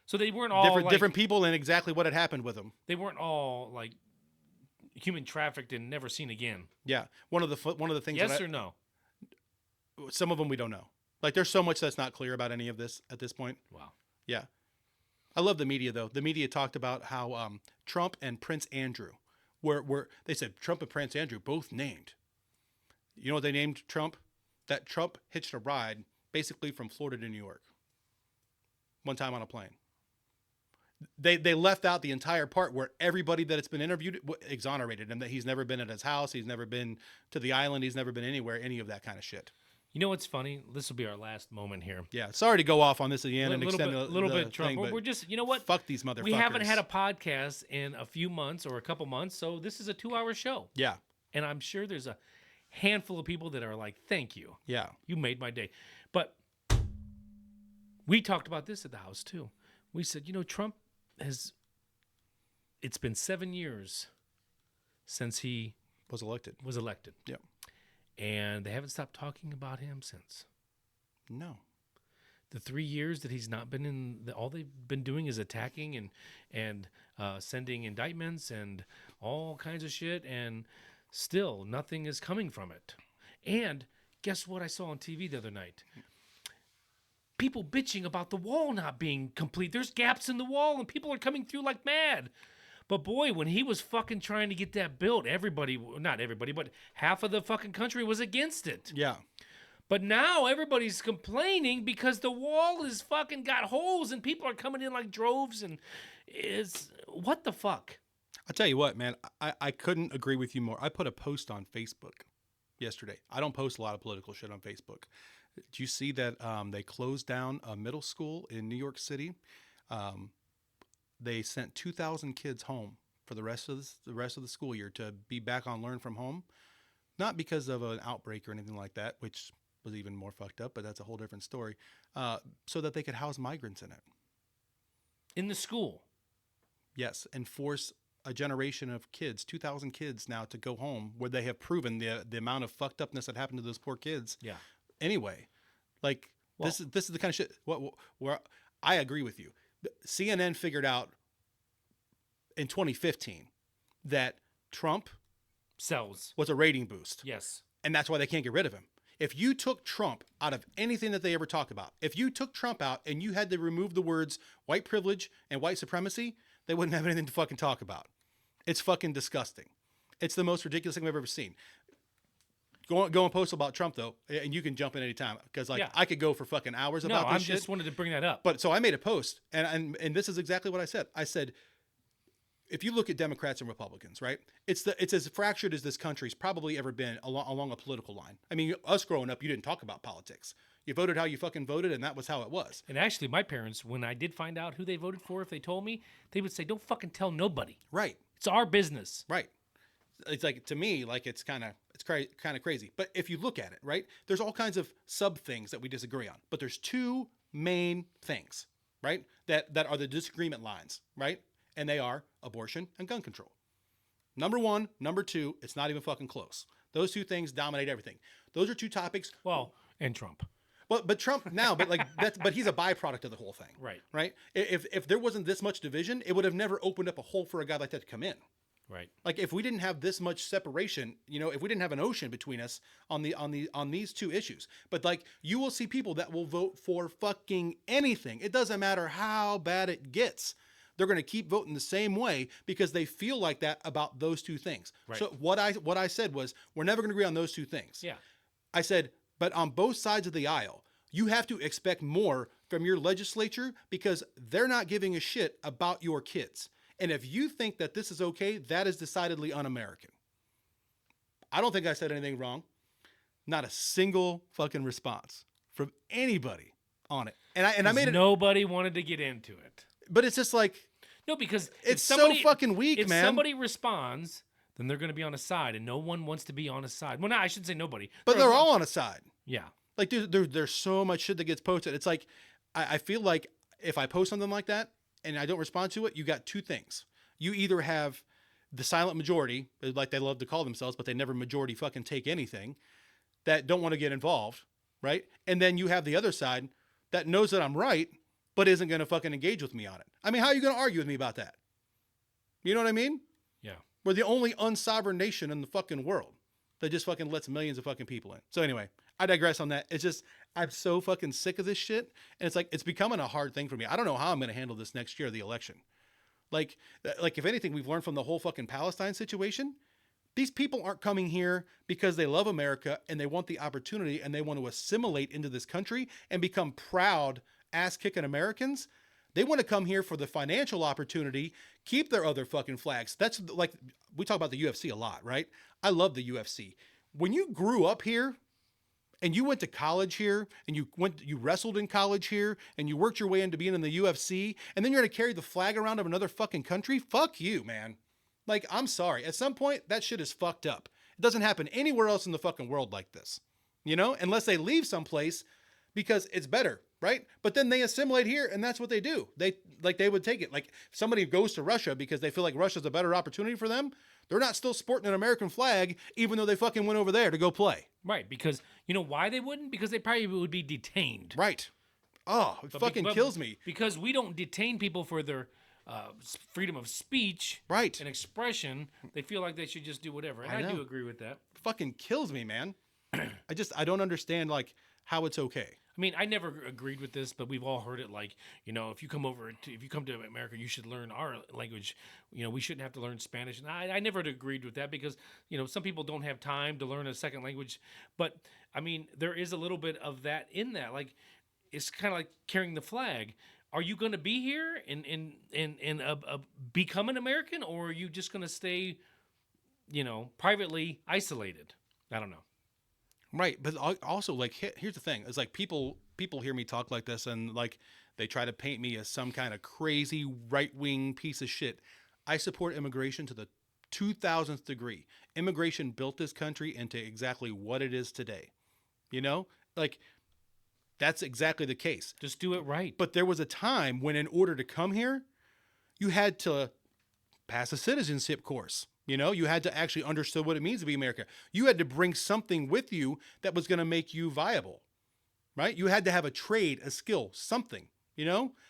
So they weren't all different people and exactly what had happened with them. They weren't all like human trafficked and never seen again. Yeah, one of the things. Yes or no? Some of them we don't know. Like there's so much that's not clear about any of this at this point. Wow. Yeah. I love the media though. The media talked about how Trump and Prince Andrew were they said Trump and Prince Andrew both named. You know what they named Trump? That Trump hitched a ride basically from Florida to New York. One time on a plane. They left out the entire part where everybody that it's been interviewed exonerated him, that he's never been at his house, he's never been to the island, he's never been anywhere, any of that kind of shit. You know what's funny? This will be our last moment here. Yeah, sorry to go off on this again and little extend bit, the little the bit Trump. thing, but We're just, you know what? fuck these motherfuckers. We haven't had a podcast in a few months or a couple months, so this is a 2-hour show. Yeah, And I'm sure there's a handful of people that are like, thank you. yeah. You made my day. But we talked about this at the house too. We said, you know, Trump has, it's been 7 years since he Was elected. was elected. Yep. And they haven't stopped talking about him since. No. The 3 years that he's not been in, all they've been doing is attacking and sending indictments and all kinds of shit, and still nothing is coming from it. And guess what I saw on TV the other night? People bitching about the wall not being complete. There's gaps in the wall, and people are coming through like mad. But boy, when he was fucking trying to get that built, everybody, not everybody, but half of the fucking country was against it. Yeah. But now everybody's complaining because the wall is fucking got holes and people are coming in like droves, and is what the fuck? I'll tell you what, man, I couldn't agree with you more. I put a post on Facebook yesterday. I don't post a lot of political shit on Facebook. Did you see that they closed down a middle school in New York City? They sent 2,000 kids home for the rest of the school year to be back on Learn from Home. Not because of an outbreak or anything like that, which was even more fucked up, but that's a whole different story. So that they could house migrants in it. In the school. Yes, and force a generation of kids, 2,000 kids now, to go home where they have proven the amount of fucked upness that happened to those poor kids. Yeah. Anyway, like this is the kind of shit where I agree with you. CNN figured out in 2015 that Trump Sells. was a rating boost. Yes. And that's why they can't get rid of him. If you took Trump out of anything that they ever talk about, if you took Trump out and you had to remove the words white privilege and white supremacy, they wouldn't have anything to fucking talk about. It's fucking disgusting. It's the most ridiculous thing I've ever seen. Go and post about Trump though, and you can jump in anytime because like Yeah. I could go for fucking hours about No, this I shit. just wanted to bring that up. But so I made a post, and this is exactly what I said. I said, if you look at Democrats and Republicans, right, it's as fractured as this country's probably ever been along a political line. I mean, us growing up, you didn't talk about politics. You voted how you fucking voted, and that was how it was. And actually, my parents, when I did find out who they voted for, if they told me, they would say, "Don't fucking tell nobody. Right, It's our business." right. It's like, to me, like it's kind of crazy. But if you look at it, right, there's all kinds of sub things that we disagree on. But there's two main things, right, that are the disagreement lines, right? And they are abortion and gun control. Number one. Number two, it's not even fucking close. Those two things dominate everything. Those are two topics. Well, and Trump. But Trump now, but he's a byproduct of the whole thing. Right. Right. If there wasn't this much division, it would have never opened up a hole for a guy like that to come in. Right. Like if we didn't have this much separation, if we didn't have an ocean between us on these two issues, but like you will see people that will vote for fucking anything. It doesn't matter how bad it gets. They're going to keep voting the same way because they feel like that about those two things. Right. So what I said was, we're never going to agree on those two things. Yeah. I said, but on both sides of the aisle, you have to expect more from your legislature because they're not giving a shit about your kids. And if you think that this is okay, that is decidedly un-American. I don't think I said anything wrong. Not a single fucking response from anybody on it. And I made it. Nobody wanted to get into it. But it's just like, No, because it's so fucking weak, if man. If somebody responds, then they're going to be on a side, and no one wants to be on a side. Well, no, I shouldn't say nobody. But they're all on a side. Yeah. Like there's so much shit that gets posted. It's like, I feel like if I post something like that and I don't respond to it, you got two things. You either have the silent majority, like they love to call themselves, but they never majority fucking take anything, that don't want to get involved, right? And then you have the other side that knows that I'm right, but isn't going to fucking engage with me on it. I mean, how are you going to argue with me about that? You know what I mean? Yeah. We're the only unsovereign nation in the fucking world that just fucking lets millions of fucking people in. So anyway, I digress on that. It's just, I'm so fucking sick of this shit. And it's like, it's becoming a hard thing for me. I don't know how I'm going to handle this next year, the election. Like if anything, we've learned from the whole fucking Palestine situation. These people aren't coming here because they love America and they want the opportunity and they want to assimilate into this country and become proud ass-kicking Americans. They want to come here for the financial opportunity, keep their other fucking flags. That's like, we talk about the UFC a lot, right? I love the UFC. When you grew up here and you went to college here and you wrestled in college here and you worked your way into being in the UFC and then you're going to carry the flag around of another fucking country, fuck you, man. Like, I'm sorry. At some point, that shit is fucked up. It doesn't happen anywhere else in the fucking world like this, unless they leave someplace because it's better, right? But then they assimilate here and that's what they do. They would take it. Like if somebody goes to Russia because they feel like Russia's a better opportunity for them, they're not still sporting an American flag, even though they fucking went over there to go play. Right, because you know why they wouldn't? Because they probably would be detained. Right. Oh, it fucking kills me. Because we don't detain people for their freedom of speech right. and expression. They feel like they should just do whatever. And I do agree with that. It fucking kills me, man. I don't understand, like, how it's okay. I mean, I never agreed with this, but we've all heard it. Like, if you come to America, you should learn our language. We shouldn't have to learn Spanish. And I never agreed with that because, some people don't have time to learn a second language. But I mean, there is a little bit of that in that. Like, it's kind of like carrying the flag. Are you going to be here and become an American, or are you just going to stay, privately isolated? I don't know. Right, but also, like, here's the thing: it's like people hear me talk like this, and like they try to paint me as some kind of crazy right-wing piece of shit. I support immigration to the 2000th degree. Immigration built this country into exactly what it is today. Like that's exactly the case. Just do it right. But there was a time when, in order to come here, you had to pass a citizenship course. You had to actually understand what it means to be America. You had to bring something with you that was going to make you viable, right? You had to have a trade, a skill, something,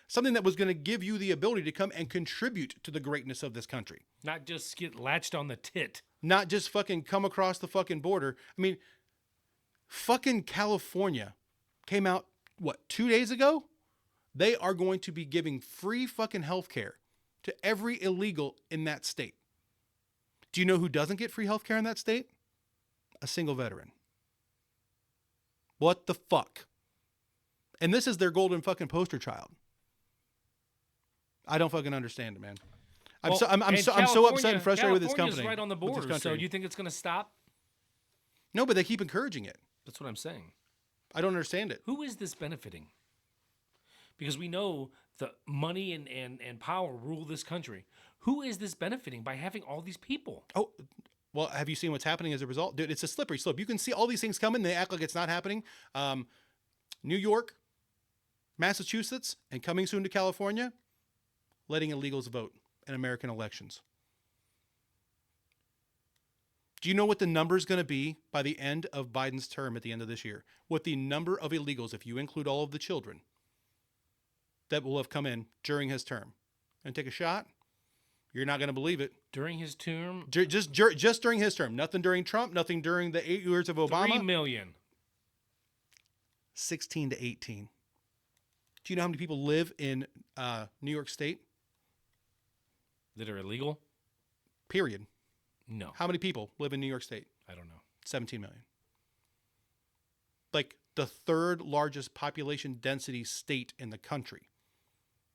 something that was going to give you the ability to come and contribute to the greatness of this country. Not just get latched on the tit. Not just fucking come across the fucking border. I mean, fucking California came out, 2 days ago? They are going to be giving free fucking healthcare to every illegal in that state. Do you know who doesn't get free healthcare in that state? A single veteran. What the fuck? And this is their golden fucking poster child. I don't fucking understand it, man. I'm so upset and frustrated with this company. California's right on the border, so you think it's going to stop? No, but they keep encouraging it. That's what I'm saying. I don't understand it. Who is this benefiting? Because we know the money and power rule this country. Who is this benefiting by having all these people? Oh, well, have you seen what's happening as a result? Dude, it's a slippery slope. You can see all these things coming. They act like it's not happening. New York, Massachusetts, and coming soon to California, letting illegals vote in American elections. Do you know what the number is going to be by the end of Biden's term at the end of this year? What the number of illegals, if you include all of the children, that will have come in during his term? And take a shot? You're not going to believe it. During his term? Just during his term. Nothing during Trump. Nothing during the 8 years of Obama. 3 million. 16 to 18. Do you know how many people live in New York State? That are illegal? Period. No. How many people live in New York State? I don't know. 17 million. Like the third largest population density state in the country.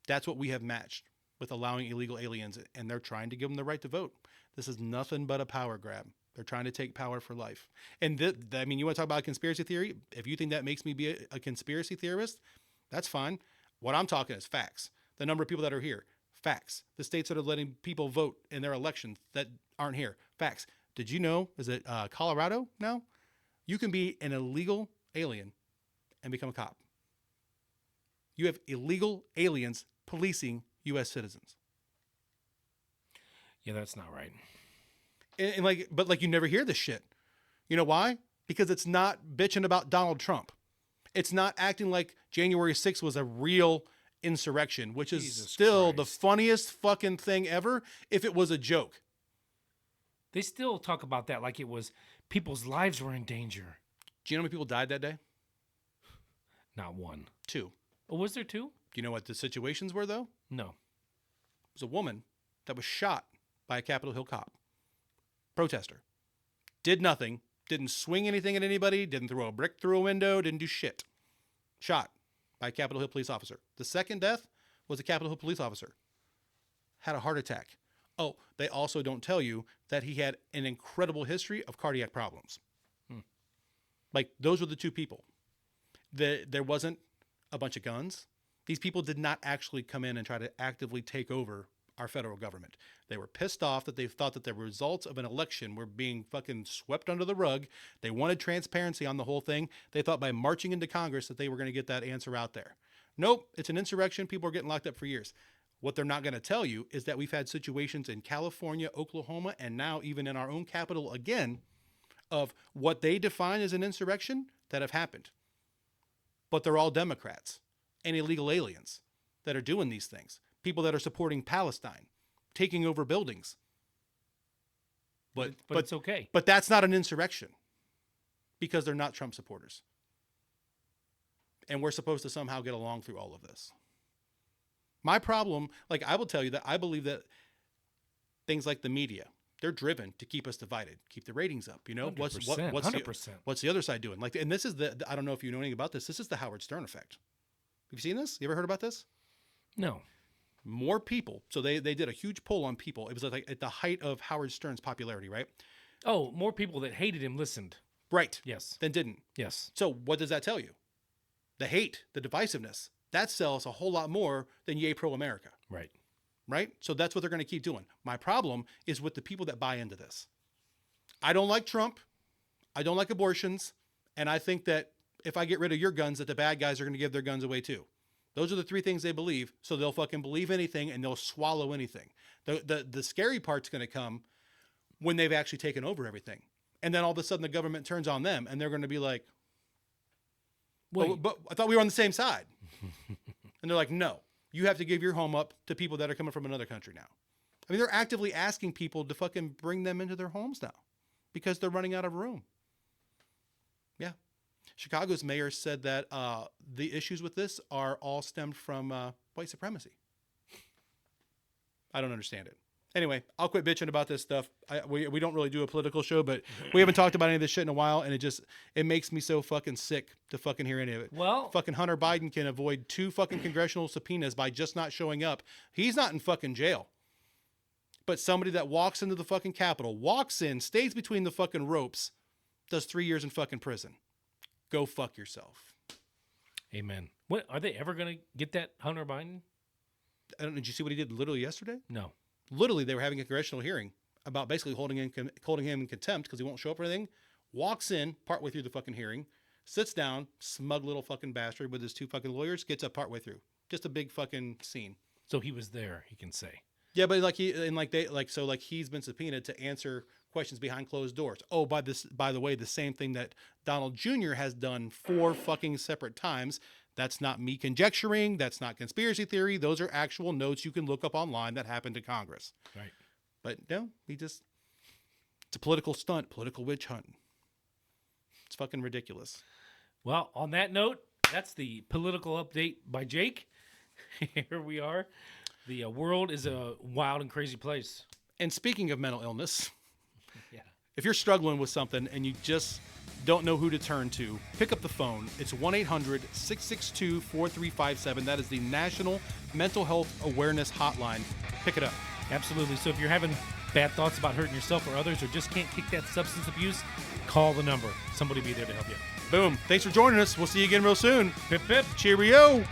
That's what we have matched with allowing illegal aliens, and they're trying to give them the right to vote. This is nothing but a power grab. They're trying to take power for life. And I mean, you want to talk about a conspiracy theory? If you think that makes me be a conspiracy theorist, that's fine. What I'm talking is facts. The number of people that are here, facts. The states that are letting people vote in their elections that aren't here, facts. Did you know, is it Colorado now? You can be an illegal alien and become a cop. You have illegal aliens policing U.S. citizens. Yeah, that's not right. But you never hear this shit. You know why? Because it's not bitching about Donald Trump. It's not acting like January 6th was a real insurrection, which is still the funniest fucking thing ever if it was a joke. They still talk about that like it was people's lives were in danger. Do you know how many people died that day? Not one. 2. Oh, was there 2? Do you know what the situations were, though? No. It was a woman that was shot by a Capitol Hill cop. Protester. Did nothing. Didn't swing anything at anybody. Didn't throw a brick through a window. Didn't do shit. Shot by a Capitol Hill police officer. The second death was a Capitol Hill police officer. Had a heart attack. Oh, they also don't tell you that he had an incredible history of cardiac problems. Like, those were the 2 people. There wasn't a bunch of guns. These people did not actually come in and try to actively take over our federal government. They were pissed off that they thought that the results of an election were being fucking swept under the rug. They wanted transparency on the whole thing. They thought by marching into Congress that they were going to get that answer out there. Nope, it's an insurrection. People are getting locked up for years. What they're not going to tell you is that we've had situations in California, Oklahoma, and now even in our own capital again of what they define as an insurrection that have happened. But they're all Democrats and illegal aliens that are doing these things. People that are supporting Palestine, taking over buildings. But it's okay. But that's not an insurrection because they're not Trump supporters. And we're supposed to somehow get along through all of this. My problem, like I will tell you that I believe that things like the media, they're driven to keep us divided, keep the ratings up. You know, 100%, 100%. What's the other side doing? Like, and this is I don't know if you know anything about this. This is the Howard Stern effect. Have you seen this? You ever heard about this? No. More people. So they did a huge poll on people. It was like at the height of Howard Stern's popularity, right? Oh, more people that hated him listened. Right. Yes. Than didn't. Yes. So what does that tell you? The hate, the divisiveness, that sells a whole lot more than Yay Pro America. Right. Right? So that's what they're going to keep doing. My problem is with the people that buy into this. I don't like Trump. I don't like abortions. And I think that if I get rid of your guns, that the bad guys are going to give their guns away too. Those are the 3 things they believe. So they'll fucking believe anything and they'll swallow anything. The scary part's going to come when they've actually taken over everything. And then all of a sudden the government turns on them and they're going to be like, but I thought we were on the same side. And they're like, no, you have to give your home up to people that are coming from another country now. I mean, they're actively asking people to fucking bring them into their homes now because they're running out of room. Yeah. Chicago's mayor said that the issues with this are all stemmed from white supremacy. I don't understand it. Anyway, I'll quit bitching about this stuff. We don't really do a political show, but we haven't talked about any of this shit in a while, and it makes me so fucking sick to fucking hear any of it. Well, fucking Hunter Biden can avoid 2 fucking congressional subpoenas by just not showing up. He's not in fucking jail. But somebody that walks into the fucking Capitol, walks in, stays between the fucking ropes, does 3 years in fucking prison. Go fuck yourself. Amen. What are they ever going to get that Hunter Biden? Did you see what he did literally yesterday? No. Literally, they were having a congressional hearing about basically holding him in contempt because he won't show up for anything. Walks in partway through the fucking hearing, sits down, smug little fucking bastard with his 2 fucking lawyers, gets up partway through. Just a big fucking scene. So he was there, he can say. Yeah, but he's been subpoenaed to answer questions behind closed doors. Oh, by the way, the same thing that Donald Jr. has done 4 fucking separate times. That's not me conjecturing. That's not conspiracy theory. Those are actual notes you can look up online that happened to Congress. Right. But no, it's a political stunt, political witch hunt. It's fucking ridiculous. Well, on that note, that's the political update by Jake. Here we are. The world is a wild and crazy place. And speaking of mental illness, Yeah. if you're struggling with something and you just don't know who to turn to, pick up the phone. It's 1-800-662-4357. That is the National Mental Health Awareness Hotline. Pick it up. Absolutely. So if you're having bad thoughts about hurting yourself or others, or just can't kick that substance abuse, call the number. Somebody will be there to help you. Boom. Thanks for joining us. We'll see you again real soon. Pip, pip. Cheerio.